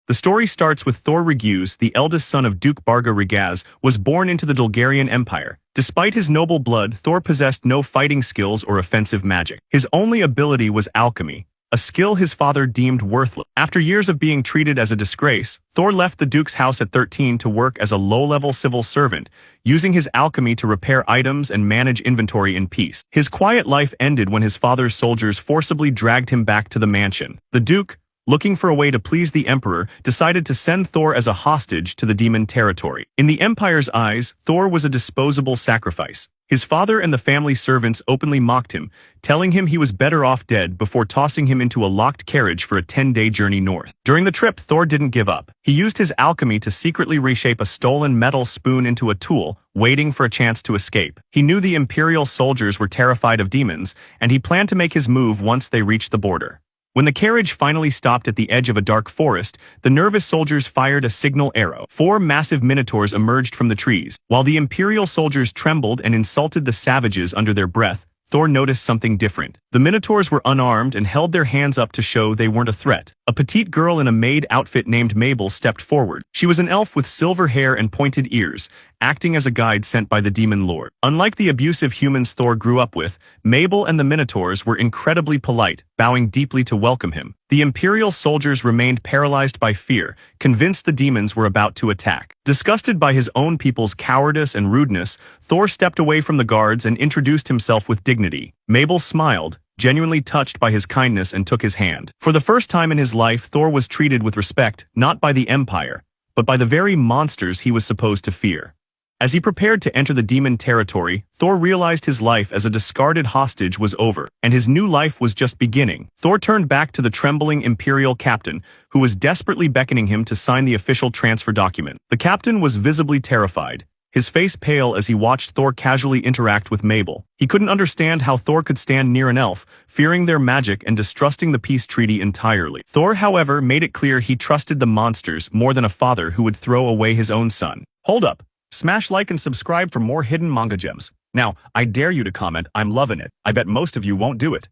The story starts with Thor Regius, the eldest son of Duke Barga Regaz, was born into the Dulgarian Empire. Despite his noble blood, Thor possessed no fighting skills or offensive magic. His only ability was alchemy, a skill his father deemed worthless. After years of being treated as a disgrace, Thor left the Duke's house at 13 to work as a low-level civil servant, using his alchemy to repair items and manage inventory in peace. His quiet life ended when his father's soldiers forcibly dragged him back to the mansion. The Duke, looking for a way to please the Emperor, decided to send Thor as a hostage to the demon territory. In the Empire's eyes, Thor was a disposable sacrifice. His father and the family servants openly mocked him, telling him he was better off dead before tossing him into a locked carriage for a 10-day journey north. During the trip, Thor didn't give up. He used his alchemy to secretly reshape a stolen metal spoon into a tool, waiting for a chance to escape. He knew the Imperial soldiers were terrified of demons, and he planned to make his move once they reached the border. When the carriage finally stopped at the edge of a dark forest, the nervous soldiers fired a signal arrow. 4 massive minotaurs emerged from the trees. While the Imperial soldiers trembled and insulted the savages under their breath, Thor noticed something different. The minotaurs were unarmed and held their hands up to show they weren't a threat. A petite girl in a maid outfit named Mabel stepped forward. She was an elf with silver hair and pointed ears, acting as a guide sent by the demon lord. Unlike the abusive humans Thor grew up with, Mabel and the minotaurs were incredibly polite, bowing deeply to welcome him. The Imperial soldiers remained paralyzed by fear, convinced the demons were about to attack. Disgusted by his own people's cowardice and rudeness, Thor stepped away from the guards and introduced himself with dignity. Mabel smiled, genuinely touched by his kindness, and took his hand. For the first time in his life, Thor was treated with respect, not by the Empire, but by the very monsters he was supposed to fear. As he prepared to enter the demon territory, Thor realized his life as a discarded hostage was over, and his new life was just beginning. Thor turned back to the trembling Imperial captain, who was desperately beckoning him to sign the official transfer document. The captain was visibly terrified, his face pale as he watched Thor casually interact with Mabel. He couldn't understand how Thor could stand near an elf, fearing their magic and distrusting the peace treaty entirely. Thor, however, made it clear he trusted the monsters more than a father who would throw away his own son. Hold up. Smash like and subscribe for more hidden manga gems. Now, I dare you to comment, "I'm loving it." I bet most of you won't do it.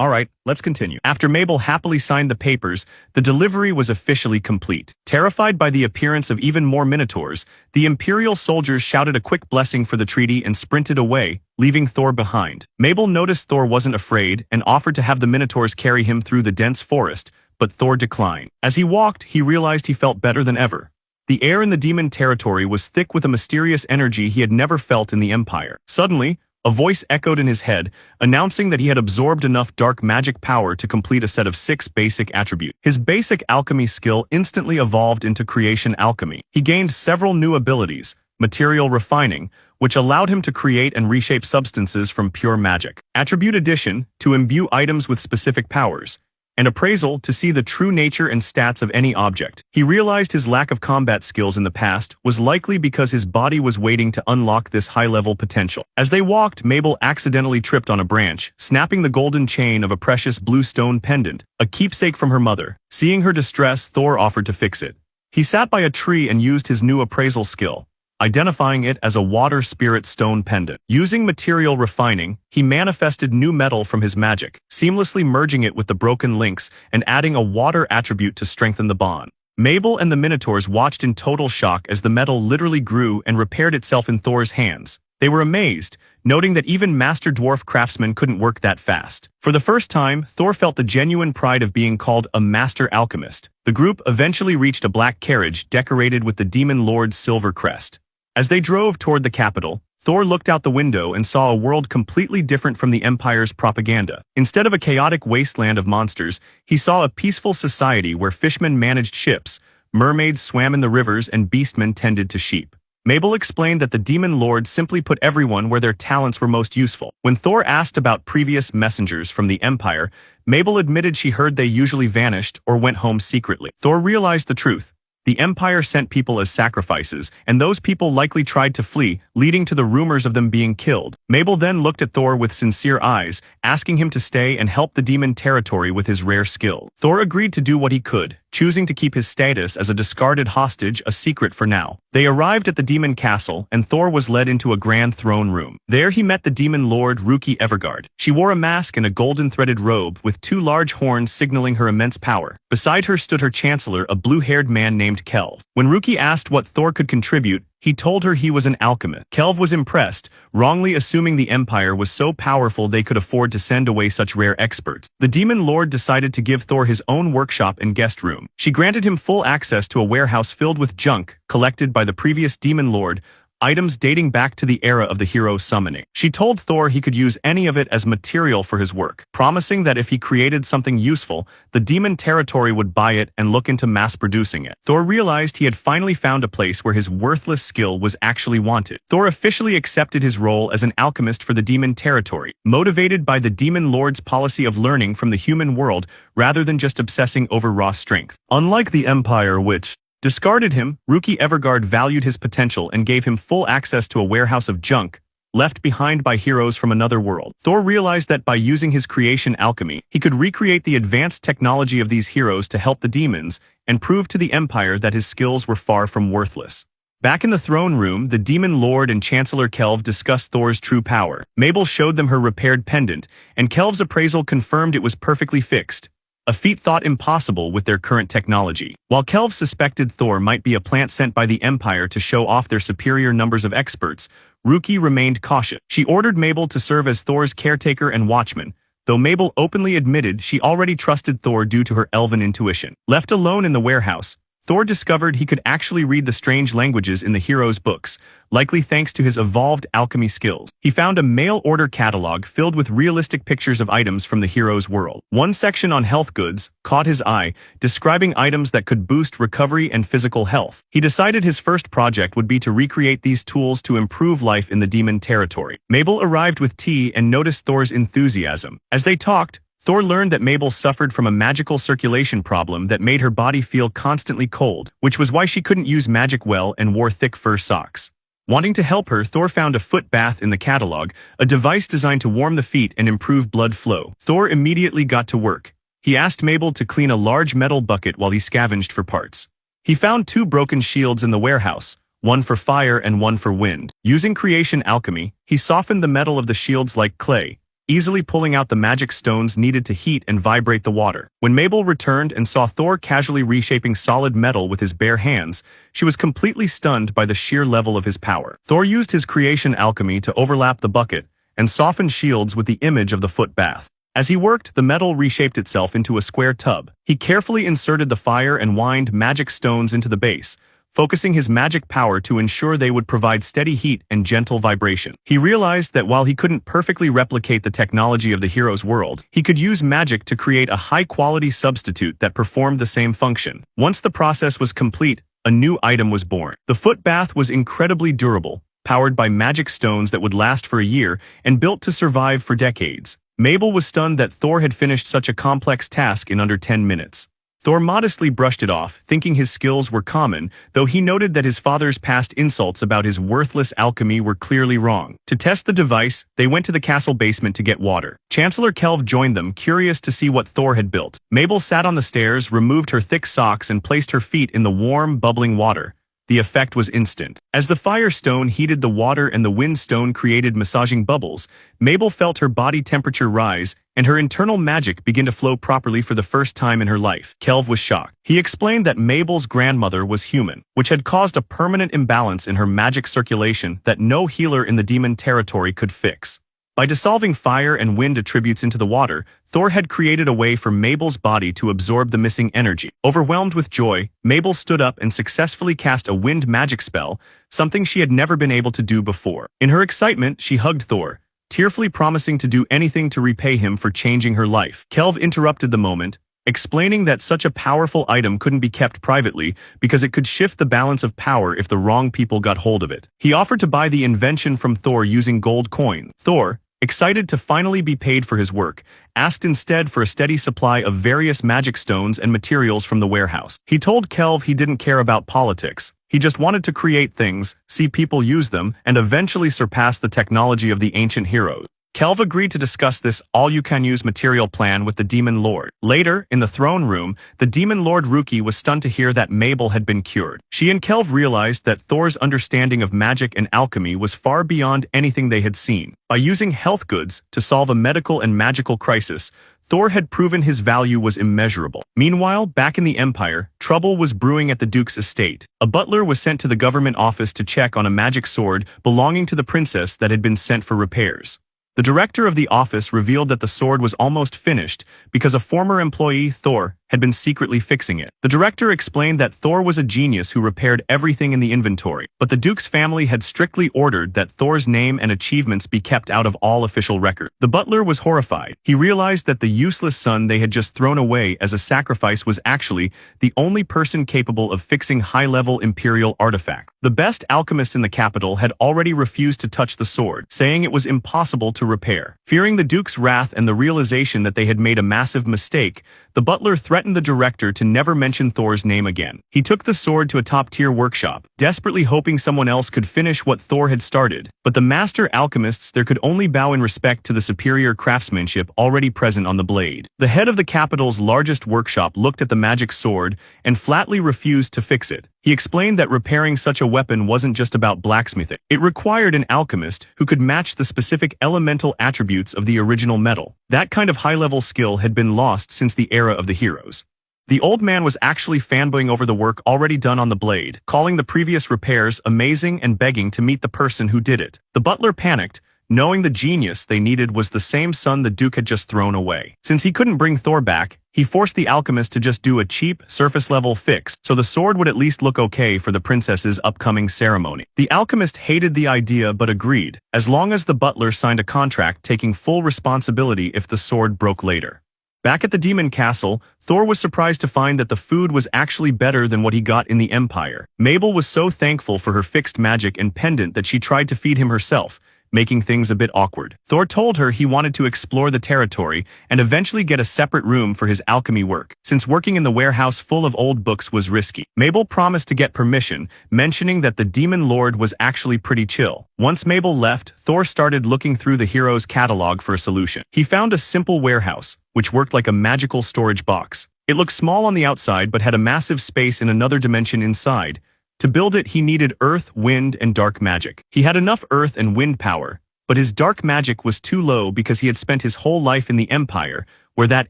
Alright, let's continue. After Mabel happily signed the papers, the delivery was officially complete. Terrified by the appearance of even more minotaurs, the Imperial soldiers shouted a quick blessing for the treaty and sprinted away, leaving Thor behind. Mabel noticed Thor wasn't afraid and offered to have the minotaurs carry him through the dense forest, but Thor declined. As he walked, he realized he felt better than ever. The air in the demon territory was thick with a mysterious energy he had never felt in the Empire. Suddenly, a voice echoed in his head, announcing that he had absorbed enough dark magic power to complete a set of 6 basic attributes. His basic alchemy skill instantly evolved into creation alchemy. He gained several new abilities: material refining, which allowed him to create and reshape substances from pure magic; attribute addition, to imbue items with specific powers; and appraisal, to see the true nature and stats of any object. He realized his lack of combat skills in the past was likely because his body was waiting to unlock this high-level potential. As they walked, Mabel accidentally tripped on a branch, snapping the golden chain of a precious blue stone pendant, a keepsake from her mother. Seeing her distress, Thor offered to fix it. He sat by a tree and used his new appraisal skill, identifying it as a water spirit stone pendant. Using material refining, he manifested new metal from his magic, seamlessly merging it with the broken links and adding a water attribute to strengthen the bond. Mabel and the minotaurs watched in total shock as the metal literally grew and repaired itself in Thor's hands. They were amazed, noting that even master dwarf craftsmen couldn't work that fast. For the first time, Thor felt the genuine pride of being called a master alchemist. The group eventually reached a black carriage decorated with the demon lord's silver crest. As they drove toward the capital, Thor looked out the window and saw a world completely different from the Empire's propaganda. Instead of a chaotic wasteland of monsters, he saw a peaceful society where fishermen managed ships, mermaids swam in the rivers, and beastmen tended to sheep. Mabel explained that the demon lord simply put everyone where their talents were most useful. When Thor asked about previous messengers from the Empire, Mabel admitted she heard they usually vanished or went home secretly. Thor realized the truth. The Empire sent people as sacrifices, and those people likely tried to flee, leading to the rumors of them being killed. Mabel then looked at Thor with sincere eyes, asking him to stay and help the demon territory with his rare skill. Thor agreed to do what he could, choosing to keep his status as a discarded hostage a secret for now. They arrived at the demon castle, and Thor was led into a grand throne room. There he met the demon lord Rookie Evergard. She wore a mask and a golden-threaded robe with two large horns signaling her immense power. Beside her stood her chancellor, a blue-haired man named Kelv. When Rookie asked what Thor could contribute, he told her he was an alchemist. Kelv was impressed, wrongly assuming the Empire was so powerful they could afford to send away such rare experts. The demon lord decided to give Thor his own workshop and guest room. She granted him full access to a warehouse filled with junk collected by the previous demon lord, items dating back to the era of the hero summoning. She told Thor he could use any of it as material for his work, promising that if he created something useful, the demon territory would buy it and look into mass-producing it. Thor realized he had finally found a place where his worthless skill was actually wanted. Thor officially accepted his role as an alchemist for the demon territory, motivated by the demon lord's policy of learning from the human world rather than just obsessing over raw strength. Unlike the Empire, which discarded him, Rookie Evergard valued his potential and gave him full access to a warehouse of junk left behind by heroes from another world. Thor realized that by using his creation alchemy, he could recreate the advanced technology of these heroes to help the demons and prove to the Empire that his skills were far from worthless. Back in the throne room, the demon lord and Chancellor Kelv discussed Thor's true power. Mabel showed them her repaired pendant, and Kelv's appraisal confirmed it was perfectly fixed, a feat thought impossible with their current technology. While Kelv suspected Thor might be a plant sent by the Empire to show off their superior numbers of experts, Rookie remained cautious. She ordered Mabel to serve as Thor's caretaker and watchman, though Mabel openly admitted she already trusted Thor due to her elven intuition. Left alone in the warehouse, Thor discovered he could actually read the strange languages in the hero's books, likely thanks to his evolved alchemy skills. He found a mail-order catalog filled with realistic pictures of items from the hero's world. One section on health goods caught his eye, describing items that could boost recovery and physical health. He decided his first project would be to recreate these tools to improve life in the demon territory. Mabel arrived with tea and noticed Thor's enthusiasm. As they talked, Thor learned that Mabel suffered from a magical circulation problem that made her body feel constantly cold, which was why she couldn't use magic well and wore thick fur socks. Wanting to help her, Thor found a foot bath in the catalog, a device designed to warm the feet and improve blood flow. Thor immediately got to work. He asked Mabel to clean a large metal bucket while he scavenged for parts. He found two broken shields in the warehouse, one for fire and one for wind. Using creation alchemy, he softened the metal of the shields like clay, easily pulling out the magic stones needed to heat and vibrate the water. When Mabel returned and saw Thor casually reshaping solid metal with his bare hands, she was completely stunned by the sheer level of his power. Thor used his creation alchemy to overlap the bucket and softened shields with the image of the foot bath. As he worked, the metal reshaped itself into a square tub. He carefully inserted the fire and wind magic stones into the base, focusing his magic power to ensure they would provide steady heat and gentle vibration. He realized that while he couldn't perfectly replicate the technology of the hero's world, he could use magic to create a high-quality substitute that performed the same function. Once the process was complete, a new item was born. The foot bath was incredibly durable, powered by magic stones that would last for a year and built to survive for decades. Mabel was stunned that Thor had finished such a complex task in under 10 minutes. Thor modestly brushed it off, thinking his skills were common, though he noted that his father's past insults about his worthless alchemy were clearly wrong. To test the device, they went to the castle basement to get water. Chancellor Kelv joined them, curious to see what Thor had built. Mabel sat on the stairs, removed her thick socks, and placed her feet in the warm, bubbling water. The effect was instant. As the fire stone heated the water and the wind stone created massaging bubbles, Mabel felt her body temperature rise, and her internal magic begin to flow properly for the first time in her life. Kelv was shocked. He explained that Mabel's grandmother was human, which had caused a permanent imbalance in her magic circulation that no healer in the demon territory could fix. By dissolving fire and wind attributes into the water, Thor had created a way for Mabel's body to absorb the missing energy. Overwhelmed with joy, Mabel stood up and successfully cast a wind magic spell, something she had never been able to do before. In her excitement, she hugged Thor, tearfully promising to do anything to repay him for changing her life. Kelv interrupted the moment, explaining that such a powerful item couldn't be kept privately because it could shift the balance of power if the wrong people got hold of it. He offered to buy the invention from Thor using gold coin. Thor, excited to finally be paid for his work, asked instead for a steady supply of various magic stones and materials from the warehouse. He told Kelv he didn't care about politics. He just wanted to create things, see people use them, and eventually surpass the technology of the ancient heroes. Kelv agreed to discuss this all-you-can-use material plan with the Demon Lord. Later, in the throne room, the Demon Lord Ruki was stunned to hear that Mabel had been cured. She and Kelv realized that Thor's understanding of magic and alchemy was far beyond anything they had seen. By using health goods to solve a medical and magical crisis, Thor had proven his value was immeasurable. Meanwhile, back in the Empire, trouble was brewing at the Duke's estate. A butler was sent to the government office to check on a magic sword belonging to the princess that had been sent for repairs. The director of the office revealed that the sword was almost finished because a former employee, Thor, had been secretly fixing it. The director explained that Thor was a genius who repaired everything in the inventory, but the Duke's family had strictly ordered that Thor's name and achievements be kept out of all official record. The butler was horrified. He realized that the useless son they had just thrown away as a sacrifice was actually the only person capable of fixing high-level imperial artifacts. The best alchemist in the capital had already refused to touch the sword, saying it was impossible to repair. Fearing the Duke's wrath and the realization that they had made a massive mistake, the butler threatened the director to never mention Thor's name again. He took the sword to a top-tier workshop, desperately hoping someone else could finish what Thor had started. But the master alchemists there could only bow in respect to the superior craftsmanship already present on the blade. The head of the capital's largest workshop looked at the magic sword and flatly refused to fix it. He explained that repairing such a weapon wasn't just about blacksmithing. It required an alchemist who could match the specific elemental attributes of the original metal. That kind of high-level skill had been lost since the era of the heroes. The old man was actually fanboying over the work already done on the blade, calling the previous repairs amazing and begging to meet the person who did it. The butler panicked, knowing the genius they needed was the same son the Duke had just thrown away. Since he couldn't bring Thor back, he forced the alchemist to just do a cheap, surface-level fix, so the sword would at least look okay for the princess's upcoming ceremony. The alchemist hated the idea but agreed, as long as the butler signed a contract taking full responsibility if the sword broke later. Back at the demon castle, Thor was surprised to find that the food was actually better than what he got in the Empire. Mabel was so thankful for her fixed magic and pendant that she tried to feed him herself, making things a bit awkward. Thor told her he wanted to explore the territory and eventually get a separate room for his alchemy work, since working in the warehouse full of old books was risky. Mabel promised to get permission, mentioning that the Demon Lord was actually pretty chill. Once Mabel left, Thor started looking through the hero's catalog for a solution. He found a simple warehouse, which worked like a magical storage box. It looked small on the outside but had a massive space in another dimension inside. To build it, he needed earth, wind, and dark magic. He had enough earth and wind power, but his dark magic was too low because he had spent his whole life in the Empire, where that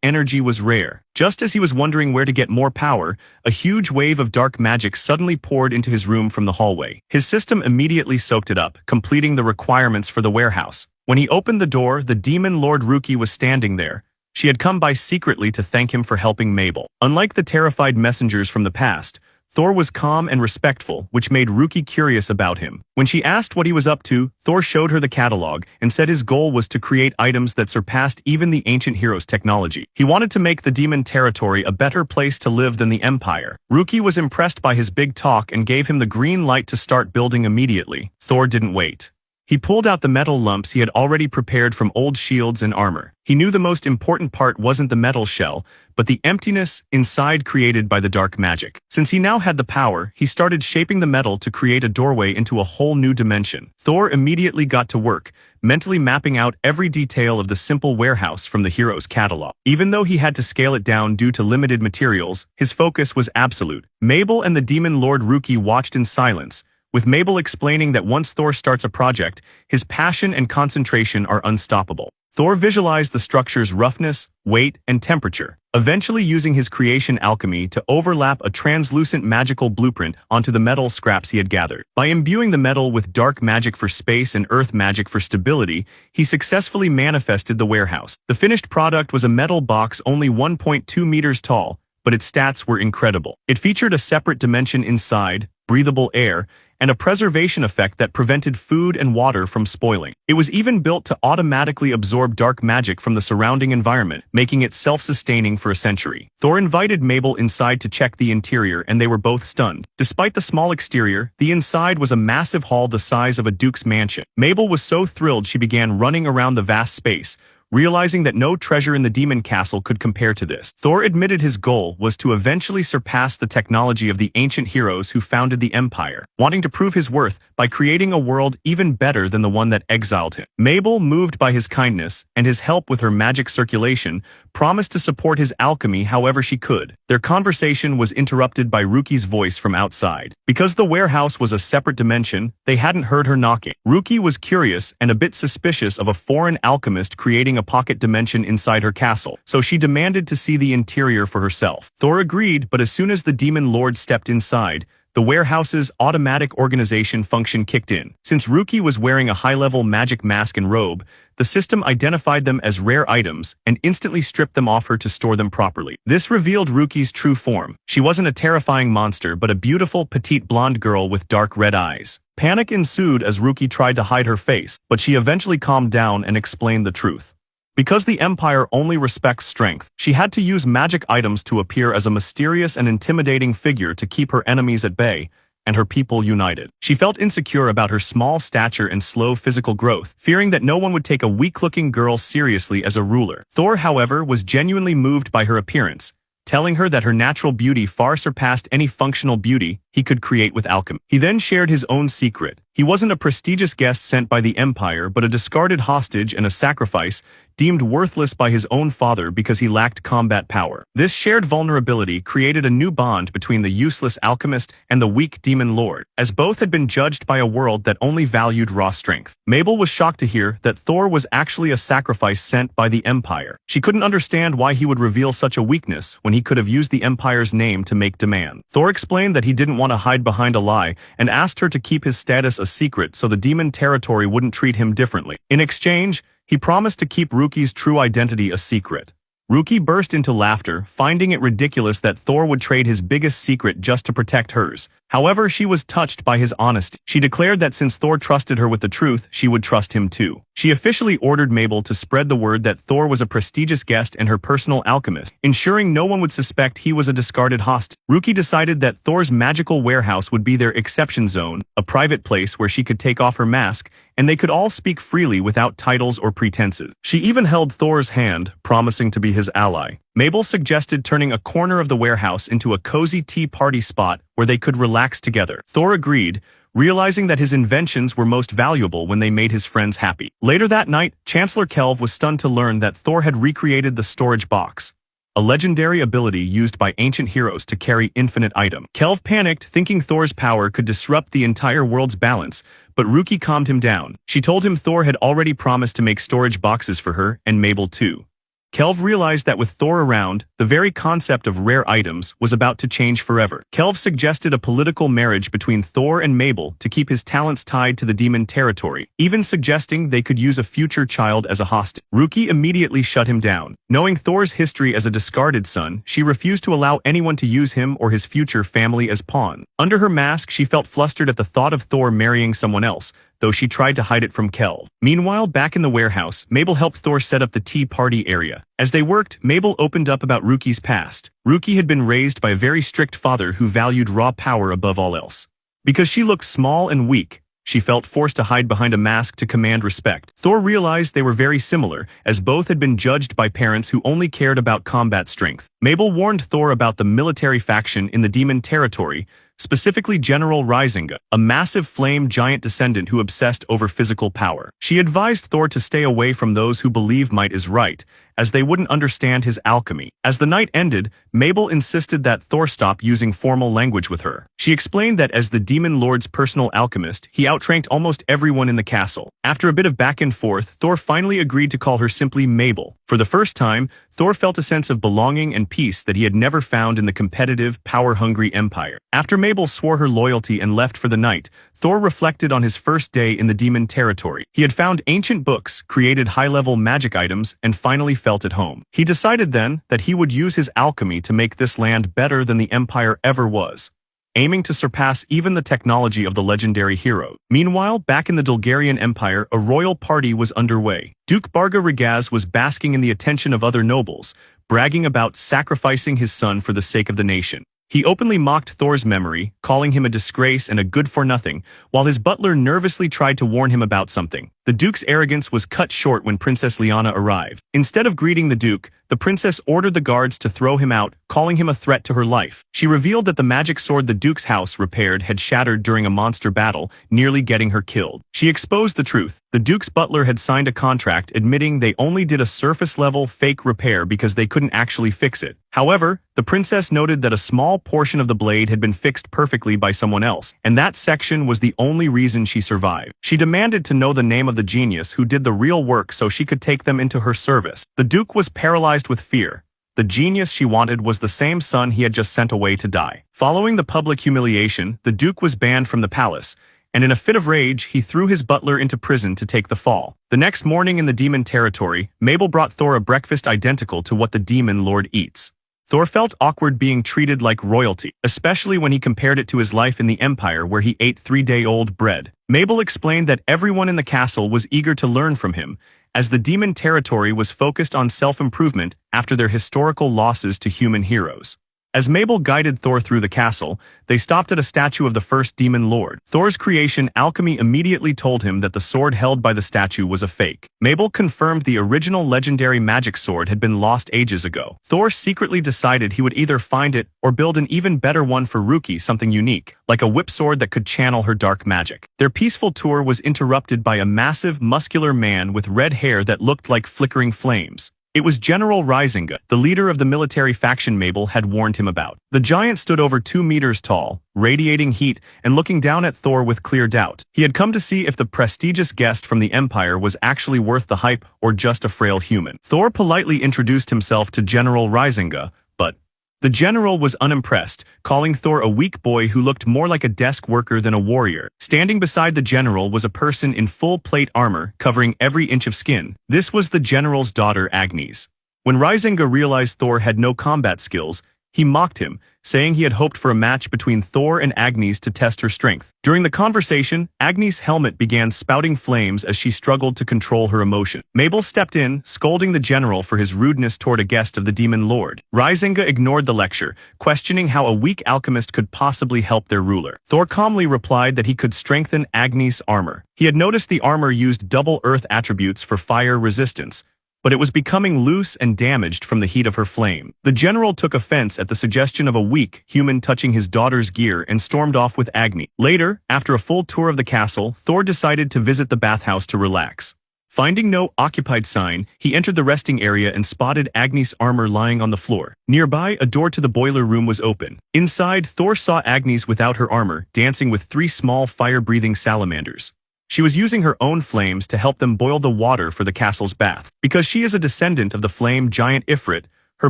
energy was rare. Just as he was wondering where to get more power, a huge wave of dark magic suddenly poured into his room from the hallway. His system immediately soaked it up, completing the requirements for the warehouse. When he opened the door, the Demon Lord Ruki was standing there. She had come by secretly to thank him for helping Mabel. Unlike the terrified messengers from the past, Thor was calm and respectful, which made Ruki curious about him. When she asked what he was up to, Thor showed her the catalog and said his goal was to create items that surpassed even the ancient heroes' technology. He wanted to make the demon territory a better place to live than the Empire. Ruki was impressed by his big talk and gave him the green light to start building immediately. Thor didn't wait. He pulled out the metal lumps he had already prepared from old shields and armor. He knew the most important part wasn't the metal shell, but the emptiness inside created by the dark magic. Since he now had the power, he started shaping the metal to create a doorway into a whole new dimension. Thor immediately got to work, mentally mapping out every detail of the simple warehouse from the hero's catalog. Even though he had to scale it down due to limited materials, his focus was absolute. Mabel and the Demon Lord Ruki watched in silence, with Mabel explaining that once Thor starts a project, his passion and concentration are unstoppable. Thor visualized the structure's roughness, weight, and temperature, eventually using his creation alchemy to overlap a translucent magical blueprint onto the metal scraps he had gathered. By imbuing the metal with dark magic for space and earth magic for stability, he successfully manifested the warehouse. The finished product was a metal box only 1.2 meters tall, but its stats were incredible. It featured a separate dimension inside, breathable air, and a preservation effect that prevented food and water from spoiling. It was even built to automatically absorb dark magic from the surrounding environment, making it self-sustaining for a century. Thor invited Mabel inside to check the interior, and they were both stunned. Despite the small exterior, the inside was a massive hall the size of a duke's mansion. Mabel was so thrilled she began running around the vast space, realizing that no treasure in the demon castle could compare to this. Thor admitted his goal was to eventually surpass the technology of the ancient heroes who founded the Empire, wanting to prove his worth by creating a world even better than the one that exiled him. Mabel, moved by his kindness and his help with her magic circulation, promised to support his alchemy however she could. Their conversation was interrupted by Ruki's voice from outside. Because the warehouse was a separate dimension, they hadn't heard her knocking. Ruki was curious and a bit suspicious of a foreign alchemist creating a pocket dimension inside her castle, so she demanded to see the interior for herself. Thor agreed, but as soon as the demon lord stepped inside, the warehouse's automatic organization function kicked in. Since Ruki was wearing a high-level magic mask and robe, the system identified them as rare items and instantly stripped them off her to store them properly. This revealed Ruki's true form. She wasn't a terrifying monster, but a beautiful, petite blonde girl with dark red eyes. Panic ensued as Ruki tried to hide her face, but she eventually calmed down and explained the truth. Because the Empire only respects strength, she had to use magic items to appear as a mysterious and intimidating figure to keep her enemies at bay and her people united. She felt insecure about her small stature and slow physical growth, fearing that no one would take a weak-looking girl seriously as a ruler. Thor, however, was genuinely moved by her appearance, telling her that her natural beauty far surpassed any functional beauty he could create with alchemy. He then shared his own secret. He wasn't a prestigious guest sent by the Empire, but a discarded hostage and a sacrifice deemed worthless by his own father because he lacked combat power. This shared vulnerability created a new bond between the useless alchemist and the weak demon lord, as both had been judged by a world that only valued raw strength. Mabel was shocked to hear that Thor was actually a sacrifice sent by the Empire. She couldn't understand why he would reveal such a weakness when he could have used the Empire's name to make demand. Thor explained that he didn't want to hide behind a lie and asked her to keep his status a secret so the demon territory wouldn't treat him differently. In exchange, he promised to keep Ruki's true identity a secret. Ruki burst into laughter, finding it ridiculous that Thor would trade his biggest secret just to protect hers. However, she was touched by his honesty. She declared that since Thor trusted her with the truth, she would trust him too. She officially ordered Mabel to spread the word that Thor was a prestigious guest and her personal alchemist, ensuring no one would suspect he was a discarded hostage. Ruki decided that Thor's magical warehouse would be their exception zone, a private place where she could take off her mask, and they could all speak freely without titles or pretenses. She even held Thor's hand, promising to be his ally. Mabel suggested turning a corner of the warehouse into a cozy tea party spot where they could relax together. Thor agreed, realizing that his inventions were most valuable when they made his friends happy. Later that night, Chancellor Kelv was stunned to learn that Thor had recreated the storage box, a legendary ability used by ancient heroes to carry infinite items. Kelv panicked, thinking Thor's power could disrupt the entire world's balance, but Ruki calmed him down. She told him Thor had already promised to make storage boxes for her and Mabel too. Kelv realized that with Thor around, the very concept of rare items was about to change forever. Kelv suggested a political marriage between Thor and Mabel to keep his talents tied to the demon territory, even suggesting they could use a future child as a hostage. Ruki immediately shut him down. Knowing Thor's history as a discarded son, she refused to allow anyone to use him or his future family as pawn. Under her mask, she felt flustered at the thought of Thor marrying someone else, though she tried to hide it from Kelv. Meanwhile, back in the warehouse, Mabel helped Thor set up the tea party area. As they worked, Mabel opened up about Ruki's past. Ruki had been raised by a very strict father who valued raw power above all else. Because she looked small and weak, she felt forced to hide behind a mask to command respect. Thor realized they were very similar, as both had been judged by parents who only cared about combat strength. Mabel warned Thor about the military faction in the demon territory, specifically General Risinga, a massive flame giant descendant who obsessed over physical power. She advised Thor to stay away from those who believe might is right, as they wouldn't understand his alchemy. As the night ended, Mabel insisted that Thor stop using formal language with her. She explained that as the demon lord's personal alchemist, he outranked almost everyone in the castle. After a bit of back and forth, Thor finally agreed to call her simply Mabel. For the first time, Thor felt a sense of belonging and peace that he had never found in the competitive, power-hungry empire. After Mabel swore her loyalty and left for the night, Thor reflected on his first day in the demon territory. He had found ancient books, created high-level magic items, and finally felt at home. He decided then that he would use his alchemy to make this land better than the empire ever was, aiming to surpass even the technology of the legendary hero. Meanwhile, back in the Dulgarian Empire, a royal party was underway. Duke Barga Regaz was basking in the attention of other nobles, bragging about sacrificing his son for the sake of the nation. He openly mocked Thor's memory, calling him a disgrace and a good-for-nothing, while his butler nervously tried to warn him about something. The Duke's arrogance was cut short when Princess Liana arrived. Instead of greeting the Duke, the princess ordered the guards to throw him out, calling him a threat to her life. She revealed that the magic sword the Duke's house repaired had shattered during a monster battle, nearly getting her killed. She exposed the truth. The Duke's butler had signed a contract admitting they only did a surface-level fake repair because they couldn't actually fix it. However, the princess noted that a small portion of the blade had been fixed perfectly by someone else, and that section was the only reason she survived. She demanded to know the name of the genius who did the real work so she could take them into her service. The Duke was paralyzed with fear. The genius she wanted was the same son he had just sent away to die. Following the public humiliation, the Duke was banned from the palace, and in a fit of rage, he threw his butler into prison to take the fall. The next morning in the demon territory, Mabel brought Thor a breakfast identical to what the demon lord eats. Thor felt awkward being treated like royalty, especially when he compared it to his life in the Empire where he ate 3-day-old bread. Mabel explained that everyone in the castle was eager to learn from him, as the demon territory was focused on self-improvement after their historical losses to human heroes. As Mabel guided Thor through the castle, they stopped at a statue of the first demon lord. Thor's creation, Alchemy, immediately told him that the sword held by the statue was a fake. Mabel confirmed the original legendary magic sword had been lost ages ago. Thor secretly decided he would either find it or build an even better one for Ruki, something unique, like a whip sword that could channel her dark magic. Their peaceful tour was interrupted by a massive, muscular man with red hair that looked like flickering flames. It was General Risinga, the leader of the military faction Mabel had warned him about. The giant stood over 2 meters tall, radiating heat and looking down at Thor with clear doubt. He had come to see if the prestigious guest from the Empire was actually worth the hype or just a frail human. Thor politely introduced himself to General Risinga, but the general was unimpressed, calling Thor a weak boy who looked more like a desk worker than a warrior. Standing beside the general was a person in full plate armor, covering every inch of skin. This was the general's daughter, Agnes. When Risinga realized Thor had no combat skills, he mocked him, saying he had hoped for a match between Thor and Agnes to test her strength. During the conversation, Agnes' helmet began spouting flames as she struggled to control her emotion. Mabel stepped in, scolding the general for his rudeness toward a guest of the demon lord. Risinga ignored the lecture, questioning how a weak alchemist could possibly help their ruler. Thor calmly replied that he could strengthen Agnes' armor. He had noticed the armor used double earth attributes for fire resistance, but it was becoming loose and damaged from the heat of her flame. The general took offense at the suggestion of a weak human touching his daughter's gear and stormed off with Agni. Later, after a full tour of the castle, Thor decided to visit the bathhouse to relax. Finding no occupied sign, he entered the resting area and spotted Agnes' armor lying on the floor. Nearby, a door to the boiler room was open. Inside, Thor saw Agnes without her armor, dancing with 3 small fire-breathing salamanders. She was using her own flames to help them boil the water for the castle's bath. Because she is a descendant of the flame giant Ifrit, her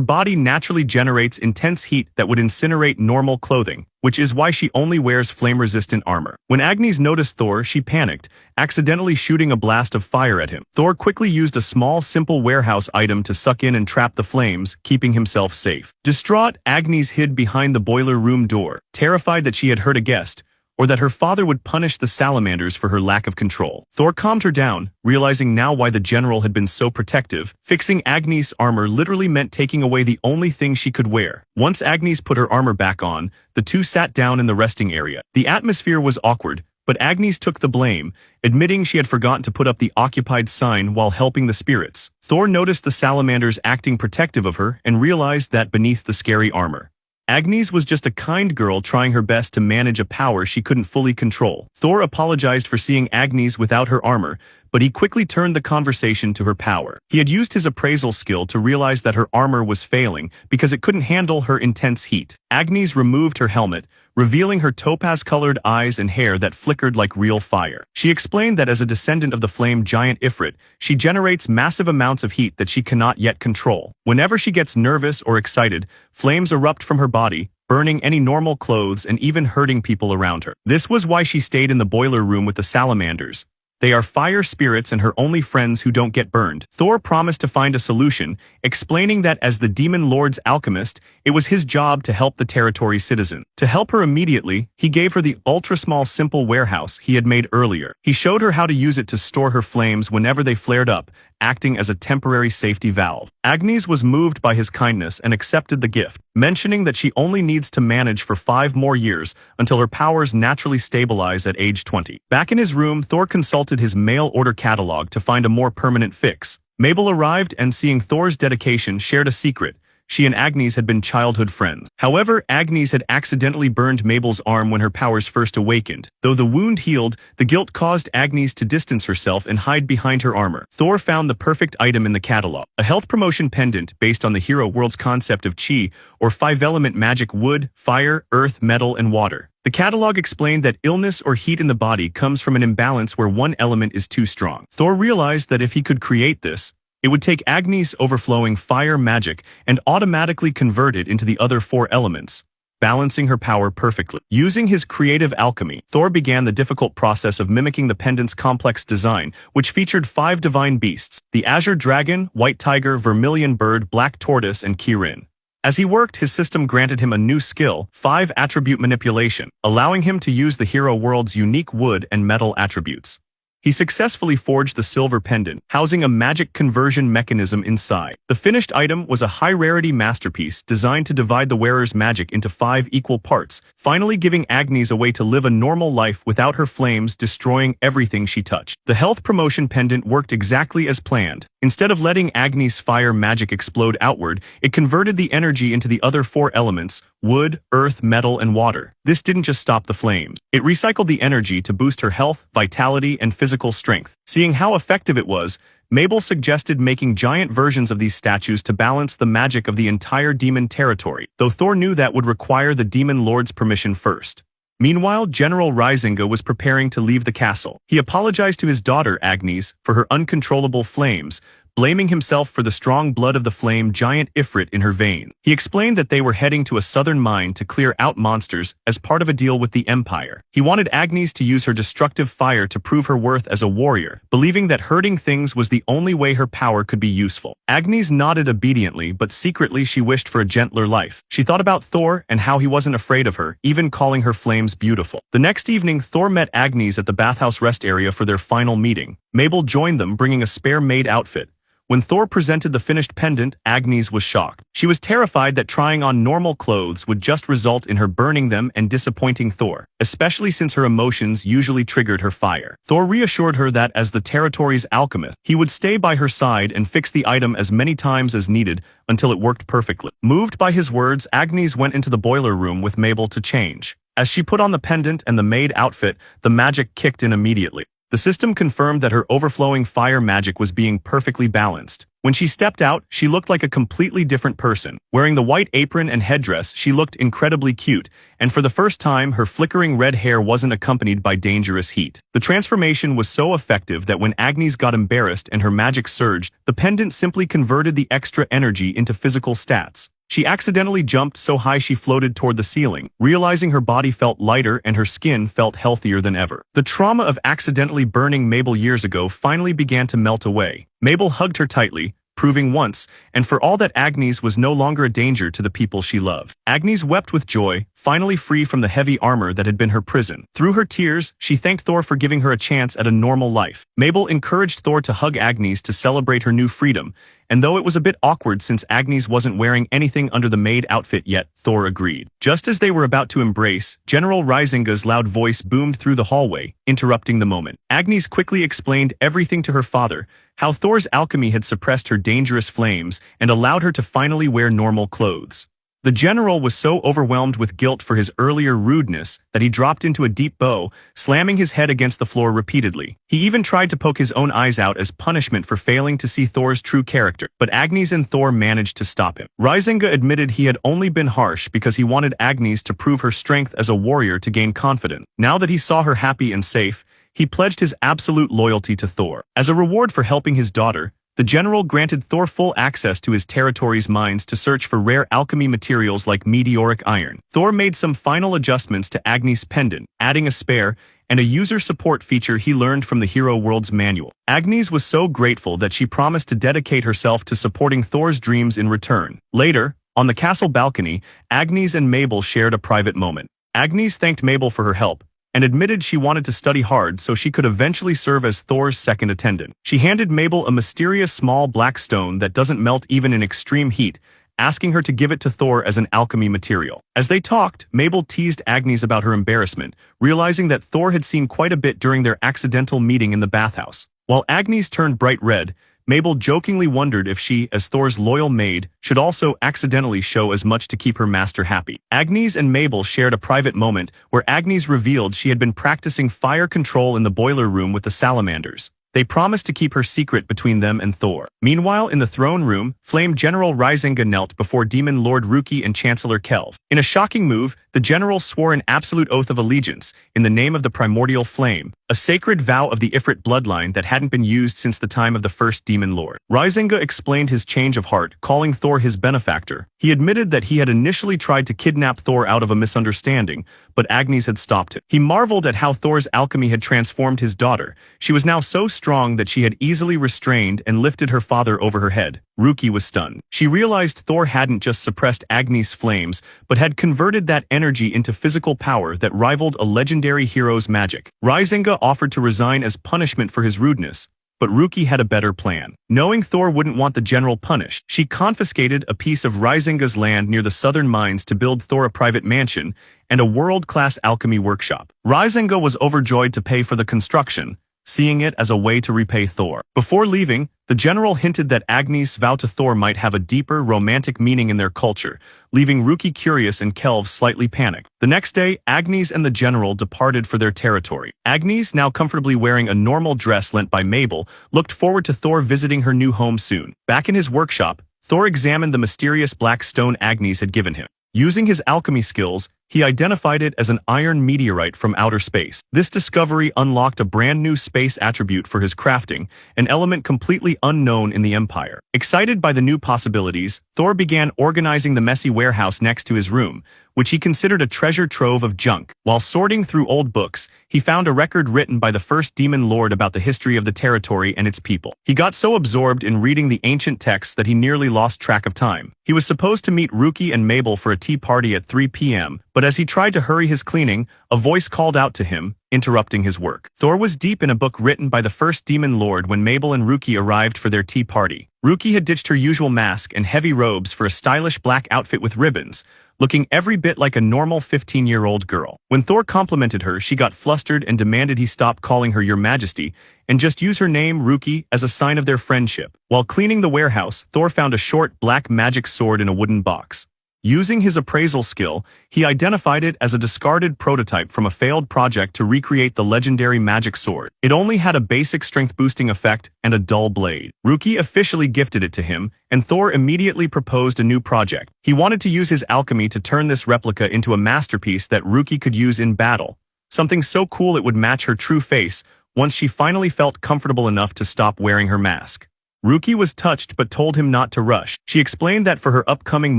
body naturally generates intense heat that would incinerate normal clothing, which is why she only wears flame-resistant armor. When Agnes noticed Thor, she panicked, accidentally shooting a blast of fire at him. Thor quickly used a small, simple warehouse item to suck in and trap the flames, keeping himself safe. Distraught, Agnes hid behind the boiler room door, terrified that she had hurt a guest, or that her father would punish the salamanders for her lack of control. Thor calmed her down, realizing now why the general had been so protective. Fixing Agnes' armor literally meant taking away the only thing she could wear. Once Agnes put her armor back on, the two sat down in the resting area. The atmosphere was awkward, but Agnes took the blame, admitting she had forgotten to put up the occupied sign while helping the spirits. Thor noticed the salamanders acting protective of her and realized that beneath the scary armor, Agnes was just a kind girl trying her best to manage a power she couldn't fully control. Thor apologized for seeing Agnes without her armor, but he quickly turned the conversation to her power. He had used his appraisal skill to realize that her armor was failing because it couldn't handle her intense heat. Agnes removed her helmet, revealing her topaz-colored eyes and hair that flickered like real fire. She explained that as a descendant of the flame giant Ifrit, she generates massive amounts of heat that she cannot yet control. Whenever she gets nervous or excited, flames erupt from her body, burning any normal clothes and even hurting people around her. This was why she stayed in the boiler room with the salamanders. They are fire spirits and her only friends who don't get burned. Thor promised to find a solution, explaining that as the demon lord's alchemist, it was his job to help the territory's citizen. To help her immediately, he gave her the ultra-small simple warehouse he had made earlier. He showed her how to use it to store her flames whenever they flared up, acting as a temporary safety valve. Agnes was moved by his kindness and accepted the gift, mentioning that she only needs to manage for 5 more years until her powers naturally stabilize at age 20. Back in his room, Thor consulted his mail order catalog to find a more permanent fix. Mabel arrived and, seeing Thor's dedication, shared a secret. She and Agnes had been childhood friends. However, Agnes had accidentally burned Mabel's arm when her powers first awakened. Though the wound healed, the guilt caused Agnes to distance herself and hide behind her armor. Thor found the perfect item in the catalog, a health promotion pendant based on the hero world's concept of chi, or 5-element magic: wood, fire, earth, metal, and water. The catalog explained that illness or heat in the body comes from an imbalance where one element is too strong. Thor realized that if he could create this, it would take Agnes' overflowing fire magic and automatically convert it into the other 4 elements, balancing her power perfectly. Using his creative alchemy, Thor began the difficult process of mimicking the pendant's complex design, which featured 5 divine beasts: the azure dragon, white tiger, vermilion bird, black tortoise, and Kirin. As he worked, his system granted him a new skill, 5-attribute manipulation, allowing him to use the hero world's unique wood and metal attributes. He successfully forged the silver pendant, housing a magic conversion mechanism inside. The finished item was a high-rarity masterpiece designed to divide the wearer's magic into 5 equal parts, finally giving Agnes a way to live a normal life without her flames destroying everything she touched. The health promotion pendant worked exactly as planned. Instead of letting Agnes' fire magic explode outward, it converted the energy into the other 4 elements: wood, earth, metal, and water. This didn't just stop the flames. It recycled the energy to boost her health, vitality, and physical strength. Seeing how effective it was, Mabel suggested making giant versions of these statues to balance the magic of the entire demon territory, though Thor knew that would require the demon lord's permission first. Meanwhile, General Risinga was preparing to leave the castle. He apologized to his daughter, Agnes, for her uncontrollable flames, blaming himself for the strong blood of the flame giant Ifrit in her veins. He explained that they were heading to a southern mine to clear out monsters as part of a deal with the Empire. He wanted Agnes to use her destructive fire to prove her worth as a warrior, believing that hurting things was the only way her power could be useful. Agnes nodded obediently, but secretly she wished for a gentler life. She thought about Thor and how he wasn't afraid of her, even calling her flames beautiful. The next evening, Thor met Agnes at the bathhouse rest area for their final meeting. Mabel joined them, bringing a spare maid outfit. When Thor presented the finished pendant, Agnes was shocked. She was terrified that trying on normal clothes would just result in her burning them and disappointing Thor, especially since her emotions usually triggered her fire. Thor reassured her that as the territory's alchemist, he would stay by her side and fix the item as many times as needed until it worked perfectly. Moved by his words, Agnes went into the boiler room with Mabel to change. As she put on the pendant and the maid outfit, the magic kicked in immediately. The system confirmed that her overflowing fire magic was being perfectly balanced. When she stepped out, she looked like a completely different person. Wearing the white apron and headdress, she looked incredibly cute, and for the first time, her flickering red hair wasn't accompanied by dangerous heat. The transformation was so effective that when Agnes got embarrassed and her magic surged, the pendant simply converted the extra energy into physical stats. She accidentally jumped so high she floated toward the ceiling, realizing her body felt lighter and her skin felt healthier than ever. The trauma of accidentally burning Mabel years ago finally began to melt away. Mabel hugged her tightly, proving once and for all that Agnes was no longer a danger to the people she loved. Agnes wept with joy, finally free from the heavy armor that had been her prison. Through her tears, she thanked Thor for giving her a chance at a normal life. Mabel encouraged Thor to hug Agnes to celebrate her new freedom, and though it was a bit awkward since Agnes wasn't wearing anything under the maid outfit yet, Thor agreed. Just as they were about to embrace, General Risinga's loud voice boomed through the hallway, interrupting the moment. Agnes quickly explained everything to her father, how Thor's alchemy had suppressed her dangerous flames and allowed her to finally wear normal clothes. The general was so overwhelmed with guilt for his earlier rudeness that he dropped into a deep bow, slamming his head against the floor repeatedly. He even tried to poke his own eyes out as punishment for failing to see Thor's true character, but Agnes and Thor managed to stop him. Risinga admitted he had only been harsh because he wanted Agnes to prove her strength as a warrior to gain confidence. Now that he saw her happy and safe, he pledged his absolute loyalty to Thor. As a reward for helping his daughter, the general granted Thor full access to his territory's mines to search for rare alchemy materials like meteoric iron. Thor made some final adjustments to Agnes' pendant, adding a spare and a user support feature he learned from the Hero World's manual. Agnes was so grateful that she promised to dedicate herself to supporting Thor's dreams in return. Later, On the castle balcony, Agnes and Mabel shared a private moment. Agnes thanked Mabel for her help, and admitted she wanted to study hard so she could eventually serve as Thor's second attendant. She handed Mabel a mysterious small black stone that doesn't melt even in extreme heat, asking her to give it to Thor as an alchemy material. As they talked, Mabel teased Agnes about her embarrassment, realizing that Thor had seen quite a bit during their accidental meeting in the bathhouse. While Agnes turned bright red, Mabel jokingly wondered if she, as Thor's loyal maid, should also accidentally show as much to keep her master happy. Agnes and Mabel shared a private moment where Agnes revealed she had been practicing fire control in the boiler room with the salamanders. They promised to keep her secret between them and Thor. Meanwhile, in the throne room, Flame General Risinga knelt before Demon Lord Ruki and Chancellor Kelv. In a shocking move, the general swore an absolute oath of allegiance in the name of the primordial flame, a sacred vow of the Ifrit bloodline that hadn't been used since the time of the first Demon Lord. Risinga explained his change of heart, calling Thor his benefactor. He admitted that he had initially tried to kidnap Thor out of a misunderstanding, but Agnes had stopped him. He marveled at how Thor's alchemy had transformed his daughter. She was now so strong that she had easily restrained and lifted her father over her head. Ruki was stunned. She realized Thor hadn't just suppressed Agnes' flames, but had converted that energy into physical power that rivaled a legendary hero's magic. Risinga offered to resign as punishment for his rudeness, but Ruki had a better plan. Knowing Thor wouldn't want the general punished, she confiscated a piece of Risinga's land near the southern mines to build Thor a private mansion and a world-class alchemy workshop. Risinga was overjoyed to pay for the construction, seeing it as a way to repay Thor. Before leaving, the general hinted that Agnes' vow to Thor might have a deeper, romantic meaning in their culture, leaving Ruki curious and Kelv slightly panicked. The next day, Agnes and the general departed for their territory. Agnes, now comfortably wearing a normal dress lent by Mabel, looked forward to Thor visiting her new home soon. Back in his workshop, Thor examined the mysterious black stone Agnes had given him. Using his alchemy skills, he identified it as an iron meteorite from outer space. This discovery unlocked a brand new space attribute for his crafting, an element completely unknown in the Empire. Excited by the new possibilities, Thor began organizing the messy warehouse next to his room, which he considered a treasure trove of junk. While sorting through old books, he found a record written by the first Demon Lord about the history of the territory and its people. He got so absorbed in reading the ancient texts that he nearly lost track of time. He was supposed to meet Ruki and Mabel for a tea party at 3 p.m., but as he tried to hurry his cleaning, a voice called out to him, interrupting his work. Thor was deep in a book written by the first Demon Lord when Mabel and Ruki arrived for their tea party. Ruki had ditched her usual mask and heavy robes for a stylish black outfit with ribbons, looking every bit like a normal 15-year-old girl. When Thor complimented her, she got flustered and demanded he stop calling her Your Majesty and just use her name, Ruki, as a sign of their friendship. While cleaning the warehouse, Thor found a short black magic sword in a wooden box. Using his appraisal skill, he identified it as a discarded prototype from a failed project to recreate the legendary magic sword. It only had a basic strength-boosting effect and a dull blade. Ruki officially gifted it to him, and Thor immediately proposed a new project. He wanted to use his alchemy to turn this replica into a masterpiece that Ruki could use in battle, something so cool it would match her true face once she finally felt comfortable enough to stop wearing her mask. Ruki was touched but told him not to rush. She explained that for her upcoming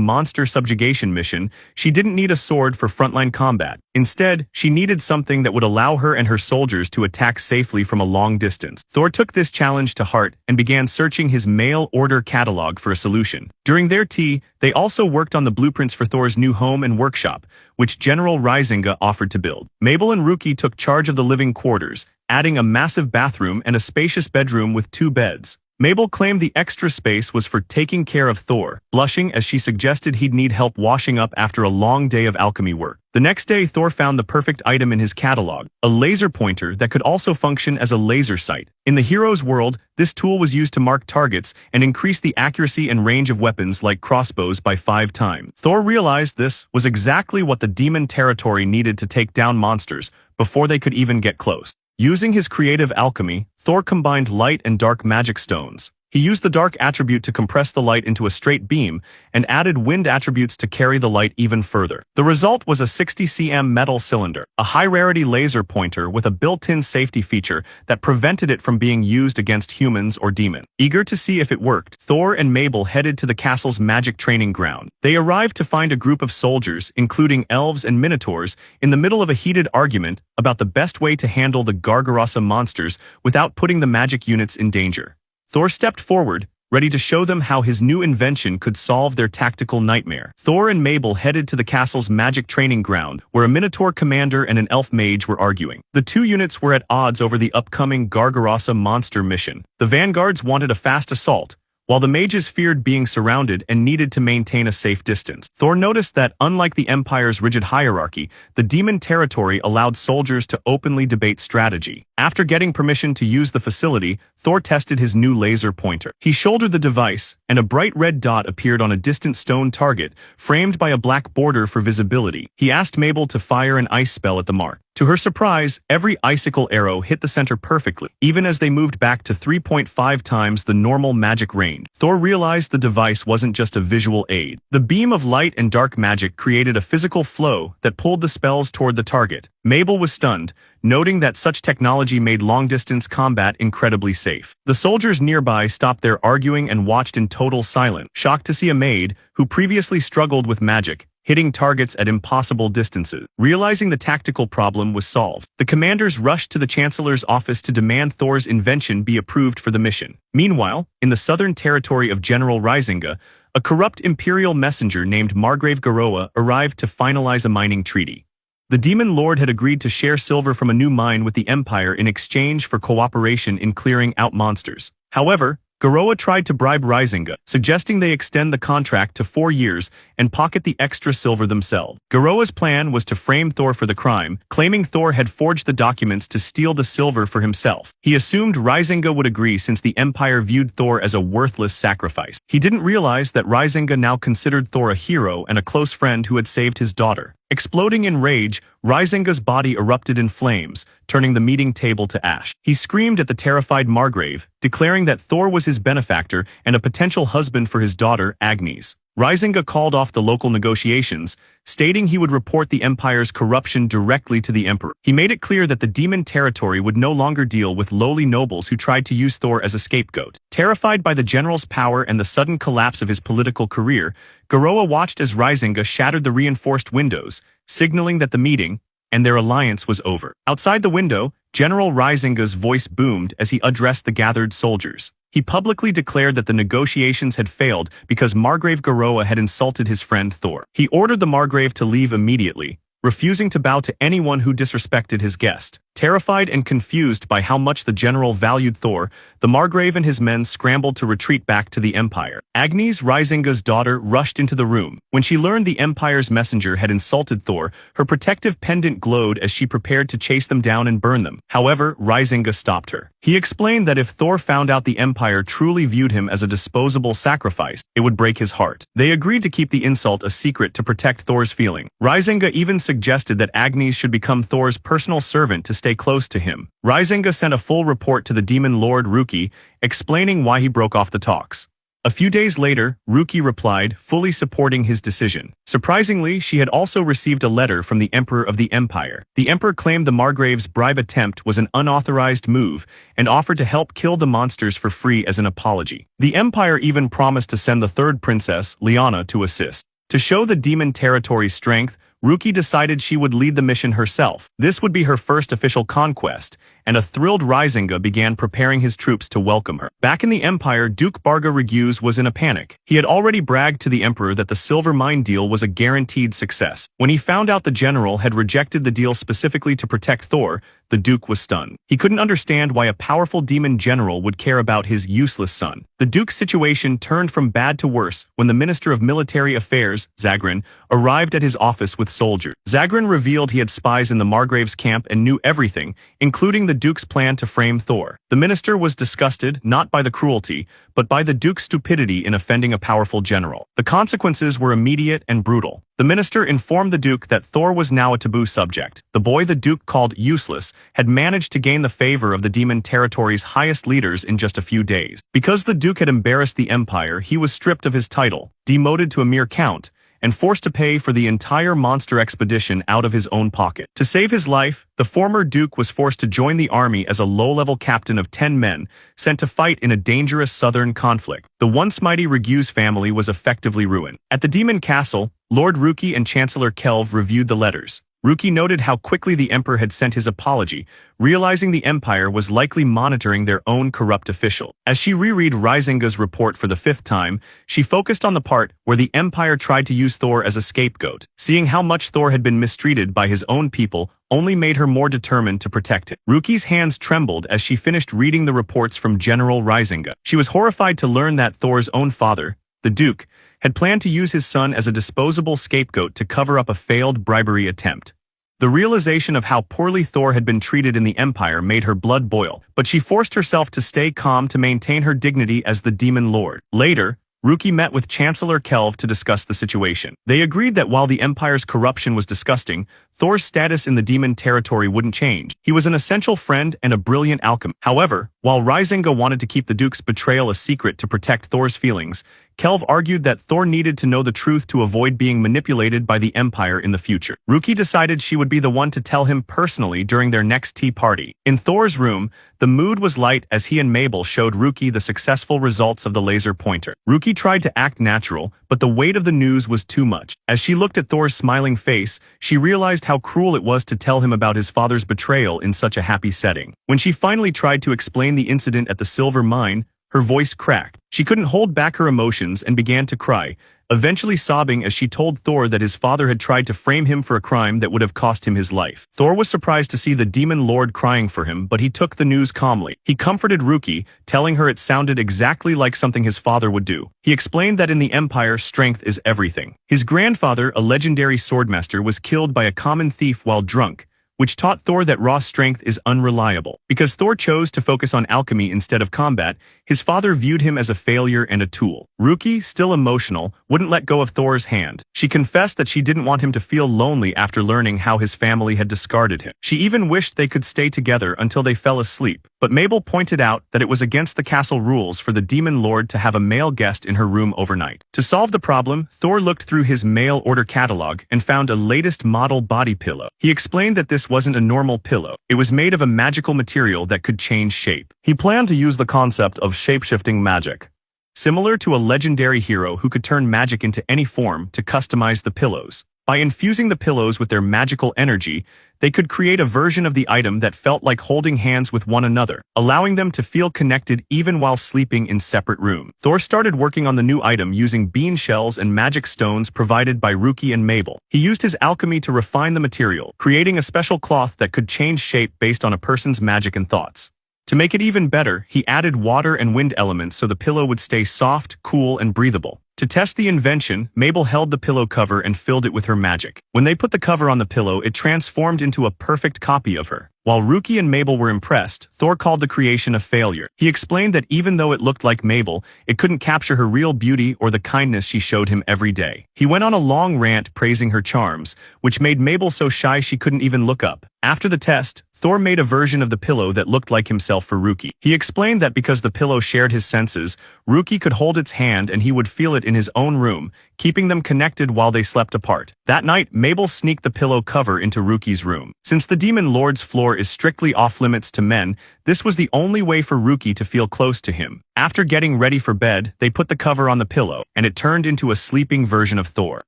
monster subjugation mission, she didn't need a sword for frontline combat. Instead, she needed something that would allow her and her soldiers to attack safely from a long distance. Thor took this challenge to heart and began searching his mail order catalog for a solution. During their tea, they also worked on the blueprints for Thor's new home and workshop, which General Risinga offered to build. Mabel and Ruki took charge of the living quarters, adding a massive bathroom and a spacious bedroom with 2 beds. Mabel claimed the extra space was for taking care of Thor, blushing as she suggested he'd need help washing up after a long day of alchemy work. The next day, Thor found the perfect item in his catalog, a laser pointer that could also function as a laser sight. In the hero's world, this tool was used to mark targets and increase the accuracy and range of weapons like crossbows by 5 times. Thor realized this was exactly what the demon territory needed to take down monsters before they could even get close. Using his creative alchemy, Thor combined light and dark magic stones. He used the dark attribute to compress the light into a straight beam, and added wind attributes to carry the light even further. The result was a 60 cm metal cylinder, a high-rarity laser pointer with a built-in safety feature that prevented it from being used against humans or demons. Eager to see if it worked, Thor and Mabel headed to the castle's magic training ground. They arrived to find a group of soldiers, including elves and minotaurs, in the middle of a heated argument about the best way to handle the Gargarasa monsters without putting the magic units in danger. Thor stepped forward, ready to show them how his new invention could solve their tactical nightmare. Thor and Mabel headed to the castle's magic training ground, where a Minotaur commander and an elf mage were arguing. The two units were at odds over the upcoming Gargarasa monster mission. The vanguards wanted a fast assault, while the mages feared being surrounded and needed to maintain a safe distance. Thor noticed that, unlike the Empire's rigid hierarchy, the demon territory allowed soldiers to openly debate strategy. After getting permission to use the facility, Thor tested his new laser pointer. He shouldered the device, and a bright red dot appeared on a distant stone target, framed by a black border for visibility. He asked Mabel to fire an ice spell at the mark. To her surprise, every icicle arrow hit the center perfectly, even as they moved back to 3.5 times the normal magic range. Thor realized the device wasn't just a visual aid. The beam of light and dark magic created a physical flow that pulled the spells toward the target. Mabel was stunned, noting that such technology made long-distance combat incredibly safe. The soldiers nearby stopped their arguing and watched in total silence, shocked to see a maid, who previously struggled with magic, hitting targets at impossible distances. Realizing the tactical problem was solved, the commanders rushed to the Chancellor's office to demand Thor's invention be approved for the mission. Meanwhile, in the southern territory of General Risinga, a corrupt imperial messenger named Margrave Garoa arrived to finalize a mining treaty. The Demon Lord had agreed to share silver from a new mine with the Empire in exchange for cooperation in clearing out monsters. However, Garoa tried to bribe Risinga, suggesting they extend the contract to 4 years and pocket the extra silver themselves. Garoa's plan was to frame Thor for the crime, claiming Thor had forged the documents to steal the silver for himself. He assumed Risinga would agree since the Empire viewed Thor as a worthless sacrifice. He didn't realize that Risinga now considered Thor a hero and a close friend who had saved his daughter. Exploding in rage, Risinga's body erupted in flames, turning the meeting table to ash. He screamed at the terrified Margrave, declaring that Thor was his benefactor and a potential husband for his daughter, Agnes. Risinga called off the local negotiations, stating he would report the Empire's corruption directly to the Emperor. He made it clear that the demon territory would no longer deal with lowly nobles who tried to use Thor as a scapegoat. Terrified by the general's power and the sudden collapse of his political career, Garoa watched as Risinga shattered the reinforced windows, signaling that the meeting and their alliance was over. Outside the window, General Risinga's voice boomed as he addressed the gathered soldiers. He publicly declared that the negotiations had failed because Margrave Garoa had insulted his friend Thor. He ordered the Margrave to leave immediately, refusing to bow to anyone who disrespected his guest. Terrified and confused by how much the general valued Thor, the Margrave and his men scrambled to retreat back to the Empire. Agnes, Risinga's daughter, rushed into the room. When she learned the Empire's messenger had insulted Thor, her protective pendant glowed as she prepared to chase them down and burn them. However, Risinga stopped her. He explained that if Thor found out the Empire truly viewed him as a disposable sacrifice, it would break his heart. They agreed to keep the insult a secret to protect Thor's feeling. Risinga even suggested that Agnes should become Thor's personal servant to stay close to him. Risinga sent a full report to the Demon Lord Ruki, explaining why he broke off the talks. A few days later, Ruki replied, fully supporting his decision. Surprisingly, she had also received a letter from the Emperor of the Empire. The Emperor claimed the Margrave's bribe attempt was an unauthorized move and offered to help kill the monsters for free as an apology. The Empire even promised to send the third princess, Liana, to assist. To show the demon territory's strength, Ruki decided she would lead the mission herself. This would be her first official conquest, and a thrilled Risinga began preparing his troops to welcome her. Back in the Empire, Duke Barga Regus was in a panic. He had already bragged to the Emperor that the silver mine deal was a guaranteed success. When he found out the general had rejected the deal specifically to protect Thor, the Duke was stunned. He couldn't understand why a powerful demon general would care about his useless son. The Duke's situation turned from bad to worse when the Minister of Military Affairs, Zagrin, arrived at his office with soldiers. Zagrin revealed he had spies in the Margrave's camp and knew everything, including the Duke's plan to frame Thor. The minister was disgusted not by the cruelty, but by the Duke's stupidity in offending a powerful general. The consequences were immediate and brutal. The minister informed the Duke that Thor was now a taboo subject. The boy the Duke called useless had managed to gain the favor of the demon territory's highest leaders in just a few days. Because the Duke had embarrassed the Empire, he was stripped of his title, demoted to a mere count, and forced to pay for the entire monster expedition out of his own pocket. To save his life, the former Duke was forced to join the army as a low-level captain of 10 men, sent to fight in a dangerous southern conflict. The once mighty Regus family was effectively ruined. At the Demon Castle, Lord Ruki and Chancellor Kelv reviewed the letters. Ruki noted how quickly the Emperor had sent his apology, realizing the Empire was likely monitoring their own corrupt official. As she reread Risinga's report for the 5th time, she focused on the part where the Empire tried to use Thor as a scapegoat. Seeing how much Thor had been mistreated by his own people only made her more determined to protect him. Ruki's hands trembled as she finished reading the reports from General Risinga. She was horrified to learn that Thor's own father, the Duke, had planned to use his son as a disposable scapegoat to cover up a failed bribery attempt. The realization of how poorly Thor had been treated in the Empire made her blood boil, but she forced herself to stay calm to maintain her dignity as the Demon Lord. Later, Ruki met with Chancellor Kelv to discuss the situation. They agreed that while the Empire's corruption was disgusting, Thor's status in the demon territory wouldn't change. He was an essential friend and a brilliant alchemist. However, while Risinga wanted to keep the Duke's betrayal a secret to protect Thor's feelings, Kelv argued that Thor needed to know the truth to avoid being manipulated by the Empire in the future. Ruki decided she would be the one to tell him personally during their next tea party. In Thor's room, the mood was light as he and Mabel showed Ruki the successful results of the laser pointer. Ruki tried to act natural, but the weight of the news was too much. As she looked at Thor's smiling face, she realized how cruel it was to tell him about his father's betrayal in such a happy setting. When she finally tried to explain the incident at the silver mine, her voice cracked. She couldn't hold back her emotions and began to cry, eventually sobbing as she told Thor that his father had tried to frame him for a crime that would have cost him his life. Thor was surprised to see the Demon Lord crying for him, but he took the news calmly. He comforted Ruki, telling her it sounded exactly like something his father would do. He explained that in the Empire, strength is everything. His grandfather, a legendary swordmaster, was killed by a common thief while drunk, which taught Thor that raw strength is unreliable. Because Thor chose to focus on alchemy instead of combat, his father viewed him as a failure and a tool. Ruki, still emotional, wouldn't let go of Thor's hand. She confessed that she didn't want him to feel lonely after learning how his family had discarded him. She even wished they could stay together until they fell asleep, but Mabel pointed out that it was against the castle rules for the Demon Lord to have a male guest in her room overnight. To solve the problem, Thor looked through his mail order catalog and found a latest model body pillow. He explained that this wasn't a normal pillow. It was made of a magical material that could change shape. He planned to use the concept of shape-shifting magic, similar to a legendary hero who could turn magic into any form, to customize the pillows. By infusing the pillows with their magical energy, they could create a version of the item that felt like holding hands with one another, allowing them to feel connected even while sleeping in separate rooms. Thor started working on the new item using bean shells and magic stones provided by Ruki and Mabel. He used his alchemy to refine the material, creating a special cloth that could change shape based on a person's magic and thoughts. To make it even better, he added water and wind elements so the pillow would stay soft, cool, and breathable. To test the invention, Mabel held the pillow cover and filled it with her magic. When they put the cover on the pillow, it transformed into a perfect copy of her. While Ruki and Mabel were impressed, Thor called the creation a failure. He explained that even though it looked like Mabel, it couldn't capture her real beauty or the kindness she showed him every day. He went on a long rant praising her charms, which made Mabel so shy she couldn't even look up. After the test, Thor made a version of the pillow that looked like himself for Ruki. He explained that because the pillow shared his senses, Ruki could hold its hand and he would feel it in his own room, keeping them connected while they slept apart. That night, Mabel sneaked the pillow cover into Ruki's room. Since the Demon Lord's floor is strictly off-limits to men, this was the only way for Ruki to feel close to him. After getting ready for bed, they put the cover on the pillow, and it turned into a sleeping version of Thor.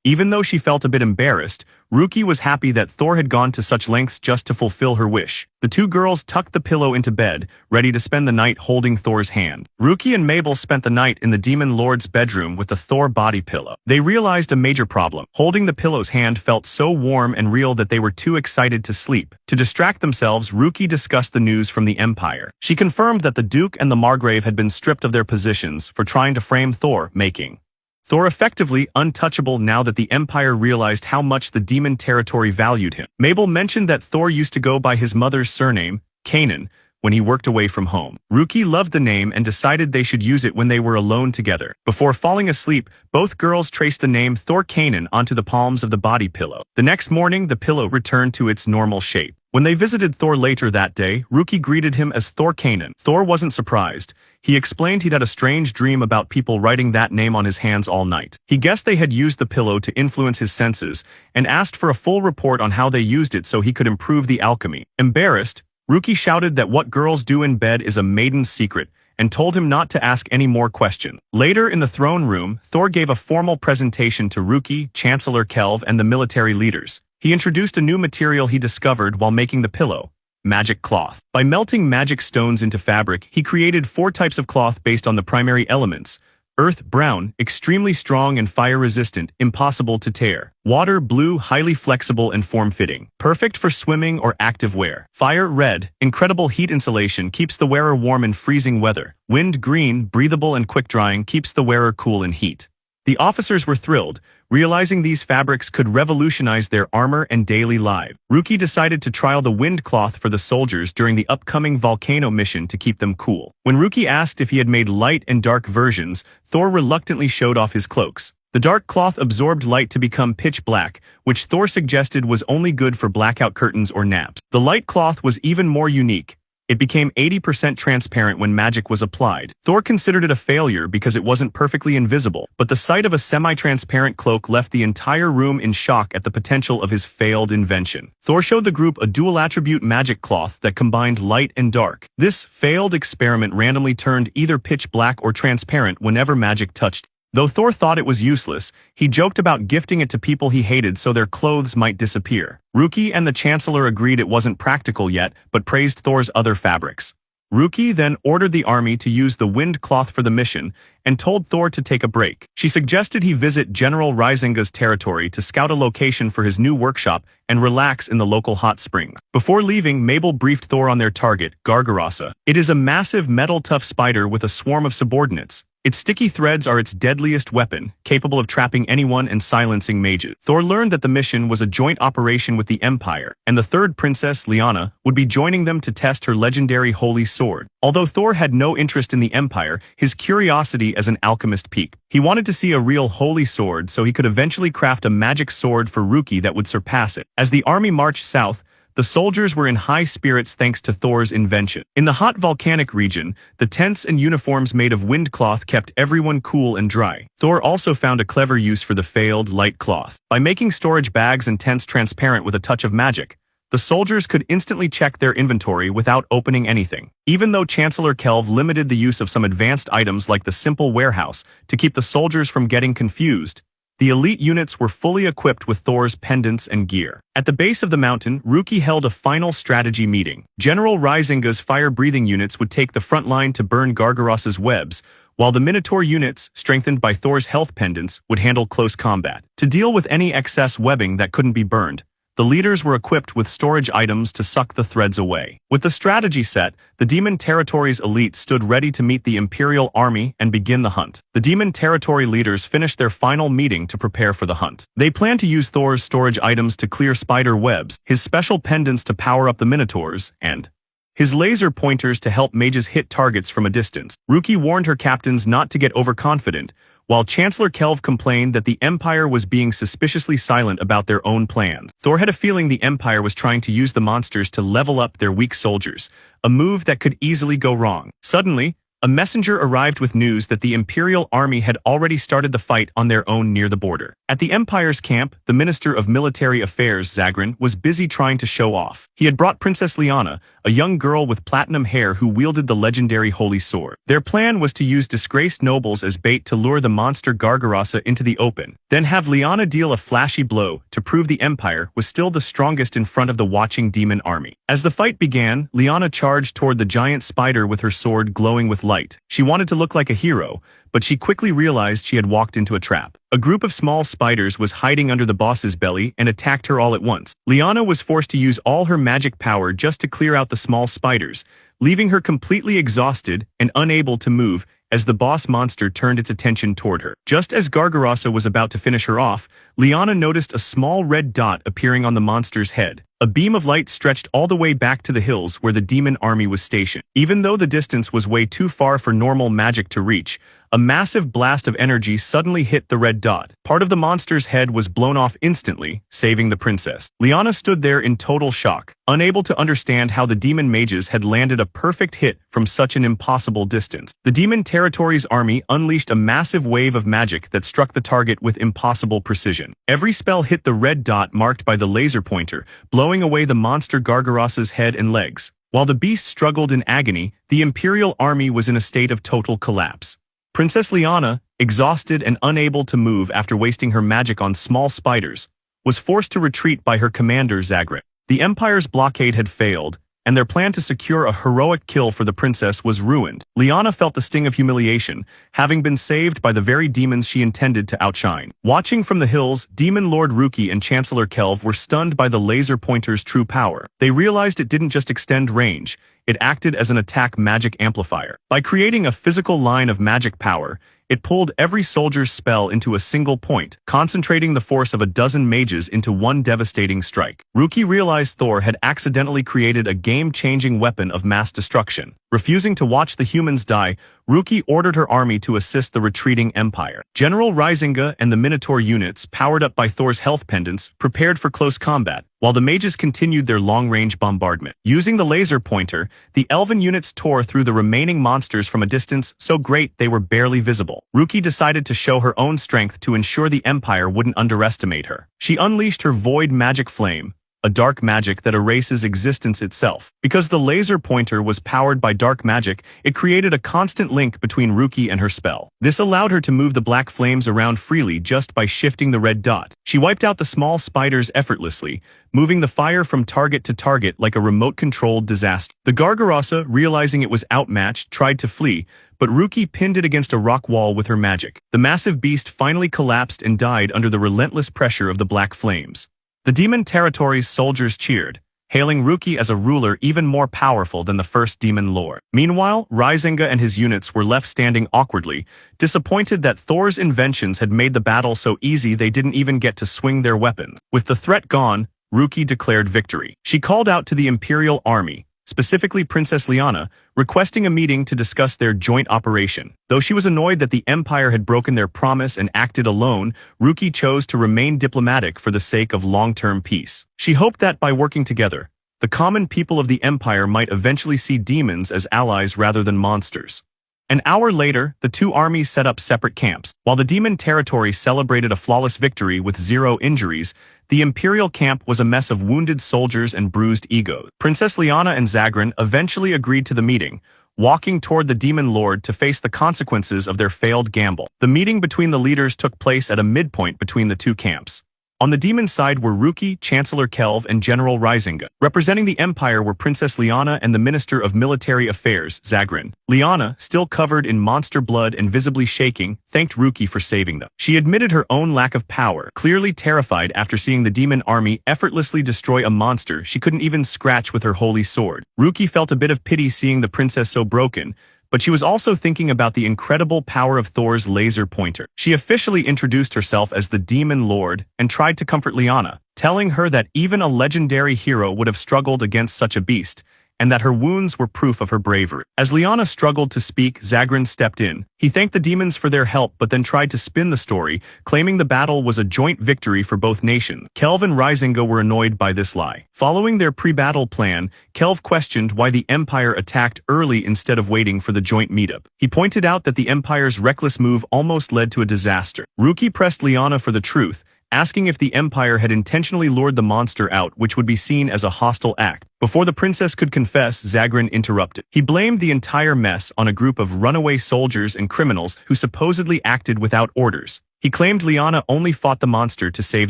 Even though she felt a bit embarrassed, Ruki was happy that Thor had gone to such lengths just to fulfill her wish. The two girls tucked the pillow into bed, ready to spend the night holding Thor's hand. Ruki and Mabel spent the night in the Demon Lord's bedroom with the Thor body pillow. They realized a major problem. Holding the pillow's hand felt so warm and real that they were too excited to sleep. To distract themselves, Ruki discussed the news from the Empire. She confirmed that the Duke and the Margrave had been stripped of their positions for trying to frame Thor, making Thor effectively untouchable now that the Empire realized how much the demon territory valued him. Mabel mentioned that Thor used to go by his mother's surname, Kanan, when he worked away from home. Ruki loved the name and decided they should use it when they were alone together. Before falling asleep, both girls traced the name Thor Kanan onto the palms of the body pillow. The next morning, the pillow returned to its normal shape. When they visited Thor later that day, Ruki greeted him as Thor Kanan. Thor wasn't surprised. He explained he'd had a strange dream about people writing that name on his hands all night. He guessed they had used the pillow to influence his senses, and asked for a full report on how they used it so he could improve the alchemy. Embarrassed, Ruki shouted that what girls do in bed is a maiden's secret, and told him not to ask any more questions. Later in the throne room, Thor gave a formal presentation to Ruki, Chancellor Kelv, and the military leaders. He introduced a new material he discovered while making the pillow: magic cloth. By melting magic stones into fabric, he created 4 types of cloth based on the primary elements: earth, brown, extremely strong and fire-resistant, impossible to tear; water, blue, highly flexible and form-fitting, perfect for swimming or active wear; fire, red, incredible heat insulation, keeps the wearer warm in freezing weather; wind, green, breathable and quick-drying, keeps the wearer cool in heat. The officers were thrilled, realizing these fabrics could revolutionize their armor and daily lives. Ruki decided to trial the wind cloth for the soldiers during the upcoming volcano mission to keep them cool. When Ruki asked if he had made light and dark versions, Thor reluctantly showed off his cloaks. The dark cloth absorbed light to become pitch black, which Thor suggested was only good for blackout curtains or naps. The light cloth was even more unique. It became 80% transparent when magic was applied. Thor considered it a failure because it wasn't perfectly invisible, but the sight of a semi-transparent cloak left the entire room in shock at the potential of his failed invention. Thor showed the group a dual-attribute magic cloth that combined light and dark. This failed experiment randomly turned either pitch black or transparent whenever magic touched. Though Thor thought it was useless, he joked about gifting it to people he hated so their clothes might disappear. Ruki and the Chancellor agreed it wasn't practical yet, but praised Thor's other fabrics. Ruki then ordered the army to use the wind cloth for the mission and told Thor to take a break. She suggested he visit General Risinga's territory to scout a location for his new workshop and relax in the local hot springs. Before leaving, Mabel briefed Thor on their target, Gargarasa. It is a massive metal-tough spider with a swarm of subordinates. Its sticky threads are its deadliest weapon, capable of trapping anyone and silencing mages. Thor learned that the mission was a joint operation with the Empire, and the third princess, Lyanna, would be joining them to test her legendary holy sword. Although Thor had no interest in the Empire, his curiosity as an alchemist piqued. He wanted to see a real holy sword so he could eventually craft a magic sword for Ruki that would surpass it. As the army marched south, the soldiers were in high spirits thanks to Thor's invention. In the hot volcanic region, the tents and uniforms made of wind cloth kept everyone cool and dry. Thor also found a clever use for the failed light cloth. By making storage bags and tents transparent with a touch of magic, the soldiers could instantly check their inventory without opening anything. Even though Chancellor Kelv limited the use of some advanced items like the simple warehouse to keep the soldiers from getting confused, the elite units were fully equipped with Thor's pendants and gear. At the base of the mountain, Ruki held a final strategy meeting. General Risinga's fire-breathing units would take the front line to burn Gargarasa's webs, while the Minotaur units, strengthened by Thor's health pendants, would handle close combat. To deal with any excess webbing that couldn't be burned, the leaders were equipped with storage items to suck the threads away. With the strategy set, the Demon Territory's elite stood ready to meet the Imperial Army and begin the hunt. The Demon Territory leaders finished their final meeting to prepare for the hunt. They planned to use Thor's storage items to clear spider webs, his special pendants to power up the Minotaurs, and his laser pointers to help mages hit targets from a distance. Ruki warned her captains not to get overconfident, while Chancellor Kelv complained that the Empire was being suspiciously silent about their own plans. Thor had a feeling the Empire was trying to use the monsters to level up their weak soldiers, a move that could easily go wrong. Suddenly, a messenger arrived with news that the Imperial Army had already started the fight on their own near the border. At the Empire's camp, the Minister of Military Affairs, Zagran, was busy trying to show off. He had brought Princess Lyanna, a young girl with platinum hair who wielded the legendary holy sword. Their plan was to use disgraced nobles as bait to lure the monster Gargarasa into the open, then have Lyanna deal a flashy blow to prove the Empire was still the strongest in front of the watching demon army. As the fight began, Lyanna charged toward the giant spider with her sword glowing with light. She wanted to look like a hero, but she quickly realized she had walked into a trap. A group of small spiders was hiding under the boss's belly and attacked her all at once. Lyanna was forced to use all her magic power just to clear out the small spiders, leaving her completely exhausted and unable to move as the boss monster turned its attention toward her. Just as Gargarasa was about to finish her off, Lyanna noticed a small red dot appearing on the monster's head. A beam of light stretched all the way back to the hills where the demon army was stationed. Even though the distance was way too far for normal magic to reach, a massive blast of energy suddenly hit the red dot. Part of the monster's head was blown off instantly, saving the princess. Lyanna stood there in total shock, unable to understand how the demon mages had landed a perfect hit from such an impossible distance. The Demon Territory's army unleashed a massive wave of magic that struck the target with impossible precision. Every spell hit the red dot marked by the laser pointer, blowing away the monster Gargarasa's head and legs. While the beast struggled in agony, the Imperial army was in a state of total collapse. Princess Lyanna, exhausted and unable to move after wasting her magic on small spiders, was forced to retreat by her commander Zagrin. The Empire's blockade had failed, and their plan to secure a heroic kill for the princess was ruined. Liana felt the sting of humiliation, having been saved by the very demons she intended to outshine. Watching from the hills, Demon Lord Ruki and Chancellor Kelv were stunned by the laser pointer's true power. They realized it didn't just extend range, it acted as an attack magic amplifier. By creating a physical line of magic power, it pulled every soldier's spell into a single point, concentrating the force of a dozen mages into one devastating strike. Ruki realized Thor had accidentally created a game-changing weapon of mass destruction. Refusing to watch the humans die, Ruki ordered her army to assist the retreating Empire. General Risinga and the Minotaur units, powered up by Thor's health pendants, prepared for close combat, while the mages continued their long-range bombardment. Using the laser pointer, the elven units tore through the remaining monsters from a distance so great they were barely visible. Ruki decided to show her own strength to ensure the Empire wouldn't underestimate her. She unleashed her void magic flame, a dark magic that erases existence itself. Because the laser pointer was powered by dark magic, it created a constant link between Ruki and her spell. This allowed her to move the black flames around freely just by shifting the red dot. She wiped out the small spiders effortlessly, moving the fire from target to target like a remote-controlled disaster. The Gargarossa, realizing it was outmatched, tried to flee, but Ruki pinned it against a rock wall with her magic. The massive beast finally collapsed and died under the relentless pressure of the black flames. The Demon Territory's soldiers cheered, hailing Ruki as a ruler even more powerful than the first Demon Lord. Meanwhile, Risinga and his units were left standing awkwardly, disappointed that Thor's inventions had made the battle so easy they didn't even get to swing their weapons. With the threat gone, Ruki declared victory. She called out to the Imperial Army, specifically Princess Liana, requesting a meeting to discuss their joint operation. Though she was annoyed that the Empire had broken their promise and acted alone, Ruki chose to remain diplomatic for the sake of long-term peace. She hoped that by working together, the common people of the Empire might eventually see demons as allies rather than monsters. An hour later, the two armies set up separate camps. While the Demon Territory celebrated a flawless victory with 0 injuries, the Imperial camp was a mess of wounded soldiers and bruised egos. Princess Liana and Zagrin eventually agreed to the meeting, walking toward the Demon Lord to face the consequences of their failed gamble. The meeting between the leaders took place at a midpoint between the two camps. On the demon side were Ruki, Chancellor Kelv, and General Risinga. Representing the Empire were Princess Liana and the Minister of Military Affairs, Zagrin. Liana, still covered in monster blood and visibly shaking, thanked Ruki for saving them. She admitted her own lack of power, clearly terrified after seeing the demon army effortlessly destroy a monster she couldn't even scratch with her holy sword. Ruki felt a bit of pity seeing the princess so broken, but she was also thinking about the incredible power of Thor's laser pointer. She officially introduced herself as the Demon Lord and tried to comfort Liana, telling her that even a legendary hero would have struggled against such a beast, and that her wounds were proof of her bravery. As Liana struggled to speak, Zagrin stepped in. He thanked the demons for their help but then tried to spin the story, claiming the battle was a joint victory for both nations. Kelv and Risinga were annoyed by this lie. Following their pre-battle plan, Kelv questioned why the Empire attacked early instead of waiting for the joint meetup. He pointed out that the Empire's reckless move almost led to a disaster. Ruki pressed Liana for the truth, asking if the Empire had intentionally lured the monster out, which would be seen as a hostile act. Before the princess could confess, Zagrin interrupted. He blamed the entire mess on a group of runaway soldiers and criminals who supposedly acted without orders. He claimed Liana only fought the monster to save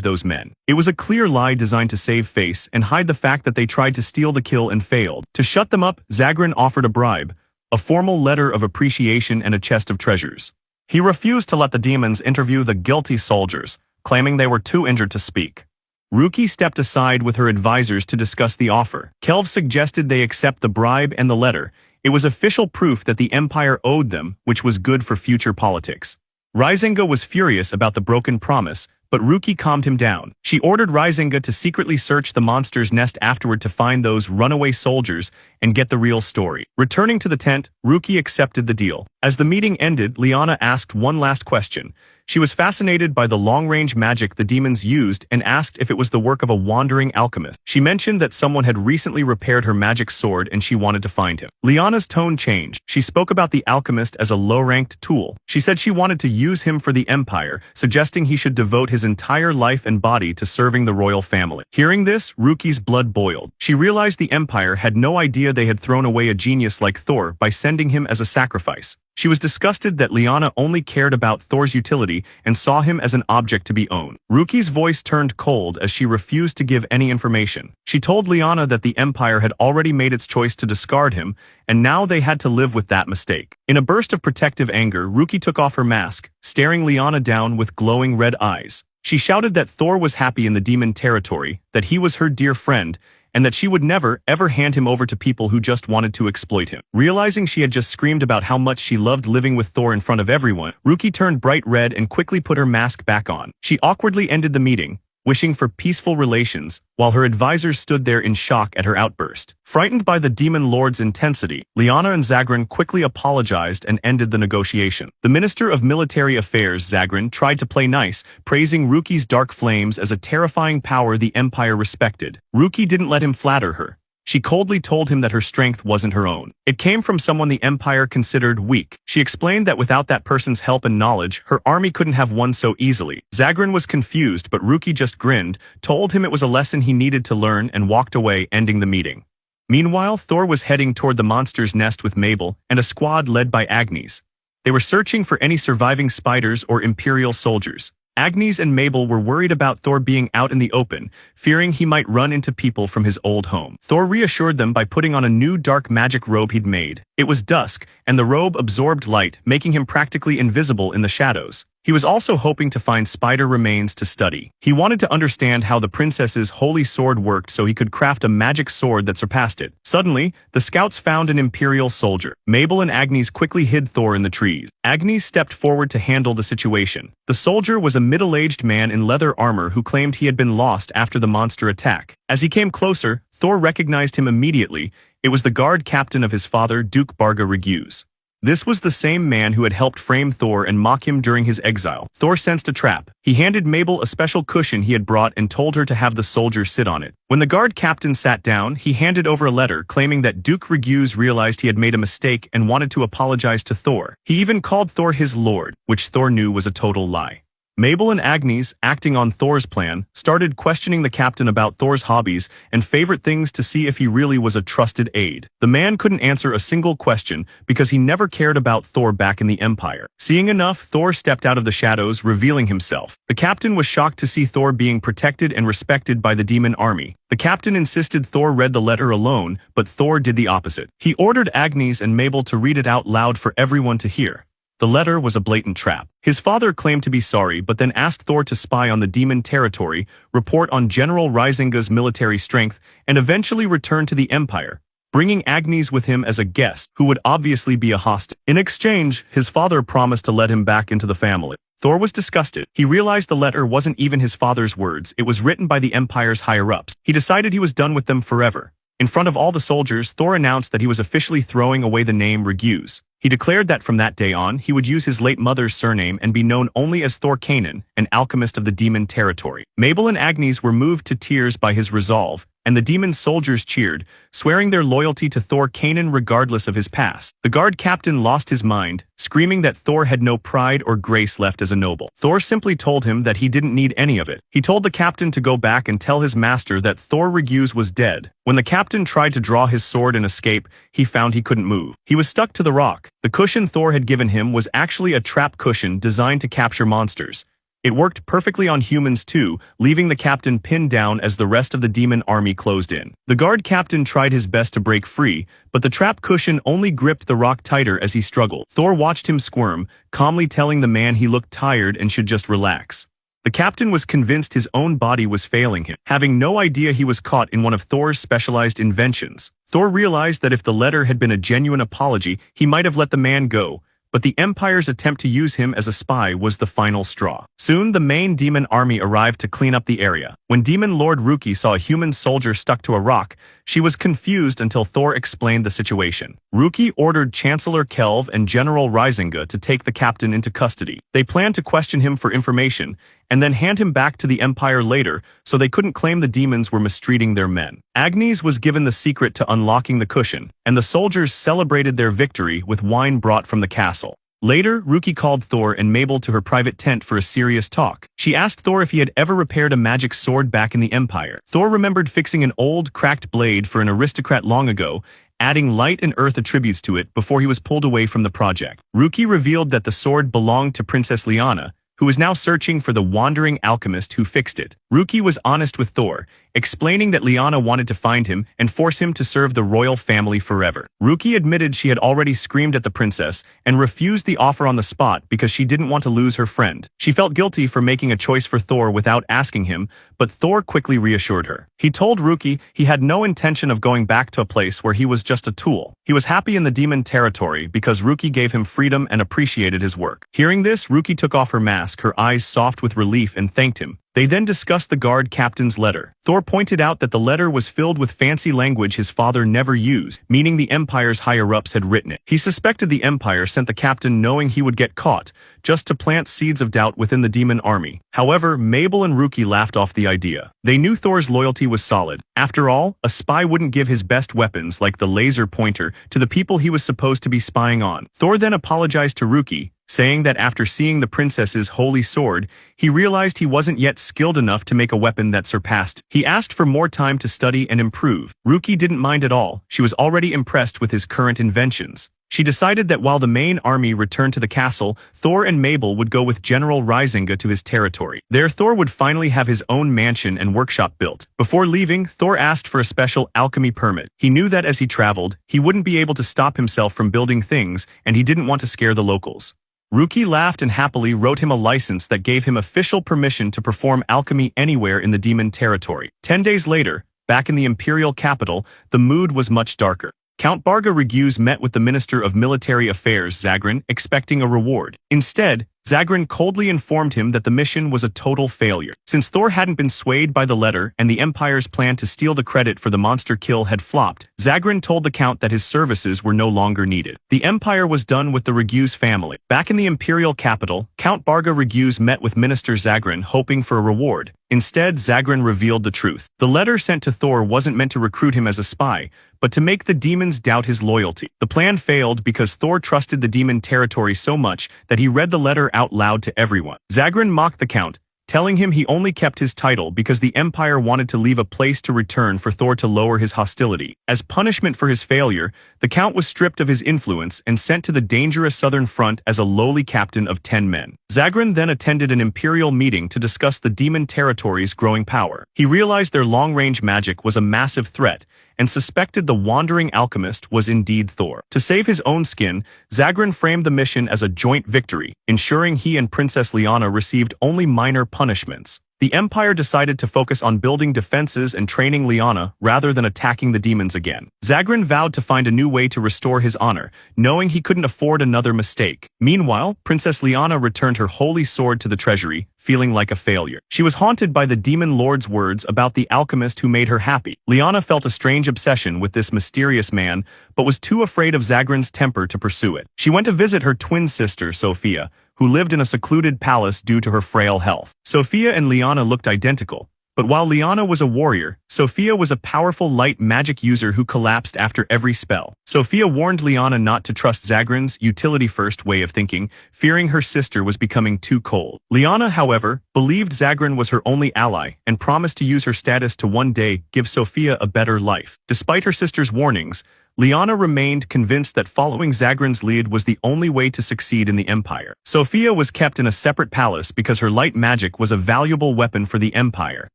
those men. It was a clear lie designed to save face and hide the fact that they tried to steal the kill and failed. To shut them up, Zagrin offered a bribe, a formal letter of appreciation and a chest of treasures. He refused to let the demons interview the guilty soldiers, claiming they were too injured to speak. Ruki stepped aside with her advisors to discuss the offer. Kelv suggested they accept the bribe and the letter. It was official proof that the Empire owed them, which was good for future politics. Risinga was furious about the broken promise, but Ruki calmed him down. She ordered Risinga to secretly search the monster's nest afterward to find those runaway soldiers and get the real story. Returning to the tent, Ruki accepted the deal. As the meeting ended, Liana asked one last question. She was fascinated by the long-range magic the demons used and asked if it was the work of a wandering alchemist. She mentioned that someone had recently repaired her magic sword and she wanted to find him. Liana's tone changed. She spoke about the alchemist as a low-ranked tool. She said she wanted to use him for the Empire, suggesting he should devote his entire life and body to serving the royal family. Hearing this, Ruki's blood boiled. She realized the Empire had no idea they had thrown away a genius like Thor by sending him as a sacrifice. She was disgusted that Liana only cared about Thor's utility and saw him as an object to be owned. Ruki's voice turned cold as she refused to give any information. She told Liana that the Empire had already made its choice to discard him, and now they had to live with that mistake. In a burst of protective anger, Ruki took off her mask, staring Liana down with glowing red eyes. She shouted that Thor was happy in the demon territory, that he was her dear friend, and that she would never, ever hand him over to people who just wanted to exploit him. Realizing she had just screamed about how much she loved living with Thor in front of everyone, Ruki turned bright red and quickly put her mask back on. She awkwardly ended the meeting, wishing for peaceful relations, while her advisors stood there in shock at her outburst. Frightened by the demon lord's intensity, Liana and Zagran quickly apologized and ended the negotiation. The Minister of Military Affairs, Zagran, tried to play nice, praising Ruki's dark flames as a terrifying power the Empire respected. Ruki didn't let him flatter her. She coldly told him that her strength wasn't her own. It came from someone the Empire considered weak. She explained that without that person's help and knowledge, her army couldn't have won so easily. Zagran was confused, but Ruki just grinned, told him it was a lesson he needed to learn, and walked away, ending the meeting. Meanwhile, Thor was heading toward the monster's nest with Mabel and a squad led by Agnes. They were searching for any surviving spiders or Imperial soldiers. Agnes and Mabel were worried about Thor being out in the open, fearing he might run into people from his old home. Thor reassured them by putting on a new dark magic robe he'd made. It was dusk, and the robe absorbed light, making him practically invisible in the shadows. He was also hoping to find spider remains to study. He wanted to understand how the princess's holy sword worked so he could craft a magic sword that surpassed it. Suddenly, the scouts found an Imperial soldier. Mabel and Agnes quickly hid Thor in the trees. Agnes stepped forward to handle the situation. The soldier was a middle-aged man in leather armor who claimed he had been lost after the monster attack. As he came closer, Thor recognized him immediately. It was the guard captain of his father, Duke Barga Regus. This was the same man who had helped frame Thor and mock him during his exile. Thor sensed a trap. He handed Mabel a special cushion he had brought and told her to have the soldier sit on it. When the guard captain sat down, he handed over a letter claiming that Duke Regus realized he had made a mistake and wanted to apologize to Thor. He even called Thor his lord, which Thor knew was a total lie. Mabel and Agnes, acting on Thor's plan, started questioning the captain about Thor's hobbies and favorite things to see if he really was a trusted aide. The man couldn't answer a single question because he never cared about Thor back in the Empire. Seeing enough, Thor stepped out of the shadows, revealing himself. The captain was shocked to see Thor being protected and respected by the demon army. The captain insisted Thor read the letter alone, but Thor did the opposite. He ordered Agnes and Mabel to read it out loud for everyone to hear. The letter was a blatant trap. His father claimed to be sorry, but then asked Thor to spy on the demon territory, report on General Risinga's military strength, and eventually return to the Empire, bringing Agnes with him as a guest, who would obviously be a hostage. In exchange, his father promised to let him back into the family. Thor was disgusted. He realized the letter wasn't even his father's words, it was written by the Empire's higher-ups. He decided he was done with them forever. In front of all the soldiers, Thor announced that he was officially throwing away the name Regus. He declared that from that day on, he would use his late mother's surname and be known only as Thor Kanan, an alchemist of the demon territory. Mabel and Agnes were moved to tears by his resolve, and the demon soldiers cheered, swearing their loyalty to Thor Kanan regardless of his past. The guard captain lost his mind, screaming that Thor had no pride or grace left as a noble. Thor simply told him that he didn't need any of it. He told the captain to go back and tell his master that Thor Regus was dead. When the captain tried to draw his sword and escape, he found he couldn't move. He was stuck to the rock. The cushion Thor had given him was actually a trap cushion designed to capture monsters. It worked perfectly on humans too, leaving the captain pinned down as the rest of the demon army closed in. The guard captain tried his best to break free, but the trap cushion only gripped the rock tighter as he struggled. Thor watched him squirm, calmly telling the man he looked tired and should just relax. The captain was convinced his own body was failing him, having no idea he was caught in one of Thor's specialized inventions. Thor realized that if the letter had been a genuine apology, he might have let the man go, but the Empire's attempt to use him as a spy was the final straw. Soon, the main demon army arrived to clean up the area. When Demon Lord Ruki saw a human soldier stuck to a rock, she was confused until Thor explained the situation. Ruki ordered Chancellor Kelv and General Risinga to take the captain into custody. They planned to question him for information, and then hand him back to the Empire later so they couldn't claim the demons were mistreating their men. Agnes was given the secret to unlocking the cushion, and the soldiers celebrated their victory with wine brought from the castle. Later, Ruki called Thor and Mabel to her private tent for a serious talk. She asked Thor if he had ever repaired a magic sword back in the Empire. Thor remembered fixing an old, cracked blade for an aristocrat long ago. adding light and earth attributes to it before he was pulled away from the project. Ruki revealed that the sword belonged to Princess Liana, who was now searching for the wandering alchemist who fixed it. Ruki was honest with Thor, explaining that Liana wanted to find him and force him to serve the royal family forever. Ruki admitted she had already screamed at the princess and refused the offer on the spot because she didn't want to lose her friend. She felt guilty for making a choice for Thor without asking him, but Thor quickly reassured her. He told Ruki he had no intention of going back to a place where he was just a tool. He was happy in the demon territory because Ruki gave him freedom and appreciated his work. Hearing this, Ruki took off her mask, her eyes soft with relief, and thanked him. They then discussed the guard captain's letter. Thor pointed out that the letter was filled with fancy language his father never used, meaning the Empire's higher-ups had written it. He suspected the Empire sent the captain knowing he would get caught, just to plant seeds of doubt within the demon army. However, Mabel and Ruki laughed off the idea. They knew Thor's loyalty was solid. After all, a spy wouldn't give his best weapons, like the laser pointer, to the people he was supposed to be spying on. Thor then apologized to Ruki, saying that after seeing the princess's holy sword, he realized he wasn't yet skilled enough to make a weapon that surpassed. He asked for more time to study and improve. Ruki didn't mind at all. She was already impressed with his current inventions. She decided that while the main army returned to the castle, Thor and Mabel would go with General Risinga to his territory. There, Thor would finally have his own mansion and workshop built. Before leaving, Thor asked for a special alchemy permit. He knew that as he traveled, he wouldn't be able to stop himself from building things, and he didn't want to scare the locals. Ruki laughed and happily wrote him a license that gave him official permission to perform alchemy anywhere in the demon territory. 10 days later, back in the imperial capital, the mood was much darker. Count Barga Regus met with the Minister of Military Affairs, Zagran, expecting a reward. Instead, Zagran coldly informed him that the mission was a total failure. Since Thor hadn't been swayed by the letter and the Empire's plan to steal the credit for the monster kill had flopped, Zagran told the Count that his services were no longer needed. The Empire was done with the Regus family. Back in the imperial capital, Count Barga Regus met with Minister Zagran, hoping for a reward. Instead, Zagran revealed the truth. The letter sent to Thor wasn't meant to recruit him as a spy, but to make the demons doubt his loyalty. The plan failed because Thor trusted the demon territory so much that he read the letter out loud to everyone. Zagran mocked the Count, telling him he only kept his title because the Empire wanted to leave a place to return for Thor to lower his hostility. As punishment for his failure, the Count was stripped of his influence and sent to the dangerous southern front as a lowly captain of 10 men. Zagran then attended an imperial meeting to discuss the demon territory's growing power. He realized their long-range magic was a massive threat, and suspected the wandering alchemist was indeed Thor. To save his own skin, Zagran framed the mission as a joint victory, ensuring he and Princess Liana received only minor punishments. The Empire decided to focus on building defenses and training Liana rather than attacking the demons again. Zagran vowed to find a new way to restore his honor, knowing he couldn't afford another mistake. Meanwhile, Princess Liana returned her holy sword to the treasury, feeling like a failure. She was haunted by the demon lord's words about the alchemist who made her happy. Liana felt a strange obsession with this mysterious man, but was too afraid of Zagran's temper to pursue it. She went to visit her twin sister, Sophia, who lived in a secluded palace due to her frail health. Sophia and Liana looked identical, but while Liana was a warrior, Sophia was a powerful light magic user who collapsed after every spell. Sophia warned Liana not to trust Zagran's utility-first way of thinking, fearing her sister was becoming too cold. Liana, however, believed Zagran was her only ally and promised to use her status to one day give Sophia a better life. Despite her sister's warnings, Liana remained convinced that following Zagran's lead was the only way to succeed in the Empire. Sophia was kept in a separate palace because her light magic was a valuable weapon for the Empire.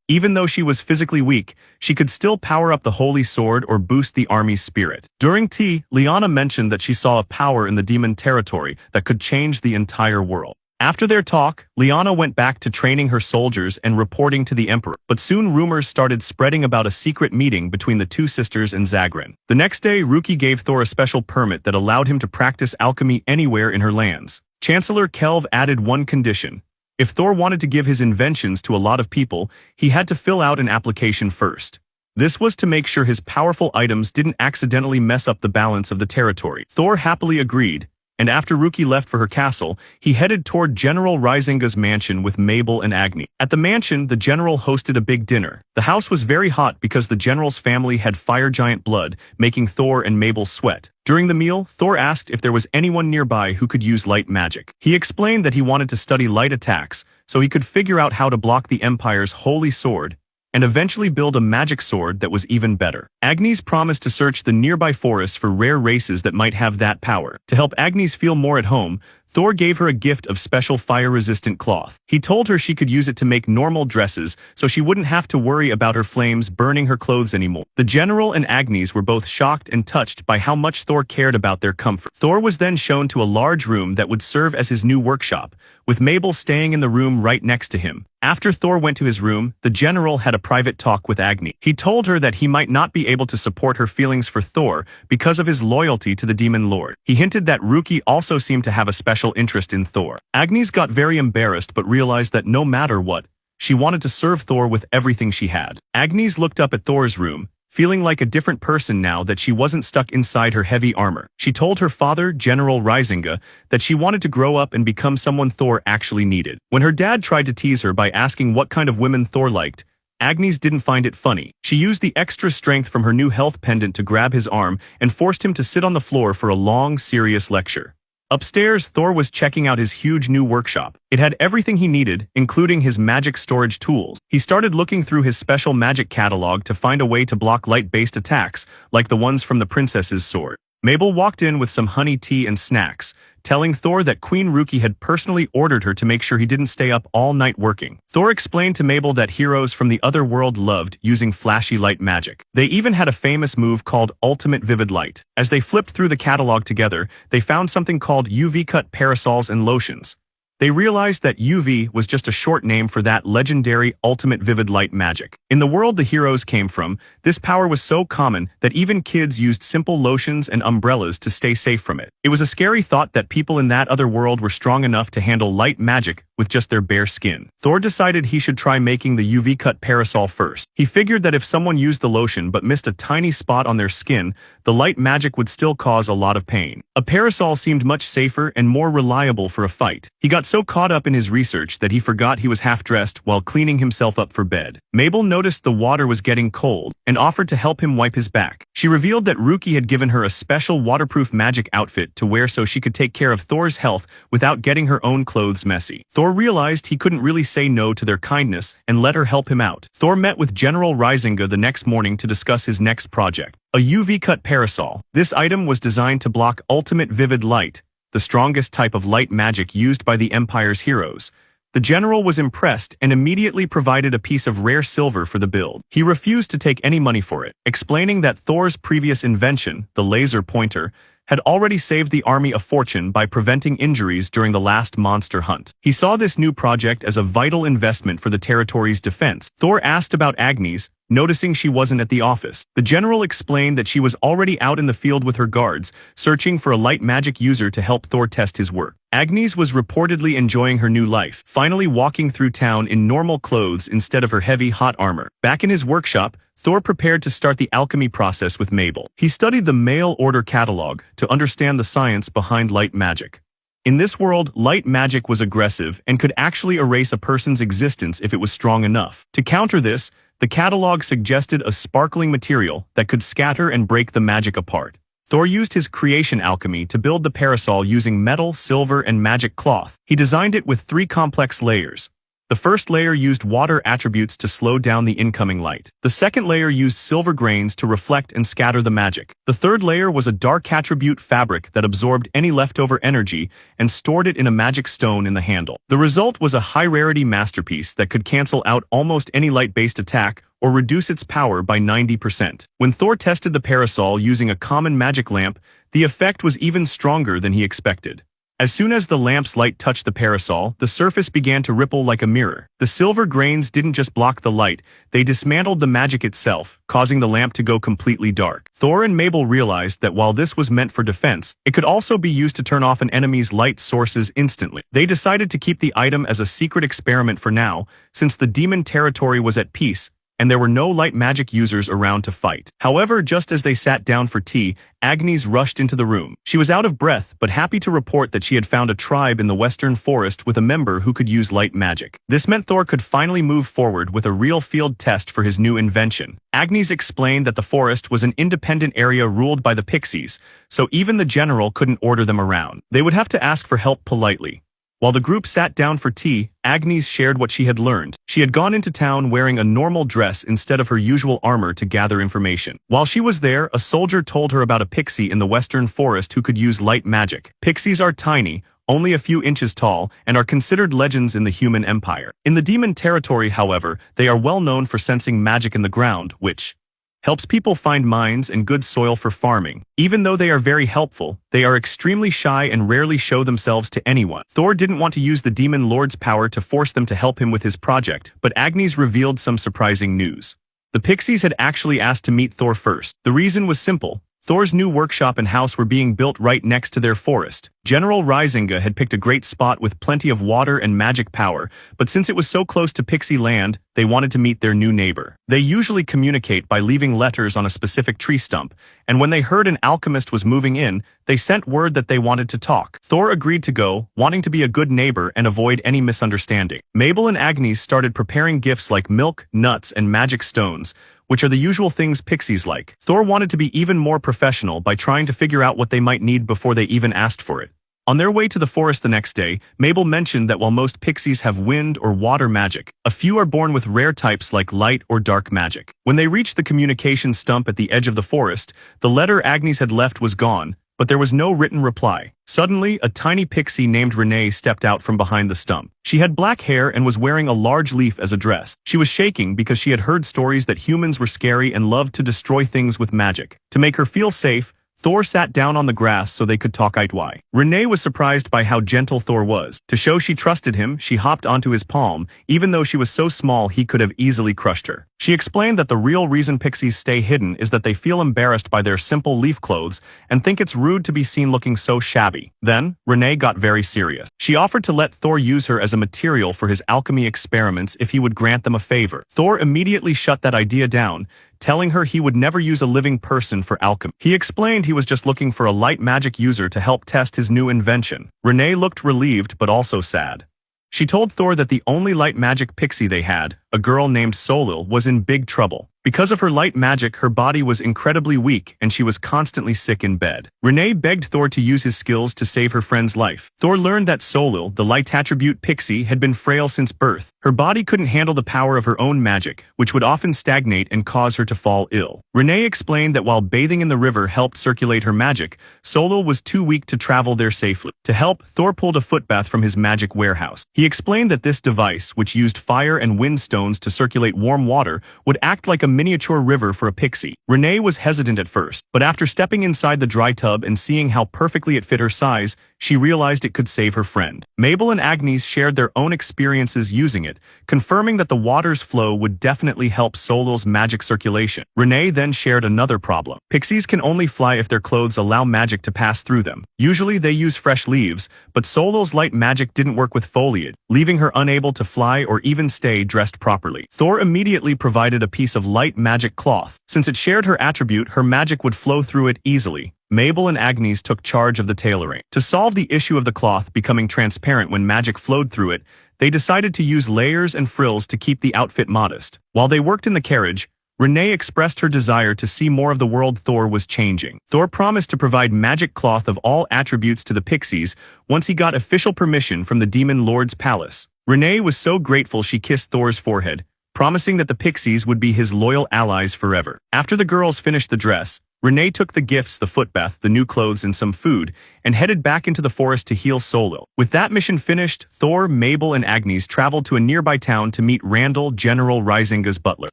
Even though she was physically weak, she could still power up the holy sword or boost the army's spirit. During tea, Liana mentioned that she saw a power in the demon territory that could change the entire world. After their talk, Liana went back to training her soldiers and reporting to the Emperor, but soon rumors started spreading about a secret meeting between the two sisters and Zagran. The next day, Ruki gave Thor a special permit that allowed him to practice alchemy anywhere in her lands. Chancellor Kelv added one condition. If Thor wanted to give his inventions to a lot of people, he had to fill out an application first. This was to make sure his powerful items didn't accidentally mess up the balance of the territory. Thor happily agreed, and after Ruki left for her castle, he headed toward General Risinga's mansion with Mabel and Agni. At the mansion, the general hosted a big dinner. The house was very hot because the general's family had fire giant blood, making Thor and Mabel sweat. During the meal, Thor asked if there was anyone nearby who could use light magic. He explained that he wanted to study light attacks, so he could figure out how to block the Empire's holy sword and eventually build a magic sword that was even better. Agnes promised to search the nearby forests for rare races that might have that power. To help Agnes feel more at home, Thor gave her a gift of special fire-resistant cloth. He told her she could use it to make normal dresses so she wouldn't have to worry about her flames burning her clothes anymore. The general and Agnes were both shocked and touched by how much Thor cared about their comfort. Thor was then shown to a large room that would serve as his new workshop, with Mabel staying in the room right next to him. After Thor went to his room, the general had a private talk with Agnes. He told her that he might not be able to support her feelings for Thor because of his loyalty to the Demon Lord. He hinted that Ruki also seemed to have a special interest in Thor. Agnes got very embarrassed but realized that no matter what, she wanted to serve Thor with everything she had. Agnes looked up at Thor's room, feeling like a different person now that she wasn't stuck inside her heavy armor. She told her father, General Risinga, that she wanted to grow up and become someone Thor actually needed. When her dad tried to tease her by asking what kind of women Thor liked, Agnes didn't find it funny. She used the extra strength from her new health pendant to grab his arm and forced him to sit on the floor for a long, serious lecture. Upstairs, Thor was checking out his huge new workshop. It had everything he needed, including his magic storage tools. He started looking through his special magic catalog to find a way to block light-based attacks, like the ones from the princess's sword. Mabel walked in with some honey tea and snacks, telling Thor that Queen Ruki had personally ordered her to make sure he didn't stay up all night working. Thor explained to Mabel that heroes from the other world loved using flashy light magic. They even had a famous move called Ultimate Vivid Light. As they flipped through the catalog together, they found something called UV-cut parasols and lotions. They realized that UV was just a short name for that legendary Ultimate Vivid Light magic. In the world the heroes came from, this power was so common that even kids used simple lotions and umbrellas to stay safe from it. It was a scary thought that people in that other world were strong enough to handle light magic with just their bare skin. Thor decided he should try making the UV-cut parasol first. He figured that if someone used the lotion but missed a tiny spot on their skin, the light magic would still cause a lot of pain. A parasol seemed much safer and more reliable for a fight. He got so caught up in his research that he forgot he was half-dressed while cleaning himself up for bed. Mabel noticed the water was getting cold and offered to help him wipe his back. She revealed that Ruki had given her a special waterproof magic outfit to wear so she could take care of Thor's health without getting her own clothes messy. Thor realized he couldn't really say no to their kindness and let her help him out. Thor met with General Risinga the next morning to discuss his next project, a UV-cut parasol. This item was designed to block ultimate vivid light, the strongest type of light magic used by the Empire's heroes. The general was impressed and immediately provided a piece of rare silver for the build. He refused to take any money for it, explaining that Thor's previous invention, the laser pointer, had already saved the army a fortune by preventing injuries during the last monster hunt. He saw this new project as a vital investment for the territory's defense. Thor asked about Agnes, noticing she wasn't at the office. The general explained that she was already out in the field with her guards, searching for a light magic user to help Thor test his work. Agnes was reportedly enjoying her new life, finally walking through town in normal clothes instead of her heavy hot armor. Back in his workshop, Thor prepared to start the alchemy process with Mabel. He studied the mail order catalog to understand the science behind light magic. In this world, light magic was aggressive and could actually erase a person's existence if it was strong enough. To counter this, the catalog suggested a sparkling material that could scatter and break the magic apart. Thor used his creation alchemy to build the parasol using metal, silver, and magic cloth. He designed it with 3 complex layers. The first layer used water attributes to slow down the incoming light. The second layer used silver grains to reflect and scatter the magic. The third layer was a dark attribute fabric that absorbed any leftover energy and stored it in a magic stone in the handle. The result was a high-rarity masterpiece that could cancel out almost any light-based attack or reduce its power by 90%. When Thor tested the parasol using a common magic lamp, the effect was even stronger than he expected. As soon as the lamp's light touched the parasol, the surface began to ripple like a mirror. The silver grains didn't just block the light, they dismantled the magic itself, causing the lamp to go completely dark. Thor and Mabel realized that while this was meant for defense, it could also be used to turn off an enemy's light sources instantly. They decided to keep the item as a secret experiment for now, since the demon territory was at peace, and there were no light magic users around to fight. However, just as they sat down for tea, Agnes rushed into the room. She was out of breath, but happy to report that she had found a tribe in the western forest with a member who could use light magic. This meant Thor could finally move forward with a real field test for his new invention. Agnes explained that the forest was an independent area ruled by the pixies, so even the general couldn't order them around. They would have to ask for help politely. While the group sat down for tea, Agnes shared what she had learned. She had gone into town wearing a normal dress instead of her usual armor to gather information. While she was there, a soldier told her about a pixie in the western forest who could use light magic. Pixies are tiny, only a few inches tall, and are considered legends in the human empire. In the demon territory, however, they are well known for sensing magic in the ground, which helps people find mines and good soil for farming. Even though they are very helpful, they are extremely shy and rarely show themselves to anyone. Thor didn't want to use the demon lord's power to force them to help him with his project, but Agnes revealed some surprising news. The pixies had actually asked to meet Thor first. The reason was simple. Thor's new workshop and house were being built right next to their forest. General Risinga had picked a great spot with plenty of water and magic power, but since it was so close to Pixie Land, they wanted to meet their new neighbor. They usually communicate by leaving letters on a specific tree stump, and when they heard an alchemist was moving in, they sent word that they wanted to talk. Thor agreed to go, wanting to be a good neighbor and avoid any misunderstanding. Mabel and Agnes started preparing gifts like milk, nuts, and magic stones, which are the usual things pixies like. Thor wanted to be even more professional by trying to figure out what they might need before they even asked for it. On their way to the forest the next day, Mabel mentioned that while most pixies have wind or water magic, a few are born with rare types like light or dark magic. When they reached the communication stump at the edge of the forest, the letter Agnes had left was gone, but there was no written reply. Suddenly, a tiny pixie named Renee stepped out from behind the stump. She had black hair and was wearing a large leaf as a dress. She was shaking because she had heard stories that humans were scary and loved to destroy things with magic. To make her feel safe, Thor sat down on the grass so they could talk eye to eye. Renee was surprised by how gentle Thor was. To show she trusted him, she hopped onto his palm, even though she was so small he could have easily crushed her. She explained that the real reason pixies stay hidden is that they feel embarrassed by their simple leaf clothes and think it's rude to be seen looking so shabby. Then, Renee got very serious. She offered to let Thor use her as a material for his alchemy experiments if he would grant them a favor. Thor immediately shut that idea down, telling her he would never use a living person for alchemy. He explained he was just looking for a light magic user to help test his new invention. Renee looked relieved but also sad. She told Thor that the only light magic pixie they had, a girl named Solil, was in big trouble. Because of her light magic, her body was incredibly weak and she was constantly sick in bed. Renee begged Thor to use his skills to save her friend's life. Thor learned that Solil, the light attribute pixie, had been frail since birth. Her body couldn't handle the power of her own magic, which would often stagnate and cause her to fall ill. Renee explained that while bathing in the river helped circulate her magic, Solil was too weak to travel there safely. To help, Thor pulled a footbath from his magic warehouse. He explained that this device, which used fire and wind stones to circulate warm water, would act like a miniature river for a pixie. Renee was hesitant at first, but after stepping inside the dry tub and seeing how perfectly it fit her size, she realized it could save her friend. Mabel and Agnes shared their own experiences using it, confirming that the water's flow would definitely help Solil's magic circulation. Renee then shared another problem. Pixies can only fly if their clothes allow magic to pass through them. Usually they use fresh leaves, but Solil's light magic didn't work with foliage, leaving her unable to fly or even stay dressed properly. Thor immediately provided a piece of light magic cloth. Since it shared her attribute, her magic would flow through it easily. Mabel and Agnes took charge of the tailoring. To solve the issue of the cloth becoming transparent when magic flowed through it, they decided to use layers and frills to keep the outfit modest. While they worked in the carriage, Renee expressed her desire to see more of the world Thor was changing. Thor promised to provide magic cloth of all attributes to the pixies once he got official permission from the Demon Lord's palace. Renee was so grateful she kissed Thor's forehead, promising that the pixies would be his loyal allies forever. After the girls finished the dress, Renee took the gifts, the footbath, the new clothes, and some food, and headed back into the forest to heal Solil. With that mission finished, Thor, Mabel, and Agnes traveled to a nearby town to meet Randall, General Risinga's butler.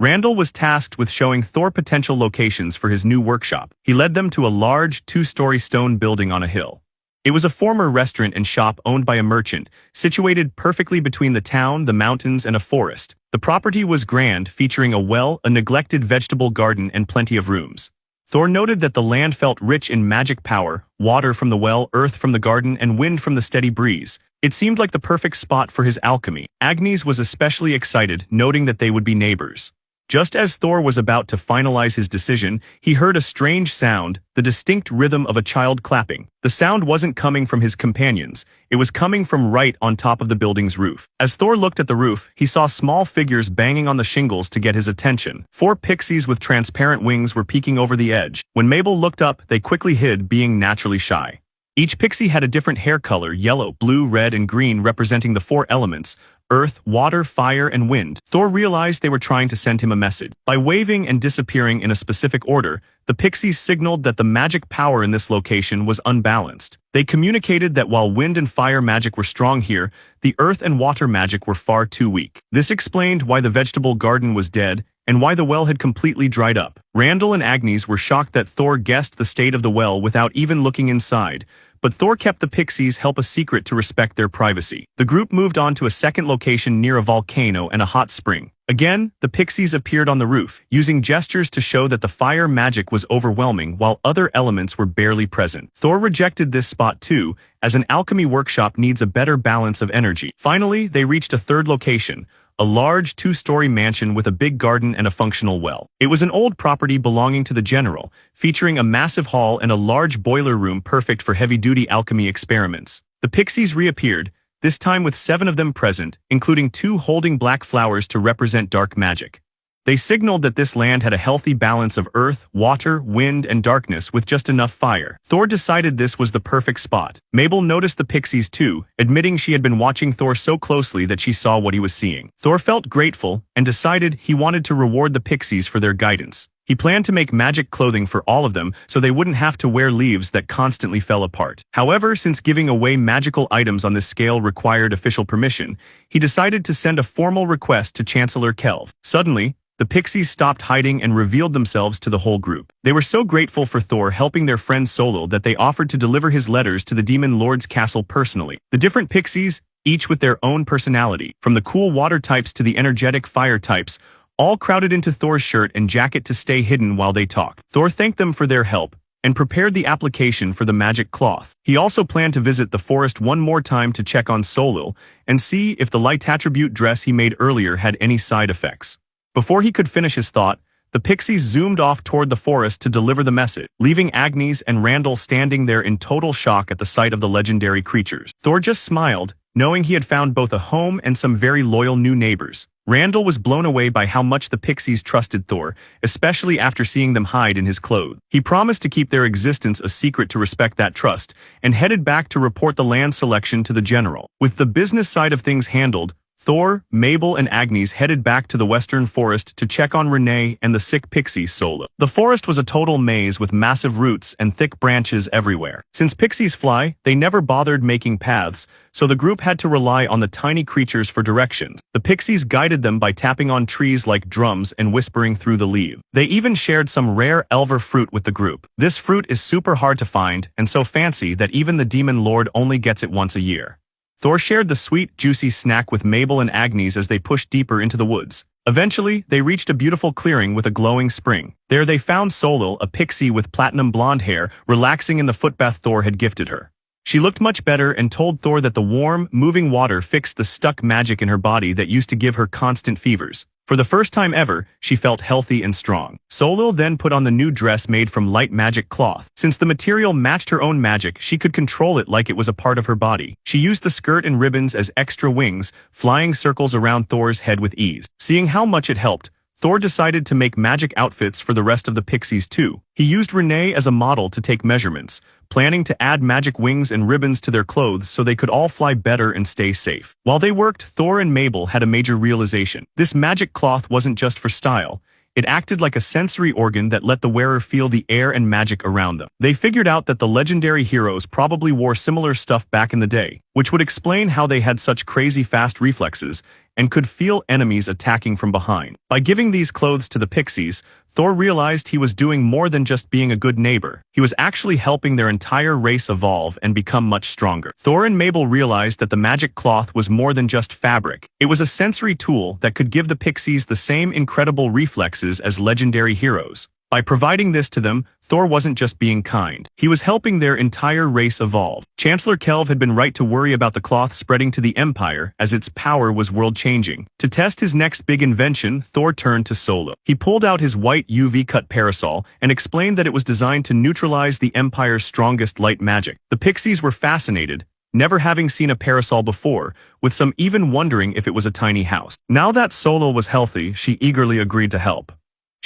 Randall was tasked with showing Thor potential locations for his new workshop. He led them to a large, two-story stone building on a hill. It was a former restaurant and shop owned by a merchant, situated perfectly between the town, the mountains, and a forest. The property was grand, featuring a well, a neglected vegetable garden, and plenty of rooms. Thor noted that the land felt rich in magic power, water from the well, earth from the garden, and wind from the steady breeze. It seemed like the perfect spot for his alchemy. Agnes was especially excited, noting that they would be neighbors. Just as Thor was about to finalize his decision, he heard a strange sound, the distinct rhythm of a child clapping. The sound wasn't coming from his companions, it was coming from right on top of the building's roof. As Thor looked at the roof, he saw small figures banging on the shingles to get his attention. 4 pixies with transparent wings were peeking over the edge. When Mabel looked up, they quickly hid, being naturally shy. Each pixie had a different hair color: yellow, blue, red, and green, representing the 4 elements: earth, water, fire, and wind. Thor realized they were trying to send him a message. By waving and disappearing in a specific order, the pixies signaled that the magic power in this location was unbalanced. They communicated that while wind and fire magic were strong here, the earth and water magic were far too weak. This explained why the vegetable garden was dead and why the well had completely dried up. Randall and Agnes were shocked that Thor guessed the state of the well without even looking inside, but Thor kept the pixies help a secret to respect their privacy. The group moved on to a second location near a volcano and a hot spring. Again, the pixies appeared on the roof, using gestures to show that the fire magic was overwhelming while other elements were barely present. Thor rejected this spot too, as an alchemy workshop needs a better balance of energy. Finally, they reached a third location, a large 2-story mansion with a big garden and a functional well. It was an old property belonging to the general, featuring a massive hall and a large boiler room perfect for heavy-duty alchemy experiments. The pixies reappeared, this time with 7 of them present, including 2 holding black flowers to represent dark magic. They signaled that this land had a healthy balance of earth, water, wind, and darkness with just enough fire. Thor decided this was the perfect spot. Mabel noticed the pixies too, admitting she had been watching Thor so closely that she saw what he was seeing. Thor felt grateful and decided he wanted to reward the pixies for their guidance. He planned to make magic clothing for all of them so they wouldn't have to wear leaves that constantly fell apart. However, since giving away magical items on this scale required official permission, he decided to send a formal request to Chancellor Kelv. Suddenly, the pixies stopped hiding and revealed themselves to the whole group. They were so grateful for Thor helping their friend Solil that they offered to deliver his letters to the Demon Lord's castle personally. The different pixies, each with their own personality, from the cool water types to the energetic fire types, all crowded into Thor's shirt and jacket to stay hidden while they talked. Thor thanked them for their help and prepared the application for the magic cloth. He also planned to visit the forest one more time to check on Solil and see if the light attribute dress he made earlier had any side effects. Before he could finish his thought, the pixies zoomed off toward the forest to deliver the message, leaving Agnes and Randall standing there in total shock at the sight of the legendary creatures. Thor just smiled, knowing he had found both a home and some very loyal new neighbors. Randall was blown away by how much the pixies trusted Thor, especially after seeing them hide in his clothes. He promised to keep their existence a secret to respect that trust, and headed back to report the land selection to the general. With the business side of things handled, Thor, Mabel, and Agnes headed back to the western forest to check on Renee and the sick pixie Solil. The forest was a total maze with massive roots and thick branches everywhere. Since pixies fly, they never bothered making paths, so the group had to rely on the tiny creatures for directions. The pixies guided them by tapping on trees like drums and whispering through the leaves. They even shared some rare elver fruit with the group. This fruit is super hard to find and so fancy that even the Demon Lord only gets it once a year. Thor shared the sweet, juicy snack with Mabel and Agnes as they pushed deeper into the woods. Eventually, they reached a beautiful clearing with a glowing spring. There they found Solil, a pixie with platinum blonde hair, relaxing in the footbath Thor had gifted her. She looked much better and told Thor that the warm, moving water fixed the stuck magic in her body that used to give her constant fevers. For the first time ever, she felt healthy and strong. Solil then put on the new dress made from light magic cloth. Since the material matched her own magic, she could control it like it was a part of her body. She used the skirt and ribbons as extra wings, flying circles around Thor's head with ease. Seeing how much it helped, Thor decided to make magic outfits for the rest of the pixies too. He used Renee as a model to take measurements, planning to add magic wings and ribbons to their clothes so they could all fly better and stay safe. While they worked, Thor and Mabel had a major realization. This magic cloth wasn't just for style. It acted like a sensory organ that let the wearer feel the air and magic around them. They figured out that the legendary heroes probably wore similar stuff back in the day, which would explain how they had such crazy fast reflexes and could feel enemies attacking from behind. By giving these clothes to the pixies, Thor realized he was doing more than just being a good neighbor. He was actually helping their entire race evolve and become much stronger. Thor and Mabel realized that the magic cloth was more than just fabric. It was a sensory tool that could give the pixies the same incredible reflexes as legendary heroes. By providing this to them, Thor wasn't just being kind. He was helping their entire race evolve. Chancellor Kelv had been right to worry about the cloth spreading to the Empire, as its power was world-changing. To test his next big invention, Thor turned to Solil. He pulled out his white UV-cut parasol and explained that it was designed to neutralize the Empire's strongest light magic. The pixies were fascinated, never having seen a parasol before, with some even wondering if it was a tiny house. Now that Solil was healthy, she eagerly agreed to help.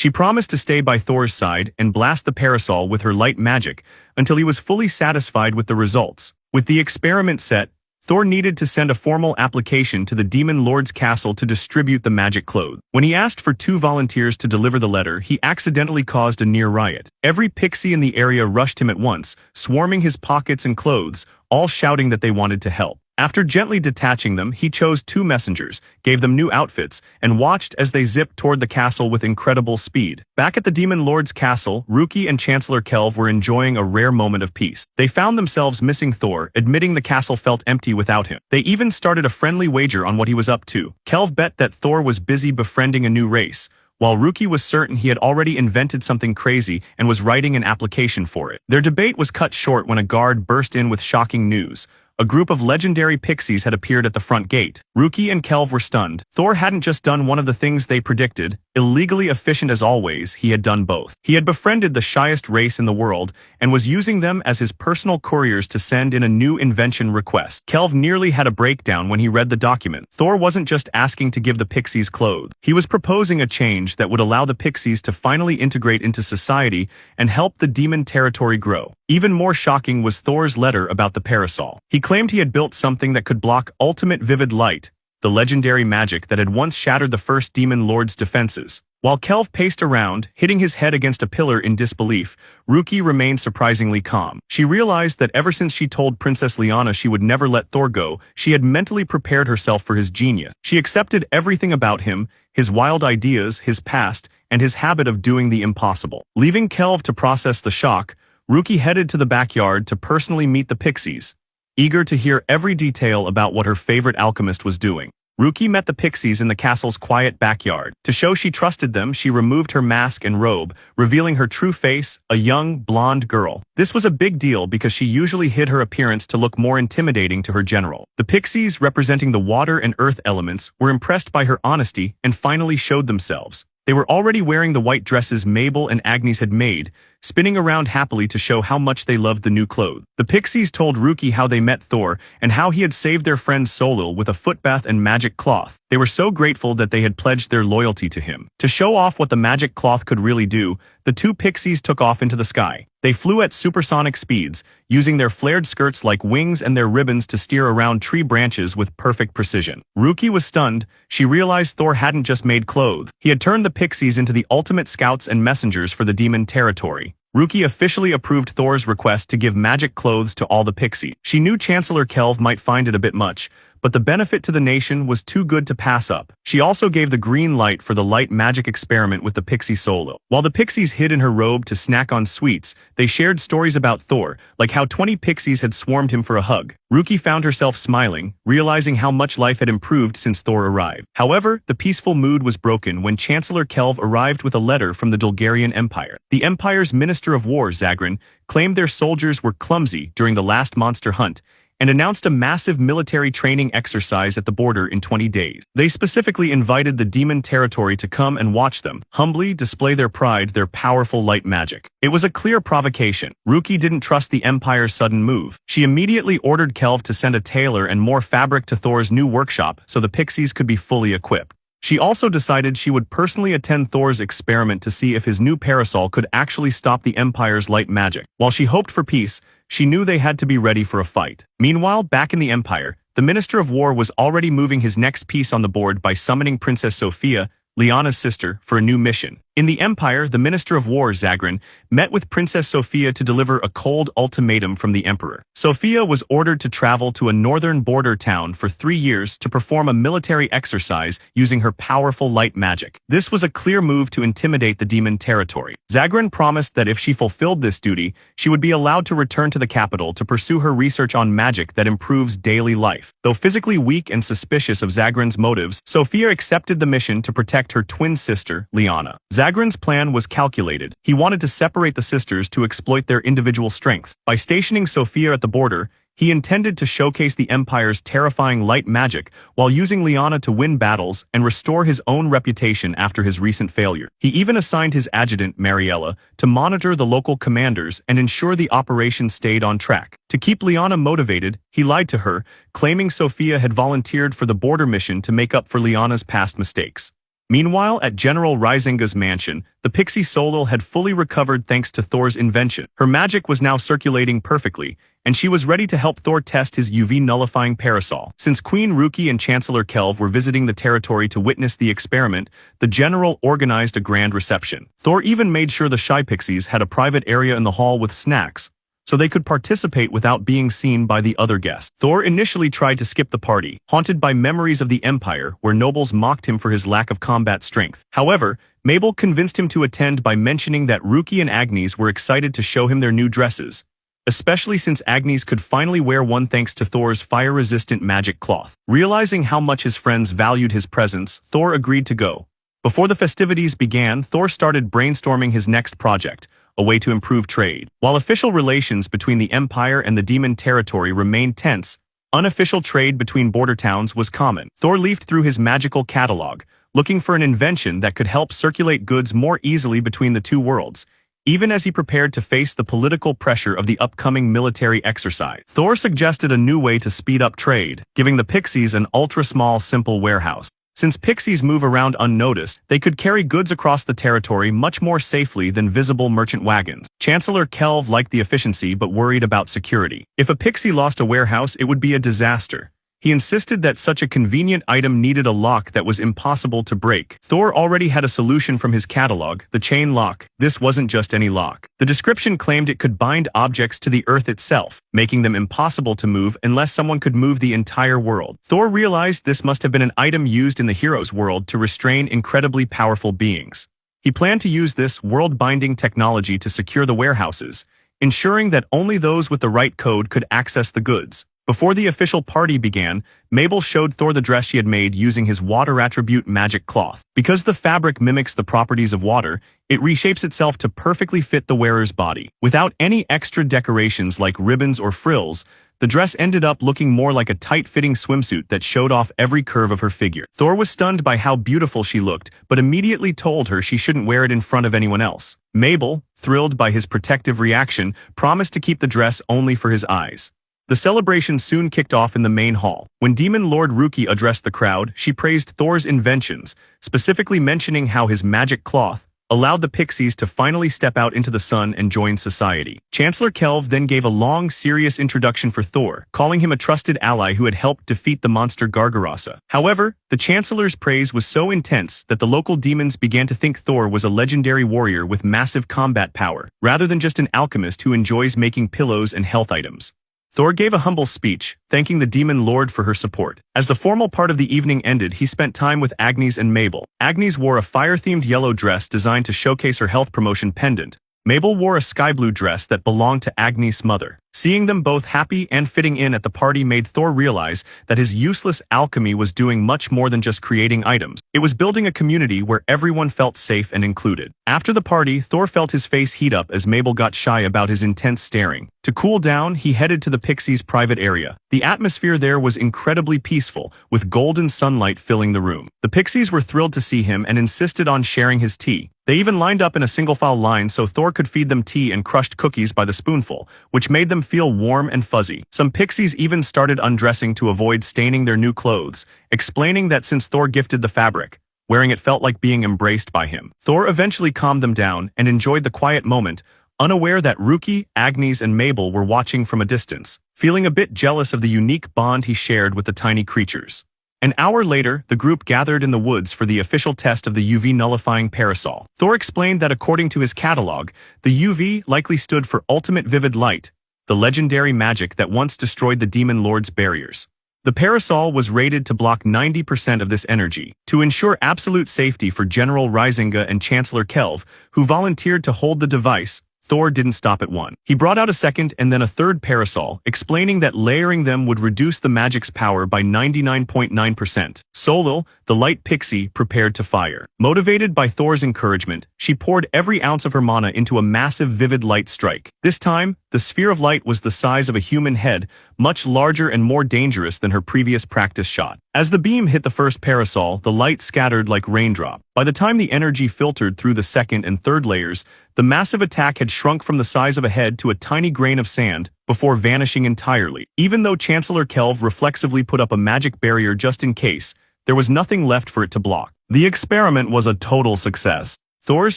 She promised to stay by Thor's side and blast the parasol with her light magic until he was fully satisfied with the results. With the experiment set, Thor needed to send a formal application to the Demon Lord's castle to distribute the magic cloth. When he asked for 2 volunteers to deliver the letter, he accidentally caused a near riot. Every pixie in the area rushed him at once, swarming his pockets and clothes, all shouting that they wanted to help. After gently detaching them, he chose 2 messengers, gave them new outfits, and watched as they zipped toward the castle with incredible speed. Back at the Demon Lord's castle, Ruki and Chancellor Kelv were enjoying a rare moment of peace. They found themselves missing Thor, admitting the castle felt empty without him. They even started a friendly wager on what he was up to. Kelv bet that Thor was busy befriending a new race, while Ruki was certain he had already invented something crazy and was writing an application for it. Their debate was cut short when a guard burst in with shocking news. A group of legendary pixies had appeared at the front gate. Ruki and Kelv were stunned. Thor hadn't just done one of the things they predicted. Illegally efficient as always, he had done both. He had befriended the shyest race in the world and was using them as his personal couriers to send in a new invention request. Kelv nearly had a breakdown when he read the document. Thor wasn't just asking to give the pixies clothes. He was proposing a change that would allow the pixies to finally integrate into society and help the demon territory grow. Even more shocking was Thor's letter about the parasol. He claimed he had built something that could block ultimate vivid light, the legendary magic that had once shattered the first Demon Lord's defenses. While Kelv paced around, hitting his head against a pillar in disbelief, Ruki remained surprisingly calm. She realized that ever since she told Princess Liana she would never let Thor go, she had mentally prepared herself for his genius. She accepted everything about him, his wild ideas, his past, and his habit of doing the impossible. Leaving Kelv to process the shock, Ruki headed to the backyard to personally meet the pixies, eager to hear every detail about what her favorite alchemist was doing. Ruki met the pixies in the castle's quiet backyard. To show she trusted them, she removed her mask and robe, revealing her true face, a young, blonde girl. This was a big deal because she usually hid her appearance to look more intimidating to her general. The pixies, representing the water and earth elements, were impressed by her honesty and finally showed themselves. They were already wearing the white dresses Mabel and Agnes had made, spinning around happily to show how much they loved the new clothes. The pixies told Ruki how they met Thor and how he had saved their friend Solil with a footbath and magic cloth. They were so grateful that they had pledged their loyalty to him. To show off what the magic cloth could really do, the 2 pixies took off into the sky. They flew at supersonic speeds, using their flared skirts like wings and their ribbons to steer around tree branches with perfect precision. Ruki was stunned. She realized Thor hadn't just made clothes. He had turned the pixies into the ultimate scouts and messengers for the demon territory. Ruki officially approved Thor's request to give magic clothes to all the pixies. She knew Chancellor Kelv might find it a bit much, but the benefit to the nation was too good to pass up. She also gave the green light for the light magic experiment with the pixie Solo. While the pixies hid in her robe to snack on sweets, they shared stories about Thor, like how 20 pixies had swarmed him for a hug. Ruki found herself smiling, realizing how much life had improved since Thor arrived. However, the peaceful mood was broken when Chancellor Kelv arrived with a letter from the Dulgarian Empire. The Empire's Minister of War, Zagran, claimed their soldiers were clumsy during the last monster hunt, and announced a massive military training exercise at the border in 20 days. They specifically invited the demon territory to come and watch them, humbly display their pride, their powerful light magic. It was a clear provocation. Ruki didn't trust the Empire's sudden move. She immediately ordered Kelv to send a tailor and more fabric to Thor's new workshop so the pixies could be fully equipped. She also decided she would personally attend Thor's experiment to see if his new parasol could actually stop the Empire's light magic. While she hoped for peace, she knew they had to be ready for a fight. Meanwhile, back in the Empire, the Minister of War was already moving his next piece on the board by summoning Princess Sophia, Liana's sister, for a new mission. In the Empire, the Minister of War, Zagran, met with Princess Sophia to deliver a cold ultimatum from the Emperor. Sophia was ordered to travel to a northern border town for 3 years to perform a military exercise using her powerful light magic. This was a clear move to intimidate the demon territory. Zagran promised that if she fulfilled this duty, she would be allowed to return to the capital to pursue her research on magic that improves daily life. Though physically weak and suspicious of Zagran's motives, Sophia accepted the mission to protect her twin sister, Liana. Zagran's plan was calculated. He wanted to separate the sisters to exploit their individual strengths. By stationing Sophia at the border, he intended to showcase the Empire's terrifying light magic while using Liana to win battles and restore his own reputation after his recent failure. He even assigned his adjutant, Mariella, to monitor the local commanders and ensure the operation stayed on track. To keep Liana motivated, he lied to her, claiming Sophia had volunteered for the border mission to make up for Liana's past mistakes. Meanwhile, at General Risinga's mansion, the pixie Solil had fully recovered thanks to Thor's invention. Her magic was now circulating perfectly, and she was ready to help Thor test his UV-nullifying parasol. Since Queen Ruki and Chancellor Kelv were visiting the territory to witness the experiment, the general organized a grand reception. Thor even made sure the shy pixies had a private area in the hall with snacks, so they could participate without being seen by the other guests. Thor initially tried to skip the party, haunted by memories of the Empire where nobles mocked him for his lack of combat strength. However, Mabel convinced him to attend by mentioning that Ruki and Agnes were excited to show him their new dresses, especially since Agnes could finally wear one thanks to Thor's fire-resistant magic cloth. Realizing how much his friends valued his presence, Thor agreed to go. Before the festivities began, Thor started brainstorming his next project, a way to improve trade. While official relations between the Empire and the Demon Territory remained tense, unofficial trade between border towns was common. Thor leafed through his magical catalog, looking for an invention that could help circulate goods more easily between the two worlds, even as he prepared to face the political pressure of the upcoming military exercise. Thor suggested a new way to speed up trade, giving the pixies an ultra-small, simple warehouse. Since pixies move around unnoticed, they could carry goods across the territory much more safely than visible merchant wagons. Chancellor Kelv liked the efficiency but worried about security. If a pixie lost a warehouse, it would be a disaster. He insisted that such a convenient item needed a lock that was impossible to break. Thor already had a solution from his catalog, the chain lock. This wasn't just any lock. The description claimed it could bind objects to the earth itself, making them impossible to move unless someone could move the entire world. Thor realized this must have been an item used in the hero's world to restrain incredibly powerful beings. He planned to use this world-binding technology to secure the warehouses, ensuring that only those with the right code could access the goods. Before the official party began, Mabel showed Thor the dress she had made using his water attribute magic cloth. Because the fabric mimics the properties of water, it reshapes itself to perfectly fit the wearer's body. Without any extra decorations like ribbons or frills, the dress ended up looking more like a tight-fitting swimsuit that showed off every curve of her figure. Thor was stunned by how beautiful she looked, but immediately told her she shouldn't wear it in front of anyone else. Mabel, thrilled by his protective reaction, promised to keep the dress only for his eyes. The celebration soon kicked off in the main hall. When Demon Lord Ruki addressed the crowd, she praised Thor's inventions, specifically mentioning how his magic cloth allowed the pixies to finally step out into the sun and join society. Chancellor Kelv then gave a long, serious introduction for Thor, calling him a trusted ally who had helped defeat the monster Gargarasa. However, the Chancellor's praise was so intense that the local demons began to think Thor was a legendary warrior with massive combat power, rather than just an alchemist who enjoys making pillows and health items. Thor gave a humble speech, thanking the Demon Lord for her support. As the formal part of the evening ended, he spent time with Agnes and Mabel. Agnes wore a fire-themed yellow dress designed to showcase her health promotion pendant. Mabel wore a sky-blue dress that belonged to Agnes' mother. Seeing them both happy and fitting in at the party made Thor realize that his useless alchemy was doing much more than just creating items. It was building a community where everyone felt safe and included. After the party, Thor felt his face heat up as Mabel got shy about his intense staring. To cool down, he headed to the Pixies' private area. The atmosphere there was incredibly peaceful, with golden sunlight filling the room. The Pixies were thrilled to see him and insisted on sharing his tea. They even lined up in a single-file line so Thor could feed them tea and crushed cookies by the spoonful, which made them feel warm and fuzzy. Some pixies even started undressing to avoid staining their new clothes, explaining that since Thor gifted the fabric, wearing it felt like being embraced by him. Thor eventually calmed them down and enjoyed the quiet moment, unaware that Ruki, Agnes, and Mabel were watching from a distance, feeling a bit jealous of the unique bond he shared with the tiny creatures. An hour later, the group gathered in the woods for the official test of the UV-nullifying parasol. Thor explained that according to his catalog, the UV likely stood for Ultimate Vivid Light, the legendary magic that once destroyed the Demon Lord's barriers. The parasol was rated to block 90% of this energy. To ensure absolute safety for General Risinga and Chancellor Kelv, who volunteered to hold the device, Thor didn't stop at one. He brought out a second and then a third parasol, explaining that layering them would reduce the magic's power by 99.9%. Solil, the light pixie, prepared to fire. Motivated by Thor's encouragement, she poured every ounce of her mana into a massive vivid light strike. This time, the sphere of light was the size of a human head, much larger and more dangerous than her previous practice shot. As the beam hit the first parasol, the light scattered like raindrop. By the time the energy filtered through the second and third layers, the massive attack had shrunk from the size of a head to a tiny grain of sand, before vanishing entirely. Even though Chancellor Kelv reflexively put up a magic barrier just in case, there was nothing left for it to block. The experiment was a total success. Thor's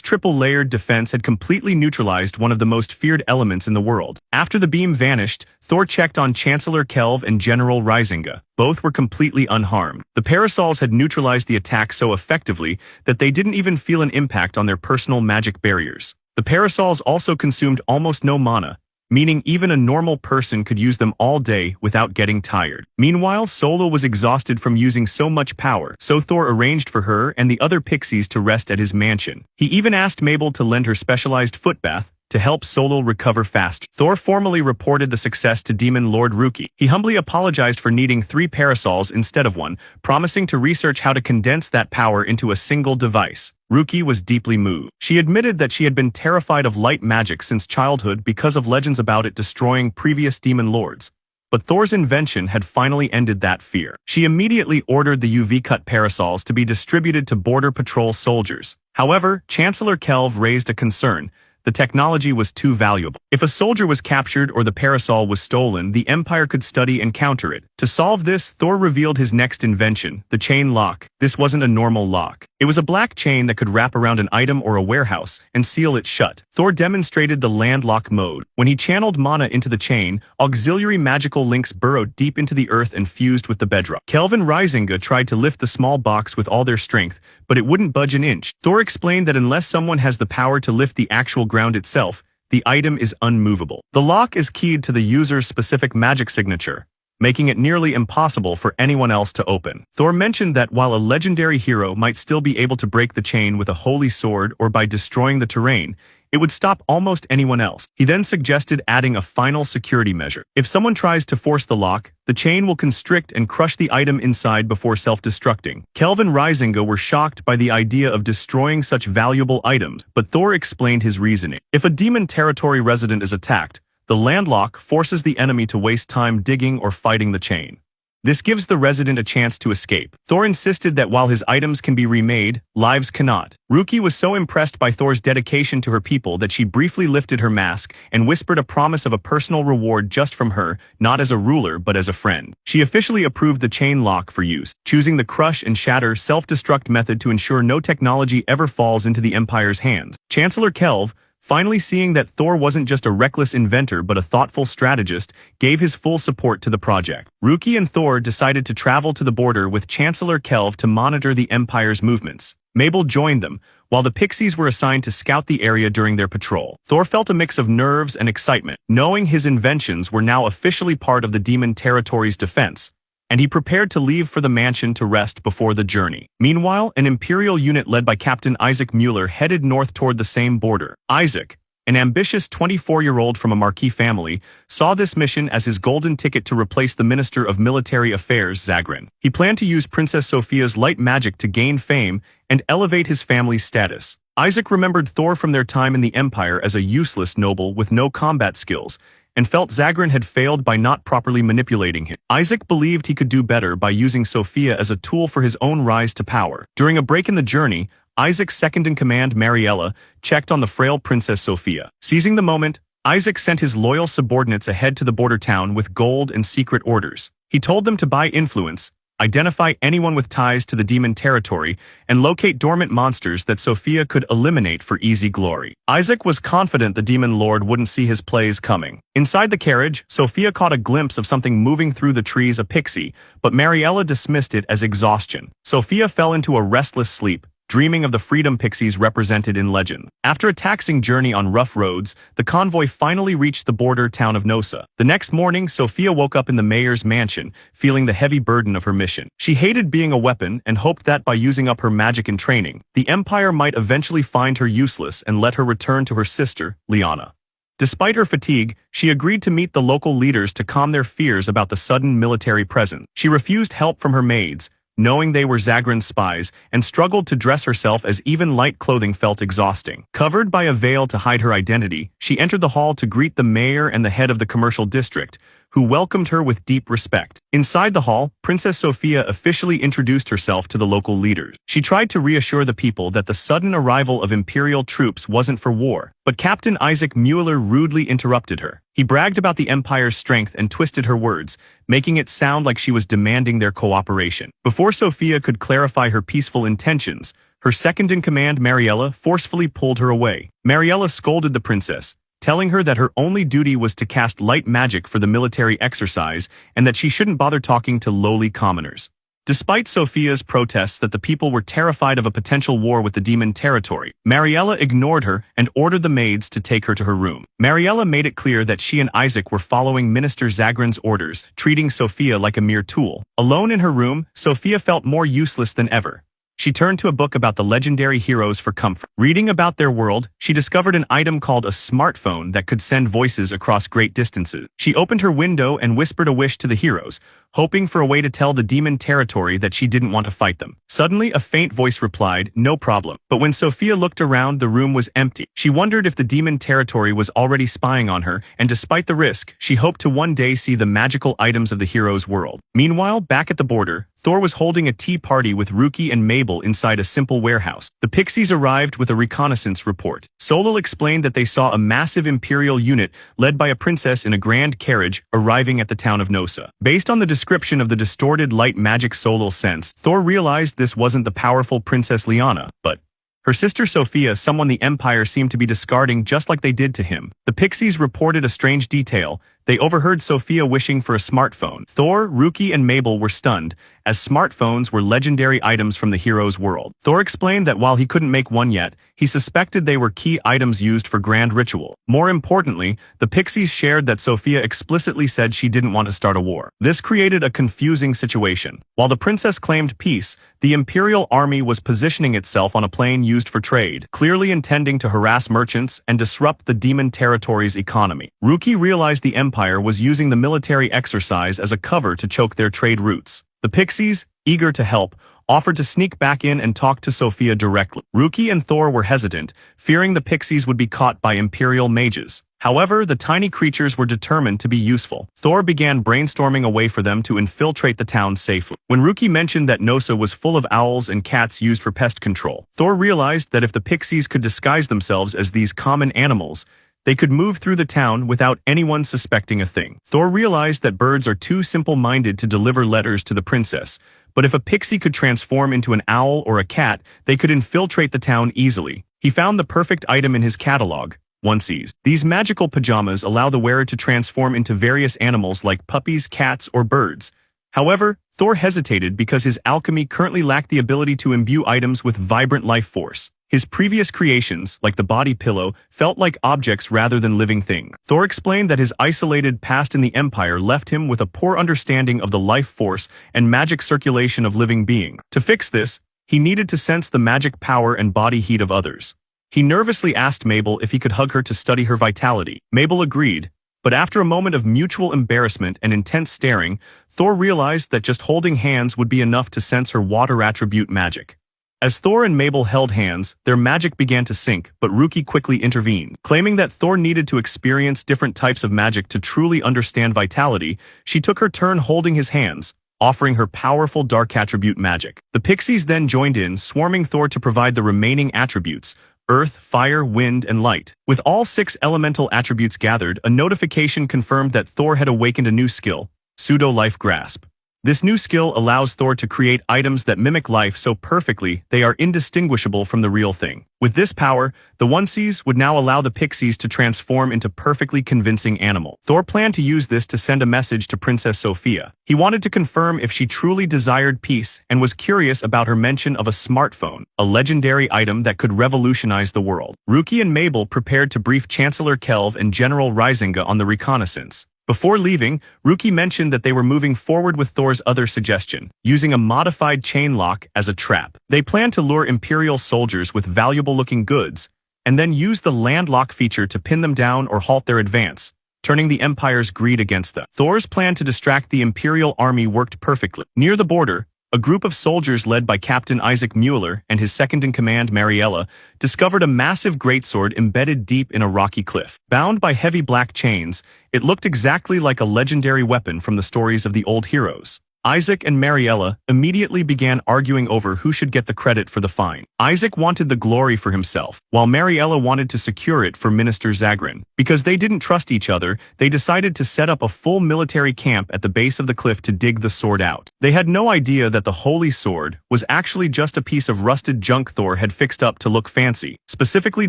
triple-layered defense had completely neutralized one of the most feared elements in the world. After the beam vanished, Thor checked on Chancellor Kelv and General Risinga. Both were completely unharmed. The parasols had neutralized the attack so effectively that they didn't even feel an impact on their personal magic barriers. The parasols also consumed almost no mana, meaning even a normal person could use them all day without getting tired. Meanwhile, Solo was exhausted from using so much power, so Thor arranged for her and the other pixies to rest at his mansion. He even asked Mabel to lend her specialized foot bath to help Solo recover faster. Thor formally reported the success to Demon Lord Ruki. He humbly apologized for needing 3 parasols instead of 1, promising to research how to condense that power into a single device. Ruki was deeply moved. She admitted that she had been terrified of light magic since childhood because of legends about it destroying previous demon lords. But Thor's invention had finally ended that fear. She immediately ordered the UV-cut parasols to be distributed to border patrol soldiers. However, Chancellor Kelv raised a concern. The technology was too valuable. If a soldier was captured or the parasol was stolen, the Empire could study and counter it. To solve this, Thor revealed his next invention, the chain lock. This wasn't a normal lock. It was a black chain that could wrap around an item or a warehouse and seal it shut. Thor demonstrated the landlock mode. When he channeled mana into the chain, auxiliary magical links burrowed deep into the earth and fused with the bedrock. Kelv and Risinga tried to lift the small box with all their strength, but it wouldn't budge an inch. Thor explained that unless someone has the power to lift the actual ground itself, the item is unmovable. The lock is keyed to the user's specific magic signature, making it nearly impossible for anyone else to open. Thor mentioned that while a legendary hero might still be able to break the chain with a holy sword or by destroying the terrain, it would stop almost anyone else. He then suggested adding a final security measure. If someone tries to force the lock, the chain will constrict and crush the item inside before self-destructing. Kelv and Risinga were shocked by the idea of destroying such valuable items, but Thor explained his reasoning. If a demon territory resident is attacked, the landlock forces the enemy to waste time digging or fighting the chain. This gives the resident a chance to escape. Thor insisted that while his items can be remade, lives cannot. Ruki was so impressed by Thor's dedication to her people that she briefly lifted her mask and whispered a promise of a personal reward just from her, not as a ruler but as a friend. She officially approved the chain lock for use, choosing the crush and shatter self-destruct method to ensure no technology ever falls into the Empire's hands. Chancellor Kelv, finally seeing that Thor wasn't just a reckless inventor but a thoughtful strategist, gave his full support to the project. Ruki and Thor decided to travel to the border with Chancellor Kelv to monitor the Empire's movements. Mabel joined them, while the Pixies were assigned to scout the area during their patrol. Thor felt a mix of nerves and excitement, knowing his inventions were now officially part of the demon territory's defense, and he prepared to leave for the mansion to rest before the journey. Meanwhile, an Imperial unit led by Captain Isaac Mueller headed north toward the same border. Isaac, an ambitious 24-year-old from a marquis family, saw this mission as his golden ticket to replace the Minister of Military Affairs, Zagran. He planned to use Princess Sophia's light magic to gain fame and elevate his family's status. Isaac remembered Thor from their time in the Empire as a useless noble with no combat skills, and felt Zagran had failed by not properly manipulating him. Isaac believed he could do better by using Sophia as a tool for his own rise to power. During a break in the journey, Isaac's second-in-command, Mariella, checked on the frail Princess Sophia. Seizing the moment, Isaac sent his loyal subordinates ahead to the border town with gold and secret orders. He told them to buy influence, identify anyone with ties to the demon territory, and locate dormant monsters that Sophia could eliminate for easy glory. Isaac was confident the demon lord wouldn't see his plays coming. Inside the carriage, Sophia caught a glimpse of something moving through the trees, a pixie, but Mariella dismissed it as exhaustion. Sophia fell into a restless sleep, dreaming of the freedom pixies represented in legend. After a taxing journey on rough roads, the convoy finally reached the border town of Nosa. The next morning, Sophia woke up in the mayor's mansion, feeling the heavy burden of her mission. She hated being a weapon and hoped that by using up her magic and training, the Empire might eventually find her useless and let her return to her sister, Liana. Despite her fatigue, she agreed to meet the local leaders to calm their fears about the sudden military presence. She refused help from her maids, knowing they were Zagran's spies, and struggled to dress herself as even light clothing felt exhausting. Covered by a veil to hide her identity, she entered the hall to greet the mayor and the head of the commercial district, who welcomed her with deep respect. Inside the hall, Princess Sophia officially introduced herself to the local leaders. She tried to reassure the people that the sudden arrival of Imperial troops wasn't for war, but Captain Isaac Mueller rudely interrupted her. He bragged about the Empire's strength and twisted her words, making it sound like she was demanding their cooperation. Before Sophia could clarify her peaceful intentions, her second-in-command, Mariella, forcefully pulled her away. Mariella scolded the princess, telling her that her only duty was to cast light magic for the military exercise and that she shouldn't bother talking to lowly commoners. Despite Sophia's protests that the people were terrified of a potential war with the demon territory, Mariella ignored her and ordered the maids to take her to her room. Mariella made it clear that she and Isaac were following Minister Zagran's orders, treating Sophia like a mere tool. Alone in her room, Sophia felt more useless than ever. She turned to a book about the legendary heroes for comfort. Reading about their world, she discovered an item called a smartphone that could send voices across great distances. She opened her window and whispered a wish to the heroes, hoping for a way to tell the demon territory that she didn't want to fight them. Suddenly, a faint voice replied, "No problem." But when Sophia looked around, the room was empty. She wondered if the demon territory was already spying on her, and despite the risk, she hoped to one day see the magical items of the heroes' world. Meanwhile, back at the border, Thor was holding a tea party with Ruki and Mabel inside a simple warehouse. The Pixies arrived with a reconnaissance report. Solal explained that they saw a massive Imperial unit led by a princess in a grand carriage arriving at the town of Nosa. Based on the description of the distorted light magic Solal sensed, Thor realized this wasn't the powerful Princess Liana, but her sister Sophia, someone the Empire seemed to be discarding just like they did to him. The Pixies reported a strange detail. They overheard Sophia wishing for a smartphone. Thor, Ruki, and Mabel were stunned, as smartphones were legendary items from the hero's world. Thor explained that while he couldn't make one yet, he suspected they were key items used for grand ritual. More importantly, the Pixies shared that Sophia explicitly said she didn't want to start a war. This created a confusing situation. While the princess claimed peace, the Imperial army was positioning itself on a plane used for trade, clearly intending to harass merchants and disrupt the demon territory's economy. Ruki realized the Empire was using the military exercise as a cover to choke their trade routes. The Pixies, eager to help, offered to sneak back in and talk to Sophia directly. Ruki and Thor were hesitant, fearing the Pixies would be caught by Imperial mages. However, the tiny creatures were determined to be useful. Thor began brainstorming a way for them to infiltrate the town safely. When Ruki mentioned that Nosa was full of owls and cats used for pest control, Thor realized that if the Pixies could disguise themselves as these common animals, they could move through the town without anyone suspecting a thing. Thor realized that birds are too simple-minded to deliver letters to the princess, but if a pixie could transform into an owl or a cat, they could infiltrate the town easily. He found the perfect item in his catalog, onesies. These magical pajamas allow the wearer to transform into various animals like puppies, cats, or birds. However, Thor hesitated because his alchemy currently lacked the ability to imbue items with vibrant life force. His previous creations, like the body pillow, felt like objects rather than living things. Thor explained that his isolated past in the Empire left him with a poor understanding of the life force and magic circulation of living beings. To fix this, he needed to sense the magic power and body heat of others. He nervously asked Mabel if he could hug her to study her vitality. Mabel agreed, but after a moment of mutual embarrassment and intense staring, Thor realized that just holding hands would be enough to sense her water attribute magic. As Thor and Mabel held hands, their magic began to sink, but Ruki quickly intervened. Claiming that Thor needed to experience different types of magic to truly understand vitality, she took her turn holding his hands, offering her powerful dark attribute magic. The Pixies then joined in, swarming Thor to provide the remaining attributes: earth, fire, wind, and light. With all 6 elemental attributes gathered, a notification confirmed that Thor had awakened a new skill, Pseudo-Life Grasp. This new skill allows Thor to create items that mimic life so perfectly they are indistinguishable from the real thing. With this power, the onesies would now allow the Pixies to transform into perfectly convincing animals. Thor planned to use this to send a message to Princess Sophia. He wanted to confirm if she truly desired peace and was curious about her mention of a smartphone, a legendary item that could revolutionize the world. Ruki and Mabel prepared to brief Chancellor Kelv and General Risinga on the reconnaissance. Before leaving, Ruki mentioned that they were moving forward with Thor's other suggestion, using a modified chain lock as a trap. They planned to lure Imperial soldiers with valuable-looking goods, and then use the landlock feature to pin them down or halt their advance, turning the Empire's greed against them. Thor's plan to distract the Imperial army worked perfectly. Near the border, a group of soldiers led by Captain Isaac Mueller and his second-in-command Mariella discovered a massive greatsword embedded deep in a rocky cliff. Bound by heavy black chains, it looked exactly like a legendary weapon from the stories of the old heroes. Isaac and Mariella immediately began arguing over who should get the credit for the find. Isaac wanted the glory for himself, while Mariella wanted to secure it for Minister Zagrin. Because they didn't trust each other, they decided to set up a full military camp at the base of the cliff to dig the sword out. They had no idea that the holy sword was actually just a piece of rusted junk Thor had fixed up to look fancy, specifically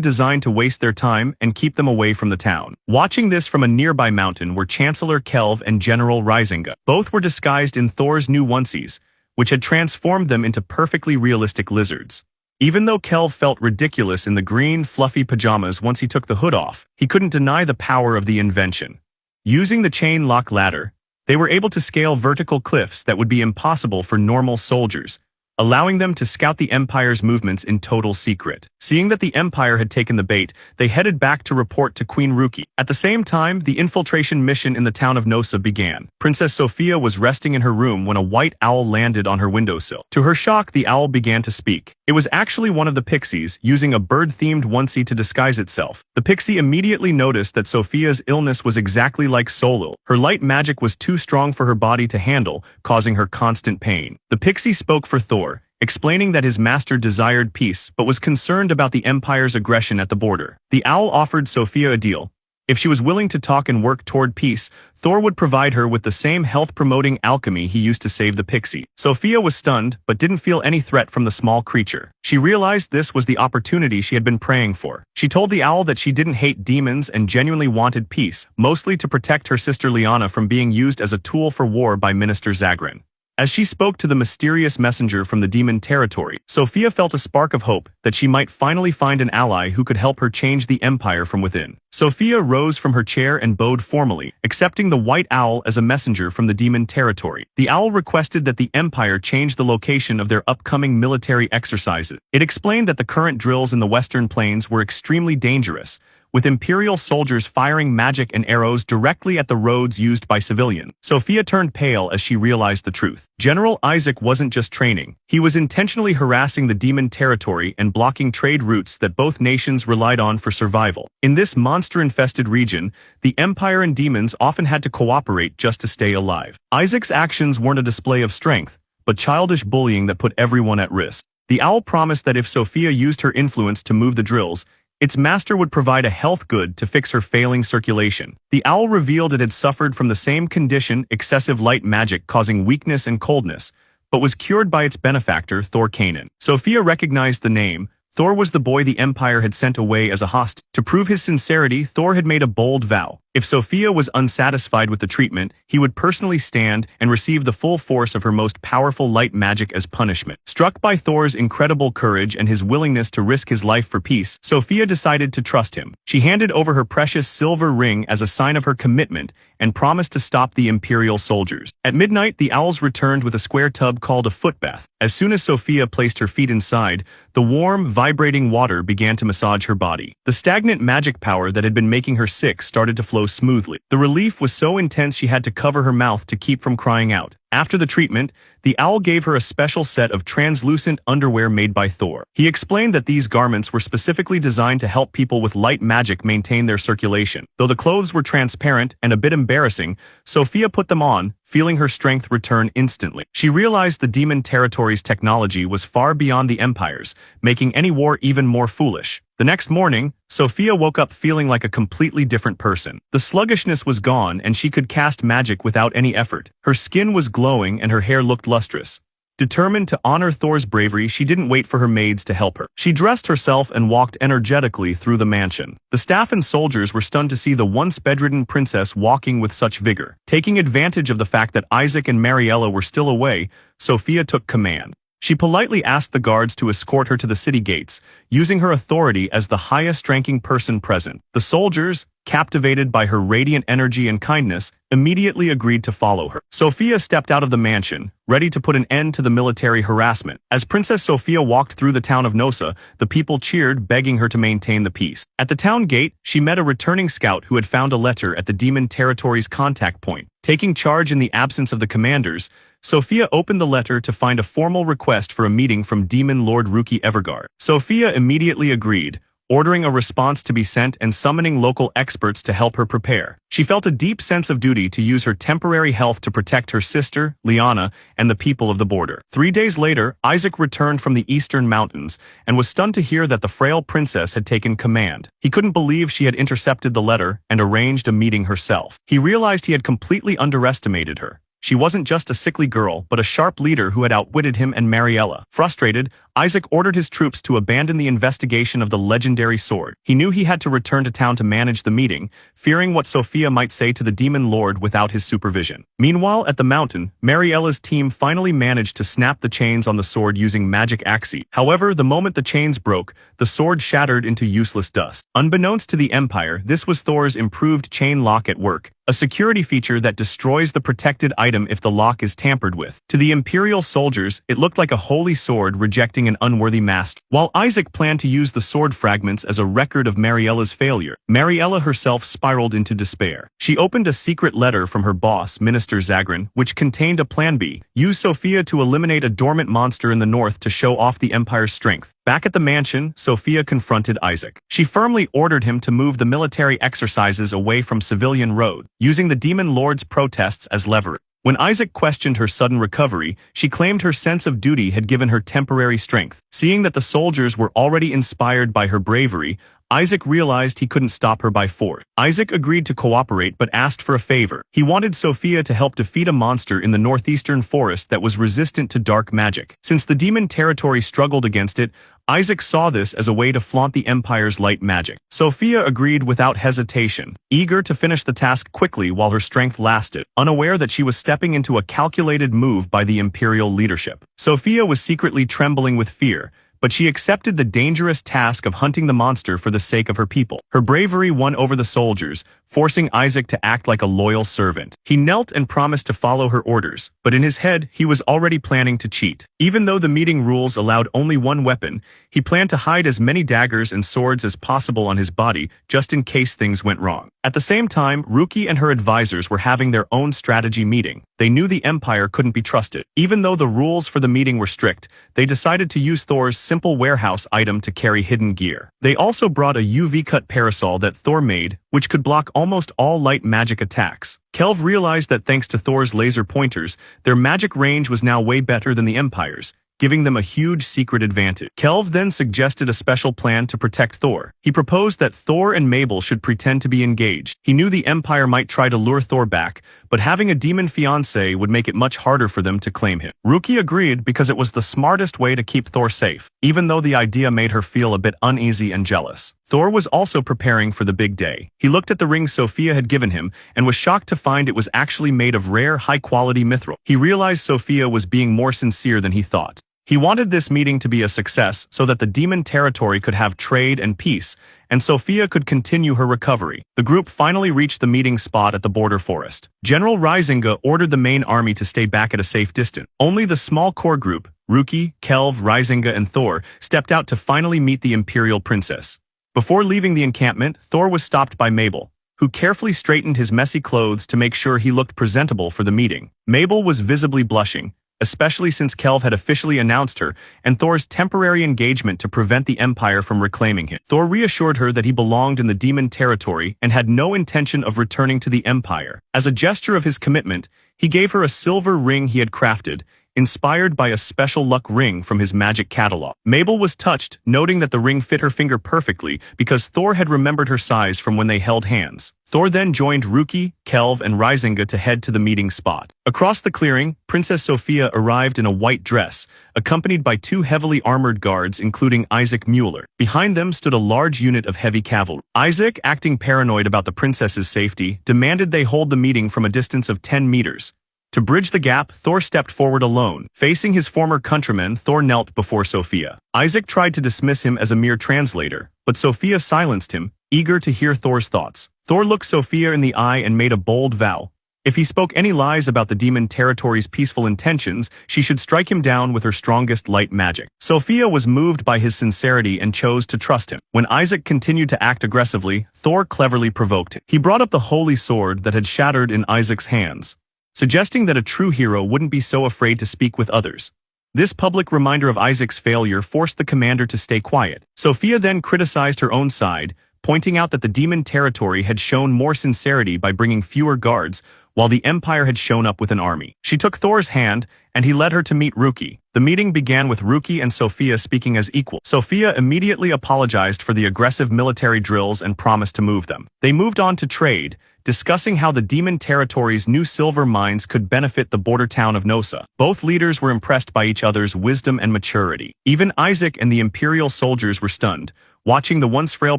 designed to waste their time and keep them away from the town. Watching this from a nearby mountain were Chancellor Kelv and General Risinga. Both were disguised in Thor's new onesies, which had transformed them into perfectly realistic lizards. Even though Kelv felt ridiculous in the green, fluffy pajamas once he took the hood off, he couldn't deny the power of the invention. Using the chain lock ladder, they were able to scale vertical cliffs that would be impossible for normal soldiers, allowing them to scout the Empire's movements in total secret. Seeing that the Empire had taken the bait, they headed back to report to Queen Ruki. At the same time, the infiltration mission in the town of Nosa began. Princess Sophia was resting in her room when a white owl landed on her windowsill. To her shock, the owl began to speak. It was actually one of the pixies, using a bird-themed onesie to disguise itself. The pixie immediately noticed that Sophia's illness was exactly like Solil. Her light magic was too strong for her body to handle, causing her constant pain. The pixie spoke for Thor, explaining that his master desired peace but was concerned about the Empire's aggression at the border. The owl offered Sophia a deal. If she was willing to talk and work toward peace, Thor would provide her with the same health-promoting alchemy he used to save the pixie. Sophia was stunned, but didn't feel any threat from the small creature. She realized this was the opportunity she had been praying for. She told the owl that she didn't hate demons and genuinely wanted peace, mostly to protect her sister Liana from being used as a tool for war by Minister Zagrin. As she spoke to the mysterious messenger from the demon territory, Sophia felt a spark of hope that she might finally find an ally who could help her change the Empire from within. Sophia rose from her chair and bowed formally, accepting the white owl as a messenger from the demon territory. The owl requested that the Empire change the location of their upcoming military exercises. It explained that the current drills in the Western Plains were extremely dangerous, with Imperial soldiers firing magic and arrows directly at the roads used by civilians. Sophia turned pale as she realized the truth. General Isaac wasn't just training. He was intentionally harassing the demon territory and blocking trade routes that both nations relied on for survival. In this monster-infested region, the Empire and demons often had to cooperate just to stay alive. Isaac's actions weren't a display of strength, but childish bullying that put everyone at risk. The owl promised that if Sophia used her influence to move the drills, its master would provide a health good to fix her failing circulation. The owl revealed it had suffered from the same condition, excessive light magic causing weakness and coldness, but was cured by its benefactor, Thor Kanan. Sophia recognized the name. Thor was the boy the Empire had sent away as a hostage. To prove his sincerity, Thor had made a bold vow. If Sophia was unsatisfied with the treatment, he would personally stand and receive the full force of her most powerful light magic as punishment. Struck by Thor's incredible courage and his willingness to risk his life for peace, Sophia decided to trust him. She handed over her precious silver ring as a sign of her commitment and promised to stop the Imperial soldiers. At midnight, the owls returned with a square tub called a footbath. As soon as Sophia placed her feet inside, the warm, vibrating water began to massage her body. The stagnant magic power that had been making her sick started to flow smoothly. The relief was so intense she had to cover her mouth to keep from crying out. After the treatment, the owl gave her a special set of translucent underwear made by Thor. He explained that these garments were specifically designed to help people with light magic maintain their circulation. Though the clothes were transparent and a bit embarrassing, Sophia put them on, feeling her strength return instantly. She realized the demon territory's technology was far beyond the Empire's, making any war even more foolish. The next morning, Sophia woke up feeling like a completely different person. The sluggishness was gone and she could cast magic without any effort. Her skin was glowing and her hair looked lustrous. Determined to honor Thor's bravery, she didn't wait for her maids to help her. She dressed herself and walked energetically through the mansion. The staff and soldiers were stunned to see the once bedridden princess walking with such vigor. Taking advantage of the fact that Isaac and Mariella were still away, Sophia took command. She politely asked the guards to escort her to the city gates, using her authority as the highest-ranking person present. The soldiers, captivated by her radiant energy and kindness, immediately agreed to follow her. Sophia stepped out of the mansion, ready to put an end to the military harassment. As Princess Sophia walked through the town of Nosa, the people cheered, begging her to maintain the peace. At the town gate, she met a returning scout who had found a letter at the demon territory's contact point. Taking charge in the absence of the commanders, Sophia opened the letter to find a formal request for a meeting from Demon Lord Ruki Evergard. Sophia immediately agreed, ordering a response to be sent and summoning local experts to help her prepare. She felt a deep sense of duty to use her temporary health to protect her sister, Liana, and the people of the border. 3 days later, Isaac returned from the eastern mountains and was stunned to hear that the frail princess had taken command. He couldn't believe she had intercepted the letter and arranged a meeting herself. He realized he had completely underestimated her. She wasn't just a sickly girl, but a sharp leader who had outwitted him and Mariella. Frustrated, Isaac ordered his troops to abandon the investigation of the legendary sword. He knew he had to return to town to manage the meeting, fearing what Sophia might say to the demon lord without his supervision. Meanwhile, at the mountain, Mariella's team finally managed to snap the chains on the sword using magic axii. However, the moment the chains broke, the sword shattered into useless dust. Unbeknownst to the Empire, this was Thor's improved chain lock at work, a security feature that destroys the protected item if the lock is tampered with. To the Imperial soldiers, it looked like a holy sword rejecting an unworthy master. While Isaac planned to use the sword fragments as a record of Mariella's failure, Mariella herself spiraled into despair. She opened a secret letter from her boss, Minister Zagran, which contained a plan B. Use Sophia to eliminate a dormant monster in the north to show off the Empire's strength. Back at the mansion, Sophia confronted Isaac. She firmly ordered him to move the military exercises away from civilian road, using the demon lord's protests as leverage. When Isaac questioned her sudden recovery, she claimed her sense of duty had given her temporary strength. Seeing that the soldiers were already inspired by her bravery, Isaac realized he couldn't stop her by force. Isaac agreed to cooperate but asked for a favor. He wanted Sophia to help defeat a monster in the northeastern forest that was resistant to dark magic. Since the demon territory struggled against it, Isaac saw this as a way to flaunt the Empire's light magic. Sophia agreed without hesitation, eager to finish the task quickly while her strength lasted, unaware that she was stepping into a calculated move by the Imperial leadership. Sophia was secretly trembling with fear, but she accepted the dangerous task of hunting the monster for the sake of her people. Her bravery won over the soldiers, forcing Isaac to act like a loyal servant. He knelt and promised to follow her orders, but in his head, he was already planning to cheat. Even though the meeting rules allowed only one weapon, he planned to hide as many daggers and swords as possible on his body, just in case things went wrong. At the same time, Ruki and her advisors were having their own strategy meeting. They knew the Empire couldn't be trusted. Even though the rules for the meeting were strict, they decided to use Thor's simple warehouse item to carry hidden gear. They also brought a UV-cut parasol that Thor made, which could block almost all light magic attacks. Kelv realized that thanks to Thor's laser pointers, their magic range was now way better than the Empire's, giving them a huge secret advantage. Kelv then suggested a special plan to protect Thor. He proposed that Thor and Mabel should pretend to be engaged. He knew the Empire might try to lure Thor back, but having a demon fiancé would make it much harder for them to claim him. Ruki agreed because it was the smartest way to keep Thor safe, even though the idea made her feel a bit uneasy and jealous. Thor was also preparing for the big day. He looked at the ring Sophia had given him and was shocked to find it was actually made of rare, high-quality mithril. He realized Sophia was being more sincere than he thought. He wanted this meeting to be a success so that the demon territory could have trade and peace, and Sophia could continue her recovery. The group finally reached the meeting spot at the border forest. General Risinga ordered the main army to stay back at a safe distance. Only the small core group, Ruki, Kelv, Risinga, and Thor, stepped out to finally meet the Imperial Princess. Before leaving the encampment, Thor was stopped by Mabel, who carefully straightened his messy clothes to make sure he looked presentable for the meeting. Mabel was visibly blushing, especially since Kelv had officially announced her and Thor's temporary engagement to prevent the Empire from reclaiming him. Thor reassured her that he belonged in the demon territory and had no intention of returning to the Empire. As a gesture of his commitment, he gave her a silver ring he had crafted, inspired by a special luck ring from his magic catalog. Mabel was touched, noting that the ring fit her finger perfectly because Thor had remembered her size from when they held hands. Thor then joined Ruki, Kelv, and Risinga to head to the meeting spot. Across the clearing, Princess Sophia arrived in a white dress, accompanied by 2 heavily armored guards including Isaac Mueller. Behind them stood a large unit of heavy cavalry. Isaac, acting paranoid about the princess's safety, demanded they hold the meeting from a distance of 10 meters. To bridge the gap, Thor stepped forward alone. Facing his former countrymen, Thor knelt before Sophia. Isaac tried to dismiss him as a mere translator, but Sophia silenced him, eager to hear Thor's thoughts. Thor looked Sophia in the eye and made a bold vow. If he spoke any lies about the demon territory's peaceful intentions, she should strike him down with her strongest light magic. Sophia was moved by his sincerity and chose to trust him. When Isaac continued to act aggressively, Thor cleverly provoked him. He brought up the holy sword that had shattered in Isaac's hands, suggesting that a true hero wouldn't be so afraid to speak with others. This public reminder of Isaac's failure forced the commander to stay quiet. Sophia then criticized her own side, pointing out that the demon territory had shown more sincerity by bringing fewer guards, while the Empire had shown up with an army. She took Thor's hand, and he led her to meet Ruki. The meeting began with Ruki and Sophia speaking as equals. Sophia immediately apologized for the aggressive military drills and promised to move them. They moved on to trade, discussing how the demon territory's new silver mines could benefit the border town of Nosa. Both leaders were impressed by each other's wisdom and maturity. Even Isaac and the Imperial soldiers were stunned, watching the once frail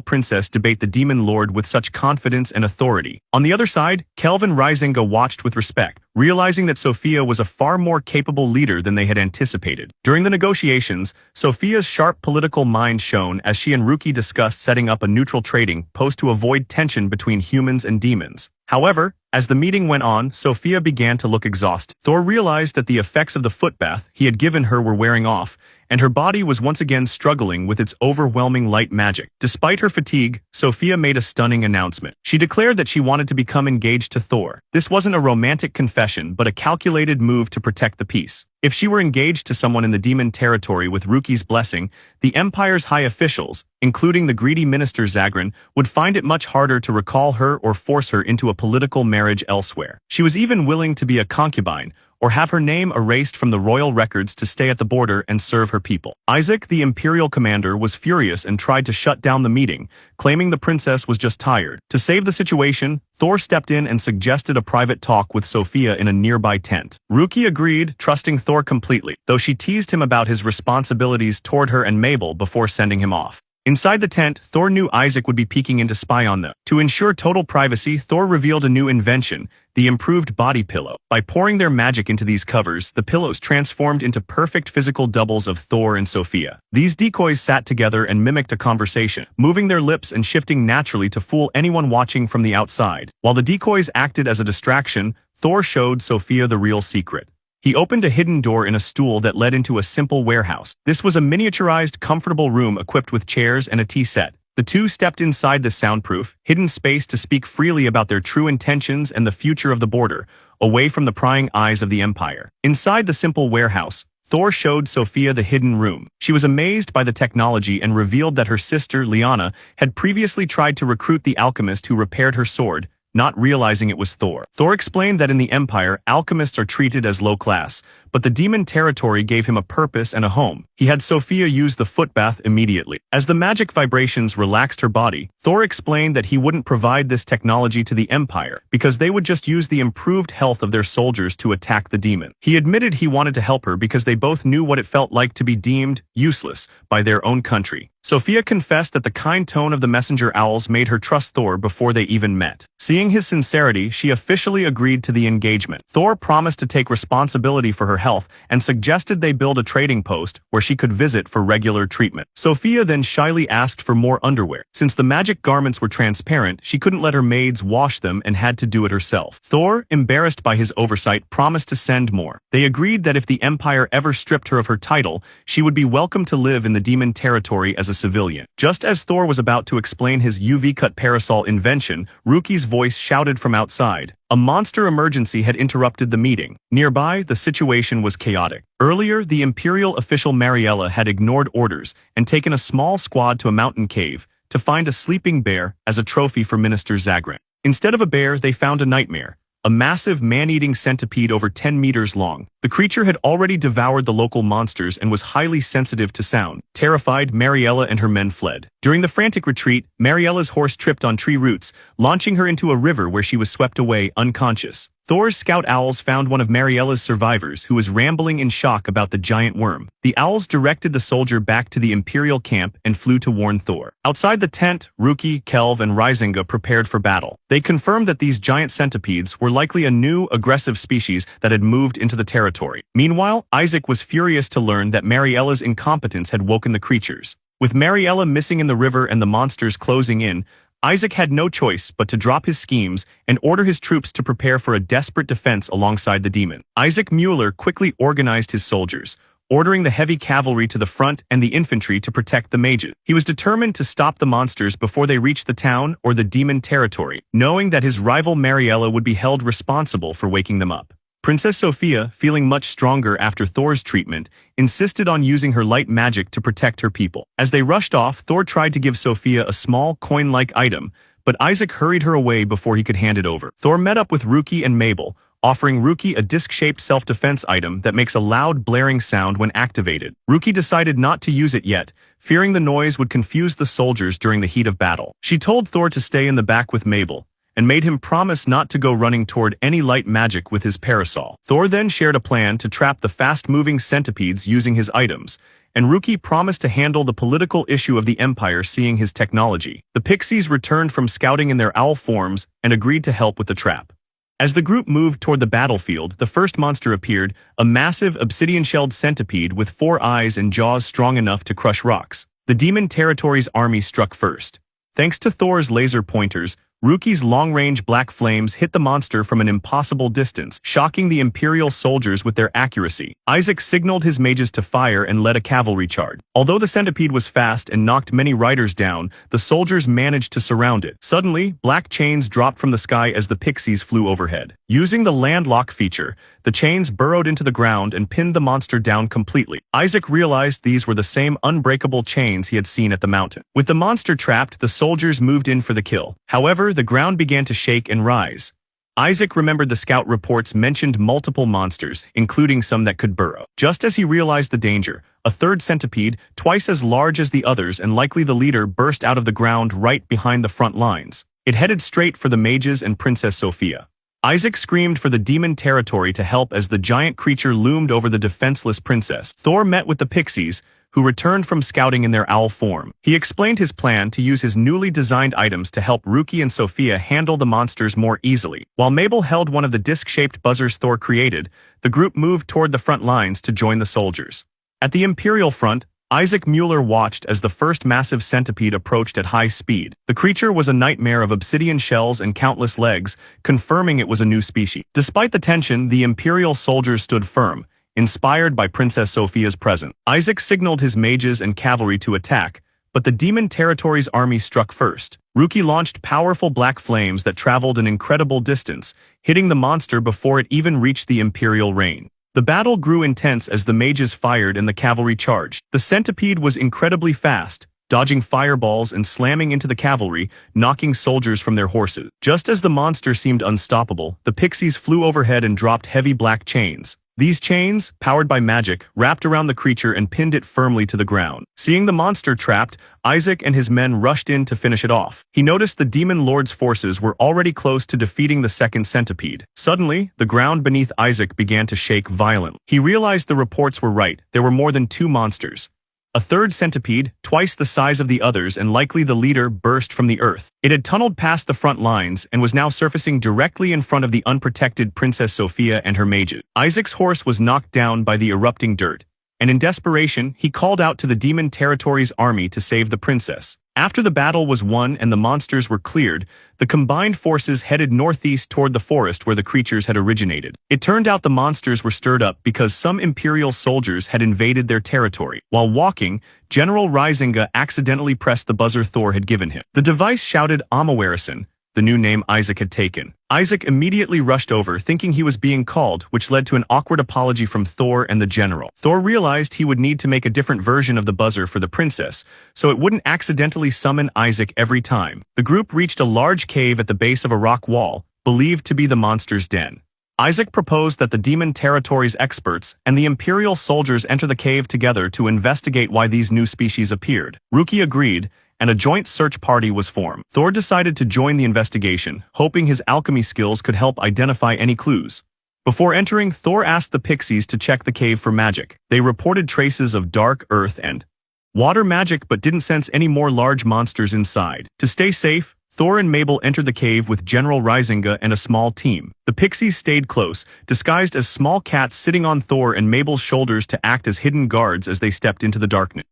princess debate the demon lord with such confidence and authority. On the other side, Kelv and Rizinga watched with respect, realizing that Sophia was a far more capable leader than they had anticipated. During the negotiations, Sophia's sharp political mind shone as she and Ruki discussed setting up a neutral trading post to avoid tension between humans and demons. However, as the meeting went on, Sophia began to look exhausted. Thor realized that the effects of the foot bath he had given her were wearing off, and her body was once again struggling with its overwhelming light magic. Despite her fatigue, Sophia made a stunning announcement. She declared that she wanted to become engaged to Thor. This wasn't a romantic confession, but a calculated move to protect the peace. If she were engaged to someone in the demon territory with Ruki's blessing, the Empire's high officials, including the greedy minister Zagran, would find it much harder to recall her or force her into a political marriage elsewhere. She was even willing to be a concubine, or have her name erased from the royal records to stay at the border and serve her people. Isaac, the Imperial commander, was furious and tried to shut down the meeting, claiming the princess was just tired. To save the situation, Thor stepped in and suggested a private talk with Sophia in a nearby tent. Ruki agreed, trusting Thor completely, though she teased him about his responsibilities toward her and Mabel before sending him off. Inside the tent, Thor knew Isaac would be peeking in to spy on them. To ensure total privacy, Thor revealed a new invention, the improved body pillow. By pouring their magic into these covers, the pillows transformed into perfect physical doubles of Thor and Sophia. These decoys sat together and mimicked a conversation, moving their lips and shifting naturally to fool anyone watching from the outside. While the decoys acted as a distraction, Thor showed Sophia the real secret. He opened a hidden door in a stool that led into a simple warehouse. This was a miniaturized, comfortable room equipped with chairs and a tea set. The two stepped inside the soundproof, hidden space to speak freely about their true intentions and the future of the border, away from the prying eyes of the Empire. Inside the simple warehouse, Thor showed Sophia the hidden room. She was amazed by the technology and revealed that her sister, Liana, had previously tried to recruit the alchemist who repaired her sword, not realizing it was Thor. Thor explained that in the Empire, alchemists are treated as low class, but the demon territory gave him a purpose and a home. He had Sophia use the foot bath immediately. As the magic vibrations relaxed her body, Thor explained that he wouldn't provide this technology to the Empire because they would just use the improved health of their soldiers to attack the demon. He admitted he wanted to help her because they both knew what it felt like to be deemed useless by their own country. Sophia confessed that the kind tone of the messenger owls made her trust Thor before they even met. Seeing his sincerity, she officially agreed to the engagement. Thor promised to take responsibility for her health and suggested they build a trading post where she could visit for regular treatment. Sophia then shyly asked for more underwear. Since the magic garments were transparent, she couldn't let her maids wash them and had to do it herself. Thor, embarrassed by his oversight, promised to send more. They agreed that if the Empire ever stripped her of her title, she would be welcome to live in the demon territory as a civilian. Just as Thor was about to explain his UV-cut parasol invention, Ruki's voice shouted from outside. A monster emergency had interrupted the meeting. Nearby, the situation was chaotic. Earlier, the Imperial official Mariella had ignored orders and taken a small squad to a mountain cave to find a sleeping bear as a trophy for Minister Zagran. Instead of a bear, they found a nightmare. A massive man-eating centipede over 10 meters long. The creature had already devoured the local monsters and was highly sensitive to sound. Terrified, Mariella and her men fled. During the frantic retreat, Mariella's horse tripped on tree roots, launching her into a river where she was swept away, unconscious. Thor's scout owls found one of Mariella's survivors who was rambling in shock about the giant worm. The owls directed the soldier back to the Imperial camp and flew to warn Thor. Outside the tent, Ruki, Kelv, and Rizinga prepared for battle. They confirmed that these giant centipedes were likely a new, aggressive species that had moved into the territory. Meanwhile, Isaac was furious to learn that Mariella's incompetence had woken the creatures. With Mariella missing in the river and the monsters closing in, Isaac had no choice but to drop his schemes and order his troops to prepare for a desperate defense alongside the demon. Isaac Mueller quickly organized his soldiers, ordering the heavy cavalry to the front and the infantry to protect the mages. He was determined to stop the monsters before they reached the town or the demon territory, knowing that his rival Mariella would be held responsible for waking them up. Princess Sophia, feeling much stronger after Thor's treatment, insisted on using her light magic to protect her people. As they rushed off, Thor tried to give Sophia a small coin-like item, but Isaac hurried her away before he could hand it over. Thor met up with Ruki and Mabel, offering Ruki a disc-shaped self-defense item that makes a loud blaring sound when activated. Ruki decided not to use it yet, fearing the noise would confuse the soldiers during the heat of battle. She told Thor to stay in the back with Mabel, and made him promise not to go running toward any light magic with his parasol. Thor then shared a plan to trap the fast-moving centipedes using his items, and Ruki promised to handle the political issue of the Empire seeing his technology. The pixies returned from scouting in their owl forms and agreed to help with the trap. As the group moved toward the battlefield, the first monster appeared, a massive obsidian-shelled centipede with 4 eyes and jaws strong enough to crush rocks. The demon territory's army struck first. Thanks to Thor's laser pointers, Ruki's long-range black flames hit the monster from an impossible distance, shocking the Imperial soldiers with their accuracy. Isaac signaled his mages to fire and led a cavalry charge. Although the centipede was fast and knocked many riders down, the soldiers managed to surround it. Suddenly, black chains dropped from the sky as the pixies flew overhead. Using the landlock feature, the chains burrowed into the ground and pinned the monster down completely. Isaac realized these were the same unbreakable chains he had seen at the mountain. With the monster trapped, the soldiers moved in for the kill. However, the ground began to shake and rise. Isaac remembered the scout reports mentioned multiple monsters, including some that could burrow. Just as he realized the danger, a third centipede, twice as large as the others and likely the leader, burst out of the ground right behind the front lines. It headed straight for the mages and Princess Sophia. Isaac screamed for the demon territory to help as the giant creature loomed over the defenseless princess. Thor met with the pixies, who returned from scouting in their owl form. He explained his plan to use his newly designed items to help Ruki and Sophia handle the monsters more easily. While Mabel held one of the disc-shaped buzzers Thor created, the group moved toward the front lines to join the soldiers. At the Imperial front, Isaac Mueller watched as the first massive centipede approached at high speed. The creature was a nightmare of obsidian shells and countless legs, confirming it was a new species. Despite the tension, the Imperial soldiers stood firm, inspired by Princess Sophia's presence. Isaac signaled his mages and cavalry to attack, but the demon territory's army struck first. Ruki launched powerful black flames that traveled an incredible distance, hitting the monster before it even reached the Imperial reign. The battle grew intense as the mages fired and the cavalry charged. The centipede was incredibly fast, dodging fireballs and slamming into the cavalry, knocking soldiers from their horses. Just as the monster seemed unstoppable, the pixies flew overhead and dropped heavy black chains. These chains, powered by magic, wrapped around the creature and pinned it firmly to the ground. Seeing the monster trapped, Isaac and his men rushed in to finish it off. He noticed the demon lord's forces were already close to defeating the second centipede. Suddenly, the ground beneath Isaac began to shake violently. He realized the reports were right. There were more than 2 monsters. A third centipede, twice the size of the others and likely the leader, burst from the earth. It had tunneled past the front lines and was now surfacing directly in front of the unprotected Princess Sophia and her mages. Isaac's horse was knocked down by the erupting dirt, and in desperation, he called out to the demon territory's army to save the princess. After the battle was won and the monsters were cleared, the combined forces headed northeast toward the forest where the creatures had originated. It turned out the monsters were stirred up because some Imperial soldiers had invaded their territory. While walking, General Risinga accidentally pressed the buzzer Thor had given him. The device shouted Amawarison, the new name Isaac had taken. Isaac immediately rushed over, thinking he was being called, which led to an awkward apology from Thor and the general. Thor realized he would need to make a different version of the buzzer for the princess, so it wouldn't accidentally summon Isaac every time. The group reached a large cave at the base of a rock wall, believed to be the monster's den. Isaac proposed that the demon territory's experts and the Imperial soldiers enter the cave together to investigate why these new species appeared. Ruki agreed, and a joint search party was formed. Thor decided to join the investigation, hoping his alchemy skills could help identify any clues. Before entering, Thor asked the pixies to check the cave for magic. They reported traces of dark earth and water magic but didn't sense any more large monsters inside. To stay safe, Thor and Mabel entered the cave with General Risinga and a small team. The pixies stayed close, disguised as small cats sitting on Thor and Mabel's shoulders to act as hidden guards as they stepped into the darkness.